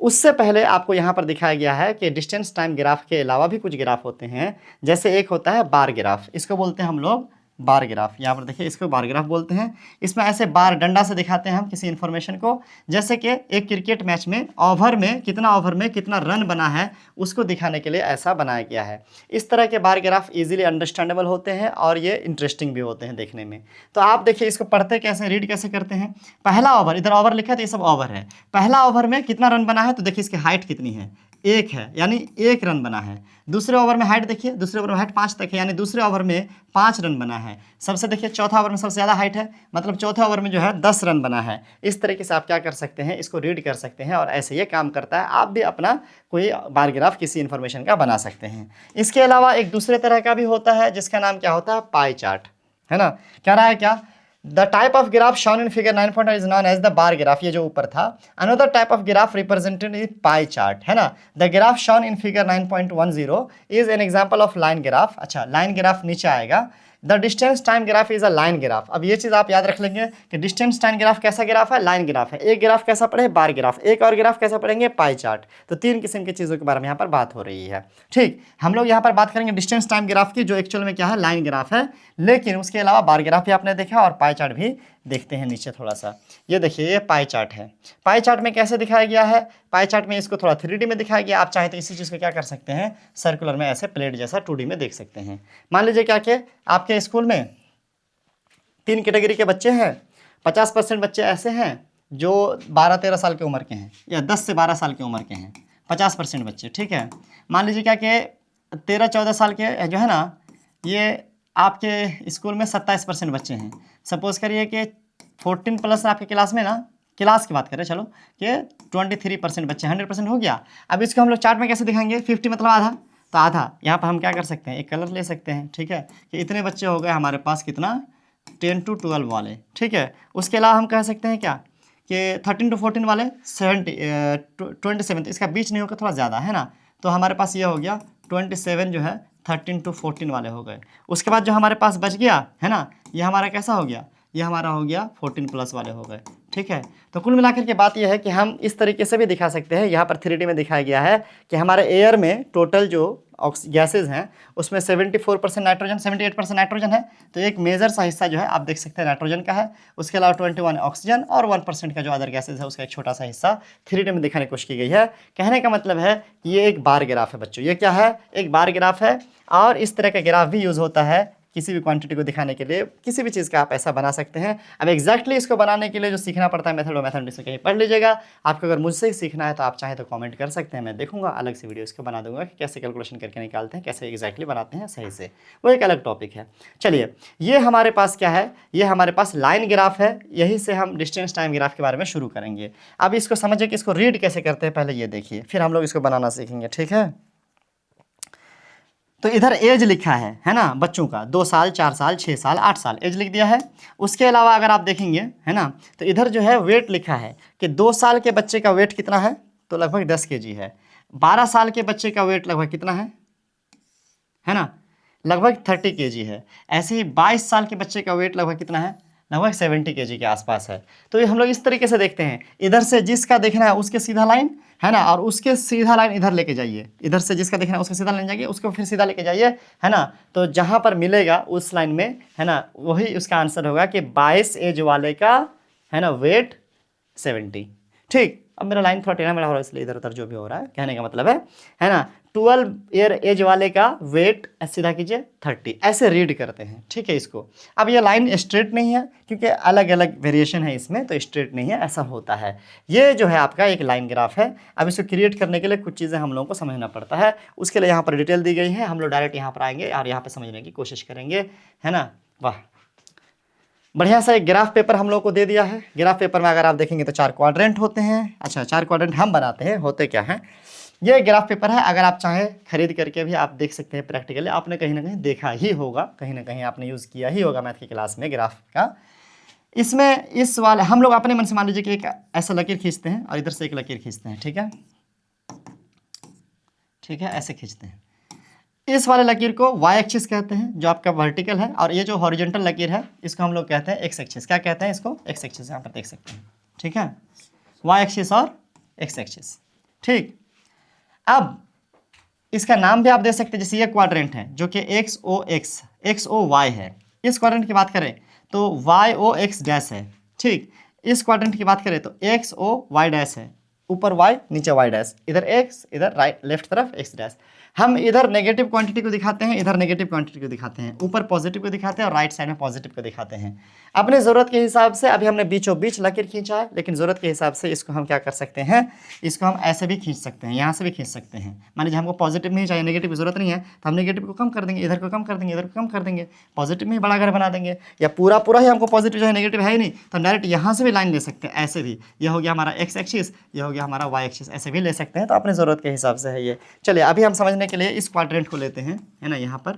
उससे पहले आपको यहाँ पर दिखाया गया है कि डिस्टेंस टाइम ग्राफ के अलावा भी कुछ ग्राफ होते हैं। जैसे एक होता है बार ग्राफ, इसको बोलते हैं हम लोग बार ग्राफ। यहाँ पर देखिए इसको बार ग्राफ बोलते हैं। इसमें ऐसे बार डंडा से दिखाते हैं हम किसी इन्फॉर्मेशन को, जैसे कि एक क्रिकेट मैच में ओवर में कितना रन बना है उसको दिखाने के लिए ऐसा बनाया गया है। इस तरह के बार ग्राफ इजीली अंडरस्टैंडेबल होते हैं और ये इंटरेस्टिंग भी होते हैं देखने में। तो आप देखिए इसको पढ़ते कैसे, रीड कैसे करते हैं। पहला ओवर, इधर ओवर लिखा है तो ये सब ओवर है। पहला ओवर में कितना रन बना है, तो देखिए इसकी हाइट कितनी है, 1 है, यानी 1 रन बना है। दूसरे ओवर में हाइट देखिए, दूसरे ओवर में हाइट 5 तक है, यानी दूसरे ओवर में 5 रन बना है। सबसे देखिए चौथा ओवर में सबसे ज़्यादा हाइट है, मतलब चौथे ओवर में जो है 10 रन बना है। इस तरीके से आप क्या कर सकते हैं, इसको रीड कर सकते हैं, और ऐसे ये काम करता है। आप भी अपना कोई बार ग्राफ किसी इन्फॉर्मेशन का बना सकते हैं। इसके अलावा एक दूसरे तरह का भी होता है जिसका नाम क्या होता है, पाई चार्ट, है ना। कह रहा है क्या, the type of graph shown in figure 9.1 is known as the bar graph, ये जो ऊपर था। Another type of graph represented in pie chart, है ना। The graph shown in figure 9.10 is an example of line graph. अच्छा, line graph नीचे आएगा। The distance time graph is a line graph. अब ये चीज़ आप याद रख लेंगे कि डिस्टेंस टाइम ग्राफ कैसा ग्राफ है, लाइन ग्राफ है। एक ग्राफ कैसा पढ़े, बार ग्राफ। एक और ग्राफ कैसा पढ़ेंगे, पाई चार्ट। तो 3 किस्म की चीज़ों के बारे में यहाँ पर बात हो रही है। ठीक, हम लोग यहाँ पर बात करेंगे डिस्टेंस टाइम ग्राफ की, जो एक्चुअल में क्या है, लाइन ग्राफ है। लेकिन उसके अलावा बार ग्राफ भी आपने देखा और पाई चार्ट भी देखते हैं नीचे थोड़ा सा। ये देखिए ये पाई चार्ट है। पाई चार्ट में कैसे दिखाया गया है, पाई चार्ट में इसको थोड़ा 3D में दिखाया गया। आप चाहे तो इसी चीज़ को क्या कर सकते हैं, सर्कुलर में ऐसे प्लेट जैसा 2D में देख सकते हैं। मान लीजिए क्या कि आपके स्कूल में 3 कैटेगरी के बच्चे हैं। 50% बच्चे ऐसे हैं जो 12-13 साल की उम्र के हैं, या 10 से 12 साल की उम्र के हैं, 50% बच्चे, ठीक है। मान लीजिए क्या कि 13-14 साल के जो है ना, ये आपके स्कूल में 27% बच्चे हैं। सपोज करिए कि 14+ आपके क्लास में ना, क्लास की बात करें चलो, कि 23% बच्चे, 100% हो गया। अब इसको हम लोग चार्ट में कैसे दिखाएंगे, 50 मतलब आधा, तो आधा यहाँ पर हम क्या कर सकते हैं, एक कलर ले सकते हैं, ठीक है, कि इतने बच्चे हो गए हमारे पास, कितना, 10 to 12 वाले, ठीक है। उसके अलावा हम कह सकते हैं क्या कि 13 to 14 वाले 27, इसका बीच नहीं होगा, थोड़ा ज़्यादा है ना, तो हमारे पास ये हो गया 27 जो है 13 to 14 वाले हो गए। उसके बाद जो हमारे पास बच गया है ना, ये हमारा कैसा हो गया, ये हमारा हो गया 14+ वाले हो गए, ठीक है। तो कुल मिलाकर के बात यह है कि हम इस तरीके से भी दिखा सकते हैं। यहाँ पर 3D में दिखाया गया है कि हमारे एयर में टोटल जो गैसेज हैं उसमें 74% नाइट्रोजन, 78% नाइट्रोजन है। तो एक मेजर सा हिस्सा जो है आप देख सकते हैं नाइट्रोजन का है। उसके अलावा 21 ऑक्सीजन और 1% का जो अदर गैसेज है उसका एक छोटा सा हिस्सा 3D में दिखाने की कोशिश की गई है। कहने का मतलब है कि ये एक बार ग्राफ है बच्चों। ये क्या है, एक बार ग्राफ है। और इस तरह का ग्राफ भी यूज़ होता है किसी भी क्वांटिटी को दिखाने के लिए, किसी भी चीज़ का आप ऐसा बना सकते हैं। अब एग्जैक्टली इसको बनाने के लिए जो सीखना पड़ता है मेथड, मैथमेटिक्स में कहीं पढ़ लीजिएगा। आपको अगर मुझसे ही सीखना है तो आप चाहें तो कमेंट कर सकते हैं, मैं देखूंगा, अलग से वीडियो इसको बना दूंगा कि कैसे कैलकुलेशन करके निकालते हैं, कैसे एग्जैक्टली बनाते हैं सही से, वो एक अलग टॉपिक है। चलिए, ये हमारे पास क्या है, ये हमारे पास लाइन ग्राफ है। यही से हम डिस्टेंस टाइम ग्राफ के बारे में शुरू करेंगे। अब इसको समझिए कि इसको रीड कैसे करते हैं, पहले ये देखिए, फिर हम लोग इसको बनाना सीखेंगे, ठीक है। तो इधर एज लिखा है ना, बच्चों का 2 साल, 4 साल, 6 साल, 8 साल एज लिख दिया है। उसके अलावा अगर आप देखेंगे है ना, तो इधर जो है वेट लिखा है कि 2 साल के बच्चे का वेट कितना है, तो लगभग 10 kg है। 12 साल के बच्चे का वेट लगभग कितना है ना, लगभग 30 kg है। ऐसे ही 22 साल के बच्चे का वेट लगभग कितना है, लगभग 70 kg के आसपास है। तो ये हम लोग इस तरीके से देखते हैं, इधर से जिसका देखना है उसके सीधा लाइन है ना, और उसके सीधा लाइन इधर लेके जाइए। इधर से जिसका देखना है उसके सीधा लाइन जाइए, उसको फिर सीधा लेके जाइए, है ना। तो जहाँ पर मिलेगा उस लाइन में, है ना, वही उसका आंसर होगा कि 22 एज वाले का है ना वेट 70, ठीक। अब मेरा लाइन थोड़ा टेढ़ा मेढ़ा हो रहा है इसलिए इधर उधर जो भी हो रहा है, कहने का मतलब है ना। 12 ईयर एज वाले का वेट सीधा कीजिए 30, ऐसे रीड करते हैं, ठीक है इसको। अब ये लाइन स्ट्रेट नहीं है क्योंकि अलग अलग वेरिएशन है इसमें, तो स्ट्रेट नहीं है, ऐसा होता है। ये जो है आपका एक लाइन ग्राफ है। अब इसको क्रिएट करने के लिए कुछ चीज़ें हम लोगों को समझना पड़ता है, उसके लिए यहाँ पर डिटेल दी गई है। हम लोग डायरेक्ट यहाँ पर आएंगे और यहाँ पर समझने की कोशिश करेंगे, है ना। वाह, बढ़िया सा एक ग्राफ पेपर हम लोग को दे दिया है। ग्राफ पेपर में अगर आप देखेंगे तो 4 क्वाड्रेंट होते हैं। अच्छा, 4 क्वाड्रेंट हम बनाते हैं, होते क्या हैं। ये ग्राफ पेपर है, अगर आप चाहें खरीद करके भी आप देख सकते हैं प्रैक्टिकली। आपने कहीं ना कहीं देखा ही होगा, कहीं ना कहीं आपने यूज़ किया ही होगा मैथ की क्लास में ग्राफ का। इसमें इस वाले हम लोग अपने मन से मान लीजिए कि एक ऐसा लकीर खींचते हैं और इधर से एक लकीर खींचते हैं, ठीक है, ठीक है, ऐसे खींचते हैं। इस वाले लकीर को वाई एक्सिस कहते हैं, जो आपका वर्टिकल है, और ये जो हॉरिजॉन्टल लकीर है इसको हम लोग कहते हैं एक्स एक्सिस। क्या कहते हैं इसको? एक्स एक्सिस, यहाँ पर देख सकते हैं, ठीक है, वाई एक्सिस और एक्स एक्सिस, ठीक। अब इसका नाम भी आप दे सकते हैं, जैसे ये क्वाड्रेंट है जो कि एक्स ओ वाई है। इस क्वाड्रेंट की बात करें तो वाई ओ एक्स डैश है, ठीक। इस क्वाड्रेंट की बात करें तो एक्स ओ वाई डैश है, ऊपर वाई नीचे वाई डैश, इधर एक्स इधर राइट लेफ्ट तरफ एक्स डैश। हम इधर नेगेटिव क्वांटिटी को दिखाते हैं, इधर नेगेटिव क्वांटिटी को दिखाते हैं, ऊपर पॉजिटिव को दिखाते हैं और राइट साइड में पॉजिटिव को दिखाते हैं। अपने ज़रूरत के हिसाब से अभी हमने बीचों बीच लकीर खींचा है, लेकिन ज़रूरत के हिसाब से इसको हम क्या कर सकते हैं, इसको हम ऐसे भी खींच सकते हैं, यहाँ से भी खींच सकते हैं। मान लीजिए हमको पॉजिटिव में ही चाहिए, नेगेटिव की जरूरत नहीं है, तो हम नेगेटिव को कम कर देंगे, इधर को कम कर देंगे, इधर को कम कर देंगे, पॉजिटिव में ही बड़ा घर बना देंगे। या पूरा पूरा ही हमको पॉजिटिव जो है, नेगेटिव है ही नहीं, तो हम डायरेक्ट यहाँ से भी लाइन ले सकते हैं, ऐसे भी। यह हो गया हमारा एक्स एक्सिस, यह हो गया हमारा वाई एक्सिस, ऐसे भी ले सकते हैं। तो अपने ज़रूरत के हिसाब से है ये। चलिए अभी हम समझने के लिए इस क्वाड्रेंट को लेते हैं, है ना, यहाँ पर,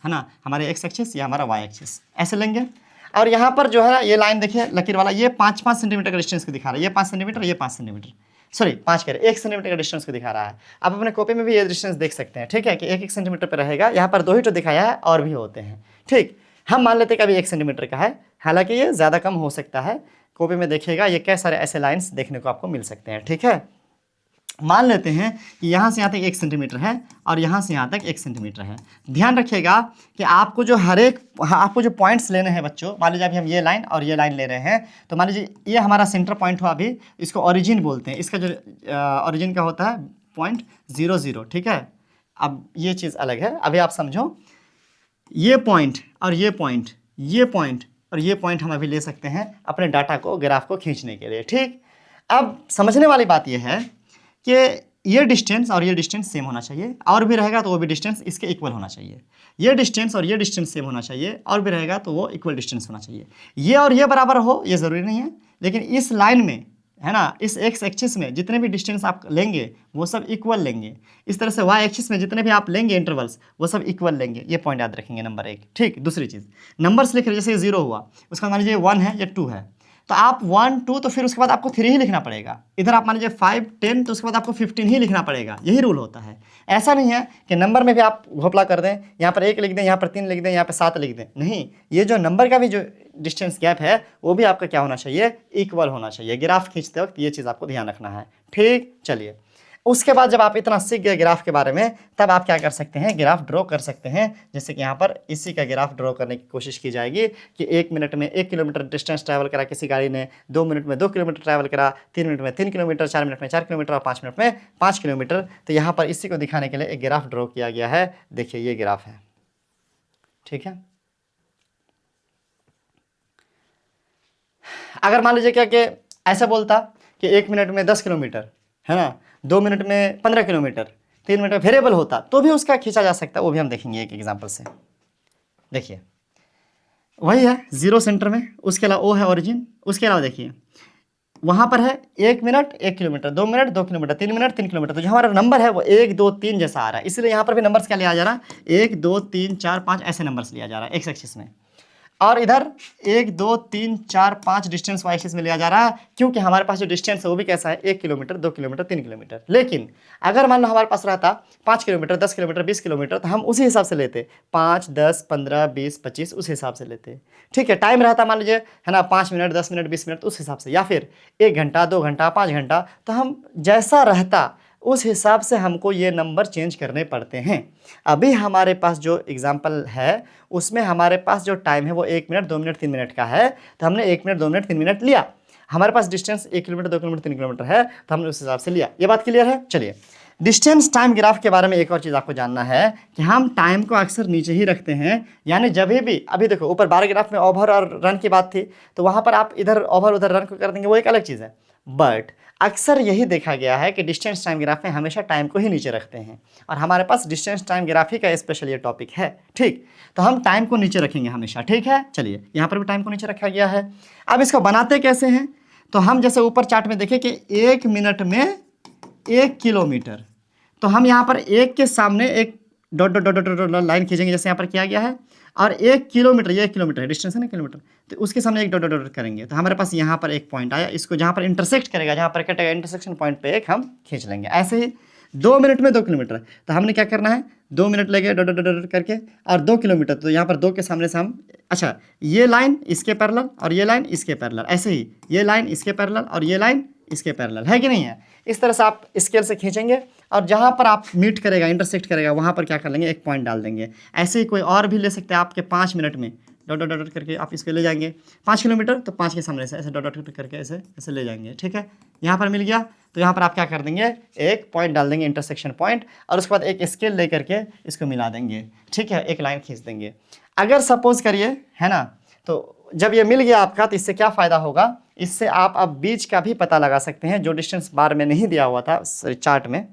है ना, हमारे एक्स एक्सिस या हमारा वाई एक्सिस, ऐसे लेंगे। और यहाँ पर जो है ना ये लाइन देखिए लकीर वाला, ये 5-5 सेंटीमीटर का डिस्टेंस को दिखा रहा है, ये 5 सेंटीमीटर, ये 5 सेंटीमीटर, सॉरी 5 कह रहे 1 सेंटीमीटर का डिस्टेंस को दिखा रहा है। आप अपने कॉपी में भी ये डिस्टेंस देख सकते हैं, ठीक है, कि 1-1 सेंटीमीटर पर रहेगा। यहाँ पर 2 ही तो दिखाया है, और भी होते हैं, ठीक। हम मान लेते हैं कि अभी 1 सेंटीमीटर का है, हालांकि ये ज़्यादा कम हो सकता है। कॉपी में देखिएगा ये कई सारे ऐसे लाइन्स देखने को आपको मिल सकते हैं, ठीक है। मान लेते हैं कि यहाँ से यहाँ तक 1 सेंटीमीटर है और यहाँ से यहाँ तक 1 सेंटीमीटर है। ध्यान रखिएगा कि आपको जो आपको जो पॉइंट्स लेने हैं बच्चों, मान लीजिए अभी हम ये लाइन और ये लाइन ले रहे हैं, तो मान लीजिए ये हमारा सेंटर पॉइंट हुआ, अभी इसको ओरिजिन बोलते हैं। इसका जो ओरिजिन का होता है 0.00, ठीक है। अब ये चीज़ अलग है, अभी आप समझो, ये पॉइंट और ये पॉइंट, ये पॉइंट और ये पॉइंट हम अभी ले सकते हैं अपने डाटा को, ग्राफ को खींचने के लिए, ठीक। अब समझने वाली बात यह है कि ये डिस्टेंस और ये डिस्टेंस सेम होना चाहिए, और भी रहेगा तो वो भी डिस्टेंस इसके इक्वल होना चाहिए। ये डिस्टेंस और ये डिस्टेंस सेम होना चाहिए, और भी रहेगा तो वो इक्वल डिस्टेंस होना चाहिए। ये और ये बराबर हो ये ज़रूरी नहीं है, लेकिन इस लाइन में, है ना, इस एक्स एक्सिस में जितने भी डिस्टेंस आप लेंगे वो सब इक्वल लेंगे। इस तरह से वाई एक्सिस में जितने भी आप लेंगे इंटरवल्स, वो सब इक्वल लेंगे। ये पॉइंट याद रखेंगे, नंबर 1, ठीक। दूसरी चीज़, नंबर्स लिख रहे, जैसे 0 हुआ, उसका मान लीजिए 1 है, ये 2 है, तो आप 1 2, तो फिर उसके बाद आपको 3 ही लिखना पड़ेगा। इधर आप मान लीजिए 5 10, तो उसके बाद आपको 15 ही लिखना पड़ेगा। यही रूल होता है। ऐसा नहीं है कि नंबर में भी आप घोपला कर दें, यहाँ पर 1 लिख दें, यहाँ पर 3 लिख दें, यहाँ पर 7 लिख दें, नहीं। ये जो नंबर का भी जो डिस्टेंस गैप है वो भी आपका क्या होना चाहिए, इक्वल होना चाहिए। ग्राफ खींचते वक्त ये चीज़ आपको ध्यान रखना है, ठीक। चलिए उसके बाद जब आप इतना सीख गए ग्राफ के बारे में, तब आप क्या कर सकते हैं, ग्राफ ड्रॉ कर सकते हैं। जैसे कि यहाँ पर इसी का ग्राफ ड्रॉ करने की कोशिश की जाएगी कि 1 मिनट में 1 किलोमीटर डिस्टेंस ट्रैवल करा किसी गाड़ी ने, 2 मिनट में 2 किलोमीटर ट्रैवल करा, 3 मिनट में 3 किलोमीटर, 4 मिनट में 4 किलोमीटर और 5 मिनट में 5 किलोमीटर। तो यहाँ पर इसी को दिखाने के लिए एक ग्राफ ड्रॉ किया गया है। देखिए ये ग्राफ है, ठीक है। अगर मान लीजिए क्या कि ऐसा बोलता कि 1 मिनट में 10 किलोमीटर, है ना, 2 मिनट में 15 किलोमीटर, 3 मिनट में वेरिएबल होता, तो भी उसका खींचा जा सकता है। वो भी हम देखेंगे एक एग्जांपल से। देखिए वही है 0 सेंटर में, उसके अलावा O है ओरिजिन, उसके अलावा देखिए वहाँ पर है 1 minute 1 kilometre, 2 minute 2 kilometre, 3 minute 3 kilometre. तो जो हमारा नंबर है वो 1 2 3 जैसा आ रहा है, इसलिए यहाँ पर भी नंबर्स क्या लिया जा रहा है, 1 2 3 4 5 ऐसे नंबर्स लिया जा रहा है एक्स एक्सिस में। और इधर 1 2 3 4 5 डिस्टेंस वाई एक्सिस में लिया जा रहा है, क्योंकि हमारे पास जो डिस्टेंस है वो भी कैसा है, 1 किलोमीटर 2 किलोमीटर 3 किलोमीटर। लेकिन अगर मान लो हमारे पास रहता 5 किलोमीटर 10 किलोमीटर 20 किलोमीटर, तो हम उसी हिसाब से लेते, 5 10 15 20 25 उस हिसाब से लेते, ठीक है। टाइम रहता मान लीजिए, है ना, 5 मिनट 10 मिनट 20 मिनट, उस हिसाब से, या फिर 1 घंटा 2 घंटा 5 घंटा, तो हम जैसा रहता उस हिसाब से हमको ये नंबर चेंज करने पड़ते हैं। अभी हमारे पास जो एग्जाम्पल है उसमें हमारे पास जो टाइम है वो 1 मिनट 2 मिनट 3 मिनट का है, तो हमने 1 मिनट 2 मिनट 3 मिनट लिया। हमारे पास डिस्टेंस 1 किलोमीटर 2 किलोमीटर 3 किलोमीटर है, तो हमने उस हिसाब से लिया। ये बात क्लियर है। चलिए, डिस्टेंस टाइम ग्राफ के बारे में एक और चीज़ आपको जानना है कि हम टाइम को अक्सर नीचे ही रखते हैं, यानी जब भी, अभी देखो ऊपर बार ग्राफ में ओवर और रन की बात थी, तो वहाँ पर आप इधर ओवर उधर रन को कर देंगे, वो एक अलग चीज़ है। बट अक्सर यही देखा गया है कि डिस्टेंस टाइम ग्राफ में हमेशा टाइम को ही नीचे रखते हैं, और हमारे पास डिस्टेंस टाइम ग्राफ ही का स्पेशल ये टॉपिक है। ठीक, तो हम टाइम को नीचे रखेंगे हमेशा। ठीक है, चलिए यहाँ पर भी टाइम को नीचे रखा गया है। अब इसको बनाते कैसे हैं, तो हम जैसे ऊपर चार्ट में देखें कि 1 मिनट में 1 किलोमीटर, तो हम यहाँ पर 1 के सामने एक dot dot dot dot dot line खींचेंगे, जैसे यहाँ पर किया गया है, और 1 किलोमीटर, ये 1 किलोमीटर है, डिस्टेंस है ना किलोमीटर, तो उसके सामने एक डॉट डॉट डॉट करेंगे, तो हमारे पास यहाँ पर एक पॉइंट आया, इसको जहाँ पर इंटरसेक्ट करेगा, जहाँ पर कटेगा, इंटरसेक्शन पॉइंट पे एक हम खींच लेंगे। ऐसे ही 2 मिनट में 2 किलोमीटर, तो हमने क्या करना है, 2 मिनट लगे डॉट डॉट डॉट करके, और 2 किलोमीटर, तो यहाँ पर 2 के सामने से हम, अच्छा ये लाइन इसके पैरेलल और ये लाइन इसके पैरेलल, ऐसे ही ये लाइन इसके पैरेलल और ये लाइन इसके पैरेलल, है कि नहीं है। इस तरह से आप स्केल से खींचेंगे, और जहाँ पर आप मीट करेगा, इंटरसेक्ट करेगा, वहाँ पर क्या कर लेंगे, एक पॉइंट डाल देंगे। ऐसे ही कोई और भी ले सकते हैं, आपके 5 मिनट में डॉट डॉट डॉट करके आप इसको ले जाएंगे 5 किलोमीटर, तो 5 के सामने से ऐसे डॉट डॉट करके ऐसे ऐसे ले जाएंगे। ठीक है, यहाँ पर मिल गया, तो यहाँ पर आप क्या कर देंगे, एक पॉइंट डाल देंगे, इंटरसेक्शन पॉइंट, और उसके बाद एक स्केल ले करके इसको मिला देंगे। ठीक है, एक लाइन खींच देंगे। अगर सपोज करिए, है ना, तो जब ये मिल गया आपका, तो इससे क्या फ़ायदा होगा, इससे आप अब बीच का भी पता लगा सकते हैं, जो डिस्टेंस बार में नहीं दिया हुआ था चार्ट में।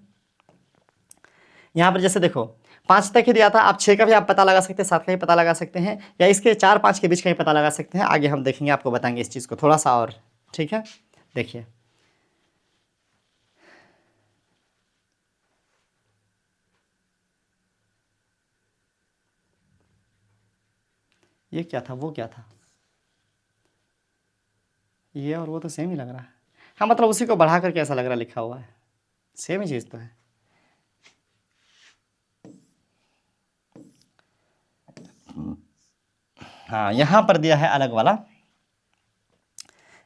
यहाँ पर जैसे देखो 5 तक ही दिया था, आप 6 का भी आप पता लगा सकते हैं, 7 का भी पता लगा सकते हैं, या इसके 4-5 के बीच का ही पता लगा सकते हैं। आगे हम देखेंगे, आपको बताएंगे इस चीज़ को थोड़ा सा और। ठीक है, देखिए ये क्या था, वो क्या था, ये और वो तो सेम ही लग रहा है। हाँ, मतलब उसी को बढ़ा करके ऐसा लग रहा है, लिखा हुआ है, सेम ही चीज़ तो है। हाँ, यहाँ पर दिया है अलग वाला,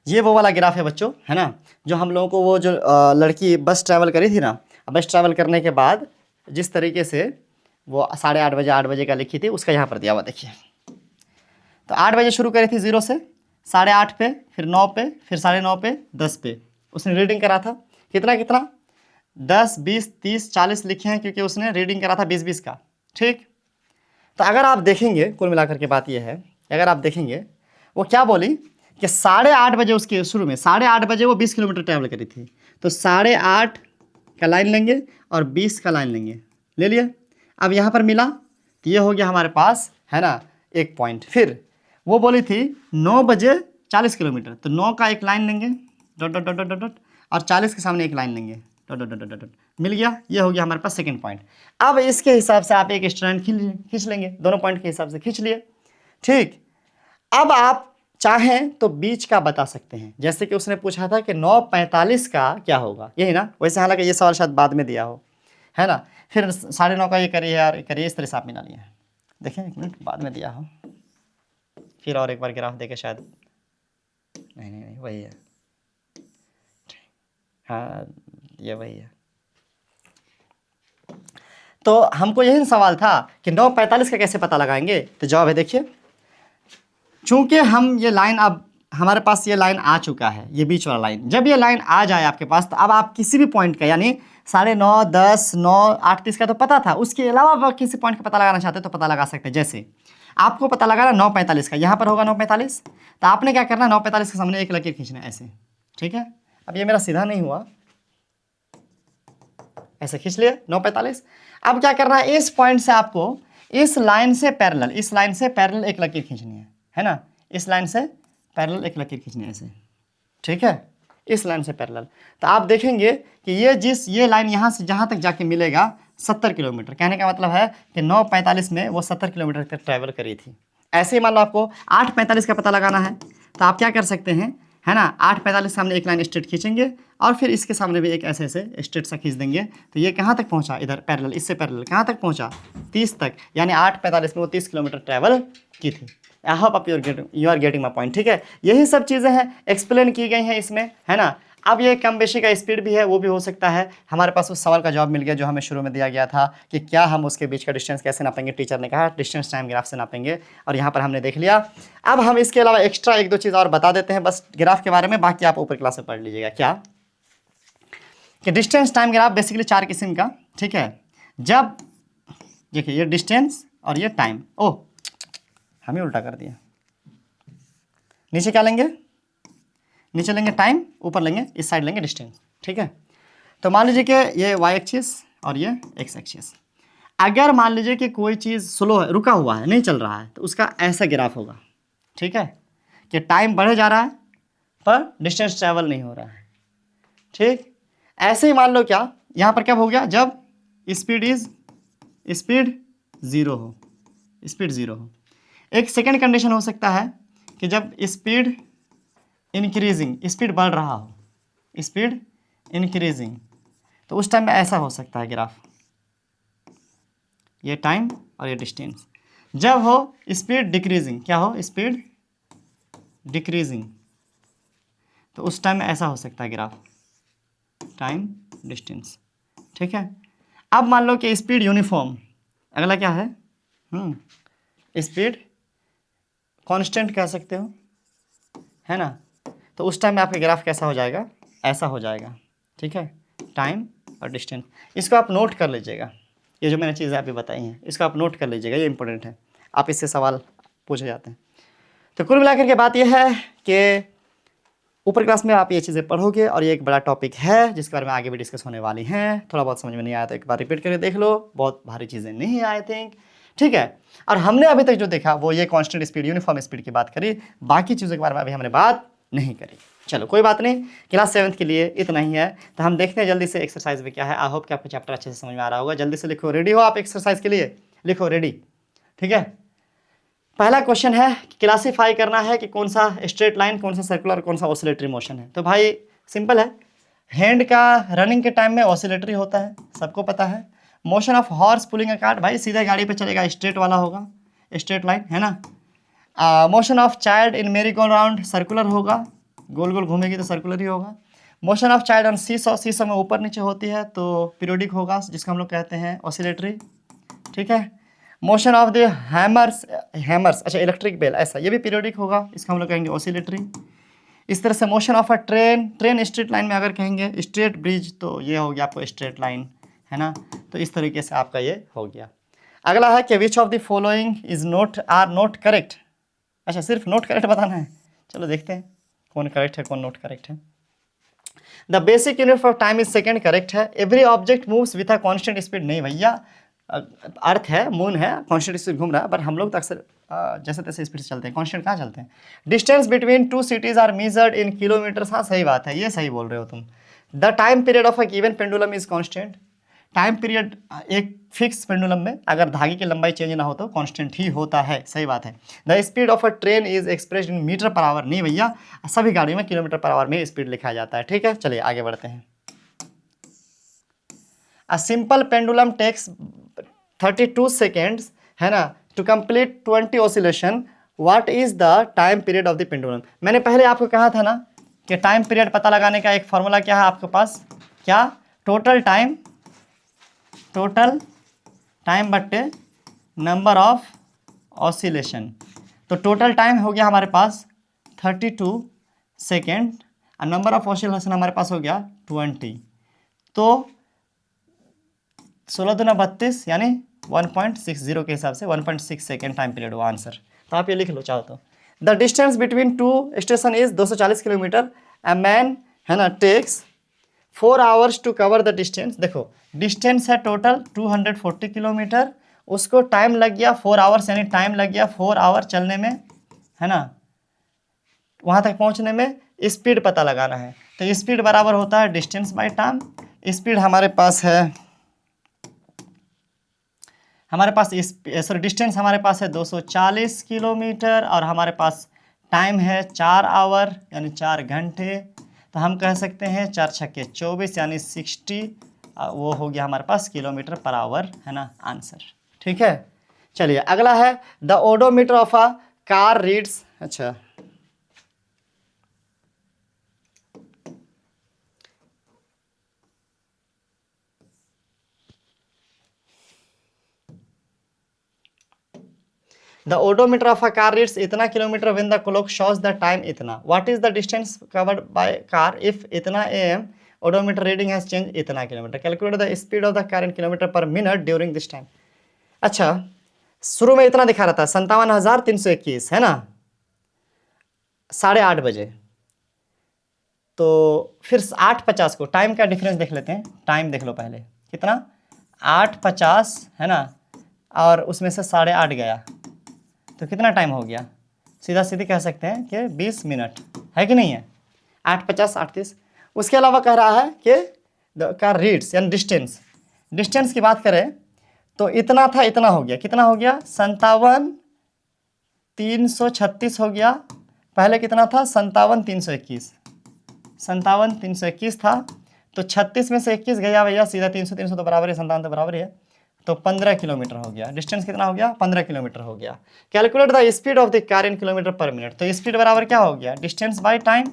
ये वो वाला ग्राफ है बच्चों, है ना, जो हम लोगों को वो जो लड़की बस ट्रैवल करी थी ना, बस ट्रैवल करने के बाद जिस तरीके से वो 8:30 बजे 8 बजे का लिखी थी, उसका यहाँ पर दिया हुआ देखिए। तो 8 बजे शुरू करी थी 0 से, 8:30 पे, फिर 9 पे, फिर 9:30 पे, 10 पे उसने रीडिंग करा था। कितना कितना, 10, 20, 30, 40 लिखे हैं, क्योंकि उसने रीडिंग करा था 20-20 का। ठीक, तो अगर आप देखेंगे, कुल मिलाकर के बात यह है, अगर आप देखेंगे वो क्या बोली कि 8:30 बजे, उसके शुरू में 8:30 बजे वो 20 किलोमीटर ट्रैवल करी थी, तो 8:30 का लाइन लेंगे और 20 का लाइन लेंगे, ले लिए। अब यहाँ पर मिला, तो ये हो गया हमारे पास, है ना, एक पॉइंट। फिर वो बोली थी 9 बजे 40 किलोमीटर, तो 9 का एक लाइन लेंगे dot dot dot dot dot, और 40 के सामने एक लाइन लेंगे डॉट डॉट डॉट डॉट, मिल गया। ये हो गया हमारे पास सेकंड पॉइंट। अब इसके हिसाब से आप एक स्ट्रैंड खींच लेंगे, दोनों पॉइंट के हिसाब से खींच लिए। ठीक, अब आप चाहें तो बीच का बता सकते हैं, जैसे कि उसने पूछा था कि 9:45 का क्या होगा, यही ना, वैसे हालांकि ये सवाल शायद बाद में दिया हो, है ना। फिर 9:30 का ये करिए यार, करिए, इस तरह से आप मिला लिए। देखें, 1 मिनट, बाद में दिया हो, फिर और एक बार ग्राफ देखे शायद, नहीं नहीं नहीं, वही है, हाँ ये वही है। तो हमको यही सवाल था कि 9:45 का कैसे पता लगाएंगे, तो जवाब है देखिए, चूंकि हम ये लाइन, अब हमारे पास ये लाइन आ चुका है, ये बीच वाला लाइन, जब ये लाइन आ जाए आपके पास, तो अब आप किसी भी पॉइंट का, यानी 9:30, 10, 9, 8:30 का तो पता था, उसके अलावा आप किसी पॉइंट का पता लगाना चाहते हैं तो पता लगा सकते हैं। जैसे आपको पता लगाना 9:45 का, यहाँ पर होगा 9:45, तो आपने क्या करना, 9:45 के सामने एक लकीर खींचना है ऐसे। ठीक है, अब ये मेरा सीधा नहीं हुआ, ऐसे खींच लिया 9:45। अब क्या करना है, इस पॉइंट से आपको इस लाइन से पैरेलल, इस लाइन से पैरेलल एक लकीर खींचनी है ना, इस लाइन से पैरेलल एक लकीर खींचनी है ऐसे। ठीक है, इस लाइन से पैरेलल, तो आप देखेंगे कि ये लाइन यहाँ से जहाँ तक जाके मिलेगा 70 किलोमीटर। कहने का मतलब है कि 9:45 में वो 70 किलोमीटर तक ट्रैवल करी थी। ऐसे ही मान लो आपको 8:45 का पता लगाना है, तो आप क्या कर सकते हैं, है ना, 8:45 सामने एक लाइन स्ट्रेट खींचेंगे, और फिर इसके सामने भी एक ऐसे ऐसे स्ट्रेट सा खींच देंगे, तो ये कहाँ तक पहुँचा, इधर पैरेलल, इससे पैरेलल कहाँ तक पहुँचा, 30 तक, यानी 8:45 में वो 30 किलोमीटर ट्रैवल की थी। आई होप आप you are getting my point. ठीक है, यही सब चीज़ें हैं, एक्सप्लेन की गई हैं इसमें, है ना। अब ये कम बेशी का स्पीड भी है, वो भी हो सकता है। हमारे पास उस सवाल का जवाब मिल गया जो हमें शुरू में दिया गया था कि क्या हम उसके बीच का डिस्टेंस कैसे नापेंगे। टीचर ने कहा डिस्टेंस टाइम ग्राफ से नापेंगे, और यहाँ पर हमने देख लिया। अब हम इसके अलावा एक्स्ट्रा एक दो चीज़ और बता देते हैं बस ग्राफ के बारे में, बाकी आप ऊपर क्लास में पढ़ लीजिएगा। क्या कि डिस्टेंस टाइम ग्राफ बेसिकली 4 किस्म का, ठीक है। जब देखिए ये डिस्टेंस और ये टाइम, ओह हमें उल्टा कर दिया। नीचे क्या लेंगे, नीचे लेंगे टाइम, ऊपर लेंगे इस साइड लेंगे डिस्टेंस, ठीक है। तो मान लीजिए कि ये वाई एक्सिस और ये एक्स एक्सिस। अगर मान लीजिए कि कोई चीज़ स्लो है, रुका हुआ है, नहीं चल रहा है, तो उसका ऐसा ग्राफ होगा, ठीक है, कि टाइम बढ़े जा रहा है पर डिस्टेंस ट्रैवल नहीं हो रहा है, ठीक। ऐसे ही मान लो क्या यहाँ पर क्या हो गया, जब स्पीड ज़ीरो हो, स्पीड ज़ीरो हो। एक सेकेंड कंडीशन हो सकता है कि जब स्पीड इंक्रीजिंग, स्पीड बढ़ रहा हो, स्पीड इंक्रीजिंग, तो उस टाइम में ऐसा हो सकता है ग्राफ, ये टाइम और ये डिस्टेंस। जब हो स्पीड डिक्रीजिंग, क्या हो स्पीड डिक्रीजिंग, तो उस टाइम में ऐसा हो सकता है ग्राफ, टाइम डिस्टेंस, ठीक है। अब मान लो कि स्पीड यूनिफॉर्म, अगला क्या है, स्पीड कांस्टेंट कह सकते हो, है ना। तो उस टाइम में आपका ग्राफ कैसा हो जाएगा, ऐसा हो जाएगा, ठीक है, टाइम और डिस्टेंस। इसको आप नोट कर लीजिएगा, ये जो मैंने चीज़ें आपको बताई हैं इसको आप नोट कर लीजिएगा, ये इंपॉर्टेंट है, आप इससे सवाल पूछे जाते हैं। तो कुल मिलाकर के बात यह है कि ऊपर क्लास में आप ये चीज़ें पढ़ोगे, और ये एक बड़ा टॉपिक है जिसके बारे में आगे भी डिस्कस होने वाली हैं। थोड़ा बहुत समझ में नहीं आया तो एक बार रिपीट करके देख लो, बहुत भारी चीज़ें नहीं आई थिंक, ठीक है। और हमने अभी तक जो देखा वो ये कांस्टेंट स्पीड, यूनिफॉर्म स्पीड की बात करी, बाकी चीज़ों के बारे में अभी हमने बात नहीं करी। चलो कोई बात नहीं, क्लास 7th के लिए इतना ही है। तो हम देखते हैं जल्दी से एक्सरसाइज में क्या है। आई होप कि आपको चैप्टर अच्छे से समझ में आ रहा होगा। जल्दी से लिखो, रेडी हो आप एक्सरसाइज के लिए, लिखो रेडी, ठीक है। पहला क्वेश्चन है कि क्लासीफाई करना है कि कौन सा स्ट्रेट लाइन, कौन सा सर्कुलर, कौन सा ऑसिलेटरी मोशन है। तो भाई सिंपल है, हैंड का रनिंग के टाइम में ऑसिलेटरी होता है, सबको पता है। Motion of horse pulling a cart, भाई सीधा गाड़ी पे चलेगा, स्ट्रेट वाला होगा, स्ट्रेट लाइन, है ना। मोशन ऑफ चाइल्ड इन मेरी गोल राउंड, सर्कुलर होगा, गोल गोल घूमेगी तो सर्कुलर ही होगा। Motion of child on seesaw, seesaw में ऊपर नीचे होती है तो पीरियोडिक होगा, जिसको हम लोग कहते हैं ऑसिलेटरी, ठीक है। Motion of the hammers, hammers अच्छा इलेक्ट्रिक बेल, ऐसा ये भी पीरियोडिक होगा, इसको हम लोग कहेंगे ऑसिलेटरी। इस तरह से motion of a train, train straight line में अगर कहेंगे, स्ट्रेट ब्रिज तो ये हो गया आपको स्ट्रेट लाइन, है ना। तो इस तरीके से आपका ये हो गया। अगला है कि which of the following is not or not correct. अच्छा सिर्फ नॉट करेक्ट बताना है, चलो देखते हैं कौन करेक्ट है कौन नॉट करेक्ट है। The basic unit of time is second, correct है। Every object moves with a constant speed, नहीं भैया, अर्थ है, मून है, कॉन्स्टेंट स्पीड घूम रहा है, पर हम लोग तो अक्सर जैसे तैसे स्पीड से चलते हैं, कॉन्स्टेंट कहाँ चलते हैं। Distance between two cities are measured in kilometres, हाँ सही बात है, ये सही बोल रहे हो तुम। The time period of a given pendulum is constant, time period एक फिक्स पेंडुलम में अगर धागे की लंबाई चेंज ना हो तो कांस्टेंट ही होता है, सही बात है। The speed of a train is expressed in metre per hour, नहीं भैया, सभी गाड़ियों में किलोमीटर पर आवर में स्पीड लिखा जाता है, ठीक है। चलिए आगे बढ़ते हैं। A simple pendulum takes 32 seconds, है ना, to complete 20 oscillation, what is the time period of the pendulum. मैंने पहले आपको कहा था ना कि टाइम पीरियड पता लगाने का एक फॉर्मूला क्या है आपके पास, क्या, टोटल टाइम बट्टे नंबर ऑफ ऑसिलेशन। तो टोटल टाइम हो गया हमारे पास 32 सेकेंड, और नंबर ऑफ ऑसिलेशन हमारे पास हो गया 20, तो 16 दूना 32 यानी 1.60 के हिसाब से 1.6 सेकेंड टाइम पीरियड हुआ आंसर। तो आप ये लिख लो चाहो तो। The distance between two station is 240 kilometre, a man, है ना, takes 4 hours to cover the distance. देखो डिस्टेंस है टोटल 240 किलोमीटर, उसको टाइम लग गया 4 आवर्स, यानी टाइम लग गया 4 आवर चलने में, है ना, वहाँ तक पहुँचने में। स्पीड पता लगाना है, तो स्पीड बराबर होता है डिस्टेंस बाई टाइम। स्पीड हमारे पास है, हमारे पास सॉरी डिस्टेंस हमारे पास है 240 किलोमीटर, और हमारे पास टाइम है 4 आवर यानी 4 घंटे। तो हम कह सकते हैं 4 छक्के 24 यानी 60, वो हो गया हमारे पास किलोमीटर पर आवर, है ना, आंसर, ठीक है। चलिए अगला है the odometer of a car reads, अच्छा the odometer of a car reads इतना kilometer when the clock shows the time इतना, what is the distance covered by car if इतना am odometer reading has change इतना kilometer, calculate the speed of the car in kilometre per minute during this time. अच्छा, शुरू में इतना दिखा रहा था 57,321 है ना, 8:30 बजे, तो फिर 8:50 को टाइम का डिफरेंस देख लेते हैं। टाइम देख लो पहले कितना, 8:50 है ना, और उसमें से 8:30 गया तो कितना टाइम हो गया, सीधा सीधी कह सकते हैं कि 20 मिनट है कि नहीं है, 8:50 8:30। उसके अलावा कह रहा है कि का रीड्स यानी डिस्टेंस, डिस्टेंस की बात करें तो इतना था इतना हो गया, कितना हो गया 57,336 हो गया, पहले कितना था 57,321, 57,321 था, तो 36 में से 21 गया भैया, सीधा 300 300 तो बराबर है, 57 तो बराबर है, तो 15 किलोमीटर हो गया। डिस्टेंस कितना हो गया, 15 किलोमीटर हो गया। Calculate the speed of the car in kilometre per minute, तो स्पीड बराबर क्या हो गया, डिस्टेंस बाय टाइम,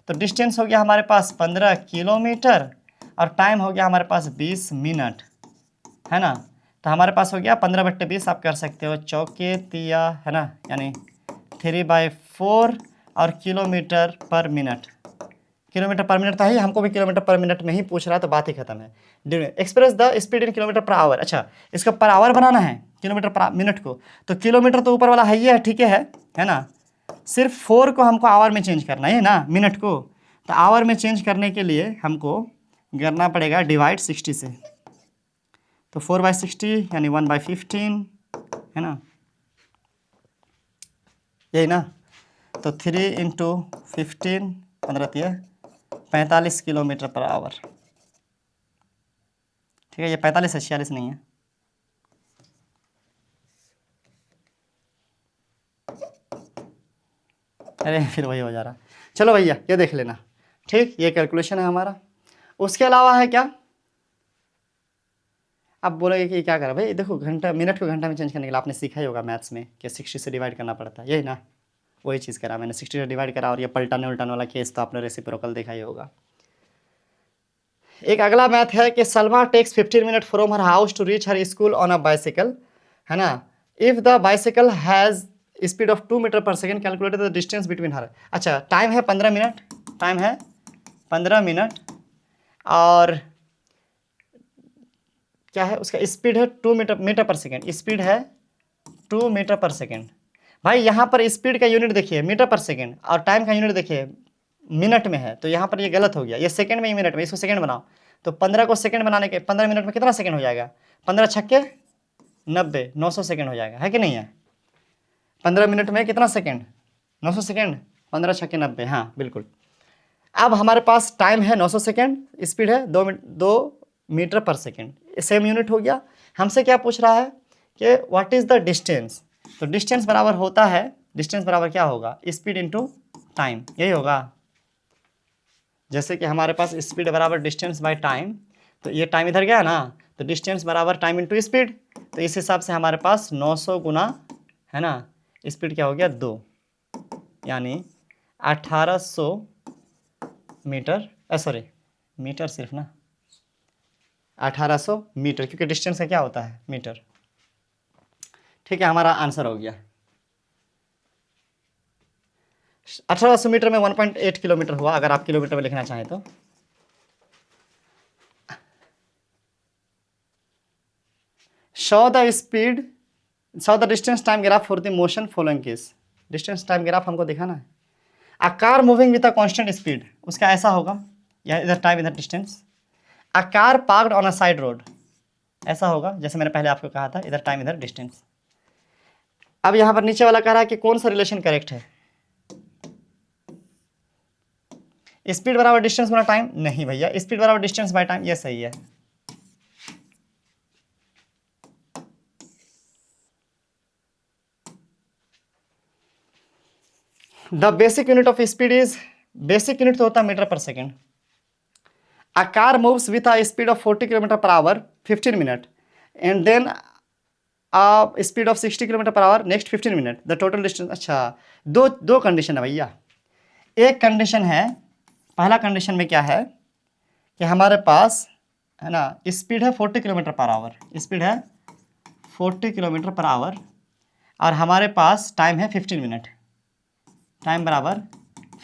तो डिस्टेंस हो गया हमारे पास 15 किलोमीटर और टाइम हो गया हमारे पास 20 मिनट, है ना। तो हमारे पास हो गया 15/20, आप कर सकते हो चौके तिया, है ना, यानी 3/4 और kilometre per minute, kilometre per minute था ही, हमको भी किलोमीटर पर मिनट में ही पूछ रहा है, तो बात ही खत्म है। Express the speed in kilometre per hour, अच्छा इसका पर आवर बनाना है किलोमीटर पर मिनट को, तो किलोमीटर तो ऊपर वाला है ही है, ठीक है ना, सिर्फ 4 को हमको आवर में चेंज करना है ना, मिनट को, तो आवर में चेंज करने के लिए हमको करना पड़ेगा डिवाइड 60 से, तो 4/60 यानी 1/15 है ना, यही ना, तो 3 × 15 15 45 किलोमीटर पर आवर, ठीक है, ये 45 है 46 नहीं है। अरे फिर वही हो जा रहा, चलो भैया ये देख लेना, ठीक, ये कैलकुलेशन है हमारा। उसके अलावा है क्या, आप बोलोगे कि क्या करा भाई, देखो घंटा मिनट को घंटा में चेंज करने के लिए आपने सीखा ही होगा मैथ्स में कि 60 से डिवाइड करना पड़ता है, यही ना, वही चीज़ करा मैंने, 60 से डिवाइड करा, और ये पलटाने उल्टाने वाला केस तो आपने रेसिप्रोकल देखा ही होगा। एक अगला मैथ है कि Salma takes 15 minute from her house to reach her school on a bicycle, है ना, if the bicycle has speed of 2 meter per second, calculate the distance between her. अच्छा, टाइम है 15 मिनट, टाइम है 15 मिनट, और क्या है उसका स्पीड है 2 मीटर पर सेकेंड, स्पीड है 2 मीटर पर सेकेंड। भाई यहाँ पर स्पीड का यूनिट देखिए मीटर पर सेकेंड, और टाइम का यूनिट देखिए मिनट में है, तो यहाँ पर ये गलत हो गया, ये सेकंड में ही मिनट में, इसको सेकंड बनाओ, तो 15 को सेकंड बनाने के 15 मिनट में कितना सेकंड हो जाएगा, 15 छक्के 90, 900 सेकंड हो जाएगा, है कि नहीं है, 15 मिनट में कितना सेकंड, 900 सेकंड, 15 छक्के 90, हाँ बिल्कुल। अब हमारे पास टाइम है 900 सेकंड, स्पीड है 2 meter per second, same unit हो गया। हमसे क्या पूछ रहा है कि व्हाट इज़ द डिस्टेंस, तो डिस्टेंस बराबर होता है, डिस्टेंस बराबर क्या होगा, स्पीड इनटू टाइम, यही होगा। जैसे कि हमारे पास स्पीड बराबर डिस्टेंस बाय टाइम, तो ये टाइम इधर गया ना, तो डिस्टेंस बराबर टाइम इनटू स्पीड, तो इस हिसाब से हमारे पास 900 गुना, है ना, स्पीड क्या हो गया 2, यानी 1800 मीटर, सॉरी मीटर सिर्फ ना, 1800 मीटर, क्योंकि डिस्टेंस का क्या होता है मीटर, ठीक है, हमारा आंसर हो गया 1800 मीटर में 1.8 किलोमीटर हुआ, अगर आप किलोमीटर में लिखना चाहें तो। Show the speed, show the distance time graph for the motion following case, distance time graph हमको दिखाना है। A car moving with a constant speed, उसका ऐसा होगा, या इधर टाइम इधर distance. A car parked on a side road, ऐसा होगा, जैसे मैंने पहले आपको कहा था, इधर टाइम इधर डिस्टेंस। अब यहाँ पर नीचे वाला कह रहा है कि कौन सा रिलेशन करेक्ट है, स्पीड बराबर डिस्टेंस बना टाइम, नहीं भैया, स्पीड बराबर डिस्टेंस बाय टाइम, ये सही है। The basic unit of speed is, basic unit तो होता है metre per second. A car moves with a speed of 40 kilometre per hour 15 minute, and then a speed of 60 kilometre per hour next 15 minute, the total distance. अच्छा, दो condition है भैया। एक condition है, पहला कंडीशन में क्या है कि हमारे पास, है ना, स्पीड है 40 किलोमीटर पर आवर, स्पीड है 40 किलोमीटर पर आवर, और हमारे पास टाइम है 15 मिनट। टाइम बराबर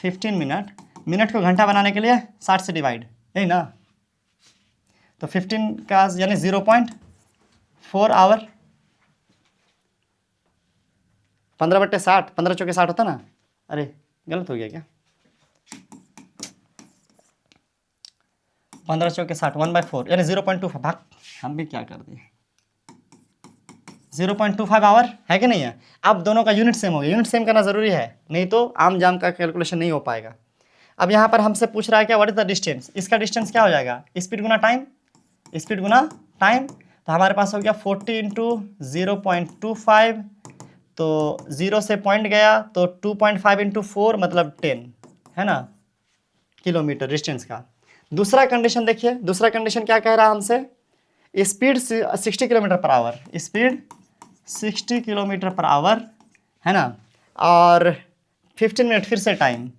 15 मिनट। मिनट को घंटा बनाने के लिए 60 से डिवाइड, यही ना। तो 15 का यानी 0.4 आवर। 15/60, 15 चौके 60 होता ना। अरे गलत हो गया क्या? 15 चौके 60, 1/4 यानी 0.25 भाग। हम भी क्या कर दिए, 0.25 आवर है कि नहीं है। अब दोनों का यूनिट सेम हो गया, यूनिट सेम करना जरूरी है, नहीं तो आम जाम का कैलकुलेशन नहीं हो पाएगा। अब यहाँ पर हमसे पूछ रहा है क्या, व्हाट इज द डिस्टेंस। इसका डिस्टेंस क्या हो जाएगा, स्पीड गुना टाइम, स्पीड गुना टाइम। तो हमारे पास हो गया 40 × 0.25, तो 0 से पॉइंट गया तो 2.5 × 4 मतलब 10, है ना, किलोमीटर डिस्टेंस का। दूसरा कंडीशन देखिए, दूसरा कंडीशन क्या कह रहा है हमसे, speed 60 kilometre per our, speed 60 kilometre per our, है ना। और 15 मिनट फिर से टाइम,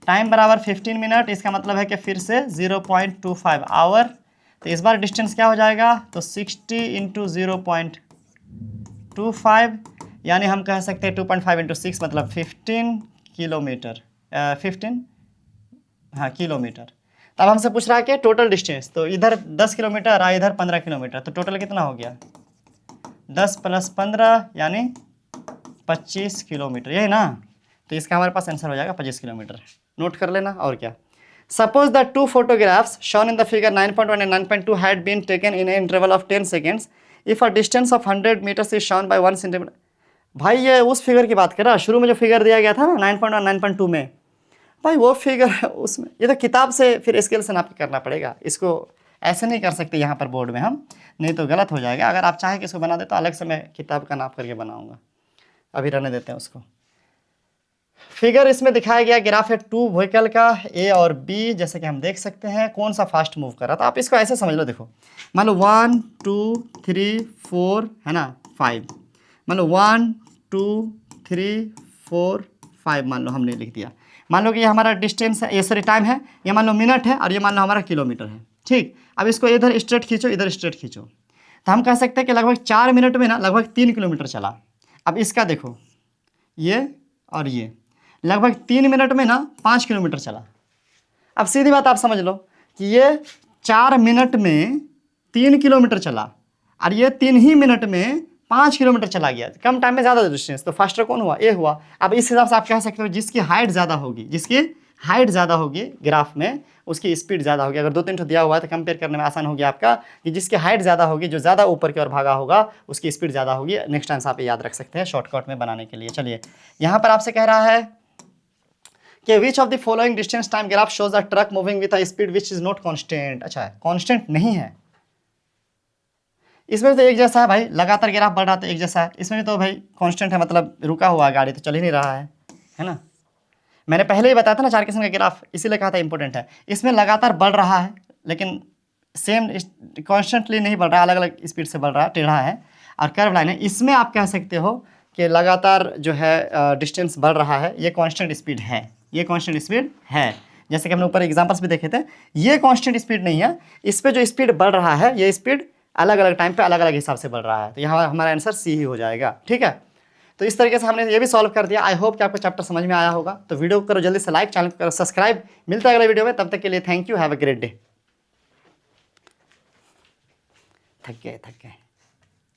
टाइम बराबर 15 मिनट, इसका मतलब है कि फिर से 0.25 आवर। तो इस बार डिस्टेंस क्या हो जाएगा, तो 60 × 0.25 यानी हम कह सकते हैं 2.5 × 6 मतलब 15 किलोमीटर, 15 हाँ किलोमीटर। तब हमसे पूछ रहा है कि टोटल डिस्टेंस, तो इधर 10 किलोमीटर और इधर 15 किलोमीटर, तो टोटल कितना हो गया, 10 + 15 यानी 25 किलोमीटर, यही ना। तो इसका हमारे पास आंसर हो जाएगा 25 किलोमीटर। नोट कर लेना। और क्या, suppose the 2 photographs shown in the figure 9.1 and 9.2 had been taken in an interval of 10 seconds if a distance of 100 meters is shown by 1 centimeter। भाई ये उस फिगर की बात कर रहा, शुरू में जो फिगर दिया गया था ना 9.1 9.2 में, भाई वो फिगर उसमें, ये तो किताब से फिर स्केल से नाप के करना पड़ेगा, इसको ऐसे नहीं कर सकते यहाँ पर बोर्ड में हम, नहीं तो गलत हो जाएगा। अगर आप चाहें कि इसको बना दे तो अलग से मैं किताब का नाप करके बनाऊंगा, अभी रहने देते हैं उसको। फिगर इसमें दिखाया गया ग्राफ है 2 व्हीकल का, ए और बी, जैसे कि हम देख सकते हैं कौन सा फास्ट मूव कर रहा था। आप इसको ऐसे समझ लो, देखो मान लो 1 2 3 4 है ना 5, मान लो 1 2 3 4 5 मान लो हमने लिख दिया। मान लो कि ये हमारा डिस्टेंस है, ये सॉरी टाइम है, ये मान लो मिनट है, और ये मान लो हमारा किलोमीटर है, ठीक। अब इसको इधर स्ट्रेट खींचो, इधर स्ट्रेट खींचो, तो हम कह सकते हैं कि लगभग 4 मिनट में ना लगभग 3 किलोमीटर चला। अब इसका देखो, ये और ये लगभग 3 मिनट में ना 5 किलोमीटर चला। अब सीधी बात आप समझ लो कि ये 4 मिनट में 3 किलोमीटर चला, और ये 3 ही मिनट में 5 किलोमीटर चला गया, कम टाइम में ज़्यादा डिस्टेंस। तो फास्टर कौन हुआ, ए हुआ। अब इस हिसाब से आप कह सकते हो जिसकी हाइट ज़्यादा होगी, जिसकी हाइट ज़्यादा होगी ग्राफ में, उसकी स्पीड ज़्यादा होगी। अगर 2-3 दिया हुआ है तो कंपेयर करने में आसान हो गया आपका, कि जिसकी हाइट ज़्यादा होगी, जो ज़्यादा ऊपर की ओर भागा होगा, उसकी स्पीड ज़्यादा होगी। नेक्स्ट आंसर आप याद रख सकते हैं शॉर्टकट में बनाने के लिए। चलिए यहाँ पर आपसे कह रहा है कि which of the following distance time graph shows a truck moving with a speed which is not constant. अच्छा, कांस्टेंट नहीं है, इसमें तो एक जैसा है भाई, लगातार ग्राफ बढ़ रहा था एक जैसा है। इसमें तो भाई कांस्टेंट है, मतलब रुका हुआ गाड़ी तो चल ही नहीं रहा है ना। मैंने पहले ही बताया था ना 4 किस्म का ग्राफ, इसीलिए कहा था इंपॉर्टेंट है। इसमें लगातार बढ़ रहा है, लेकिन सेम कॉन्स्टेंटली नहीं बढ़ रहा, अलग अलग स्पीड से बढ़ रहा है, टेढ़ा है और कर्व लाइन है। इसमें आप कह सकते हो कि लगातार जो है डिस्टेंस बढ़ रहा है, ये कांस्टेंट स्पीड है, ये कांस्टेंट स्पीड है। जैसे कि हमने ऊपर एग्जांपल्स भी देखे थे, ये कांस्टेंट स्पीड नहीं है, इस पर जो स्पीड बढ़ रहा है, ये स्पीड अलग अलग टाइम पे अलग अलग हिसाब से बढ़ रहा है। तो यहाँ हमारा आंसर सी ही हो जाएगा, ठीक है। तो इस तरीके से हमने ये भी सॉल्व कर दिया। आई होप कि आपको चैप्टर समझ में आया होगा। तो वीडियो को करो जल्दी से लाइक, चैनल को करो सब्सक्राइब। मिलता है अगले वीडियो में, तब तक के लिए thank you, have a great day. थक गए।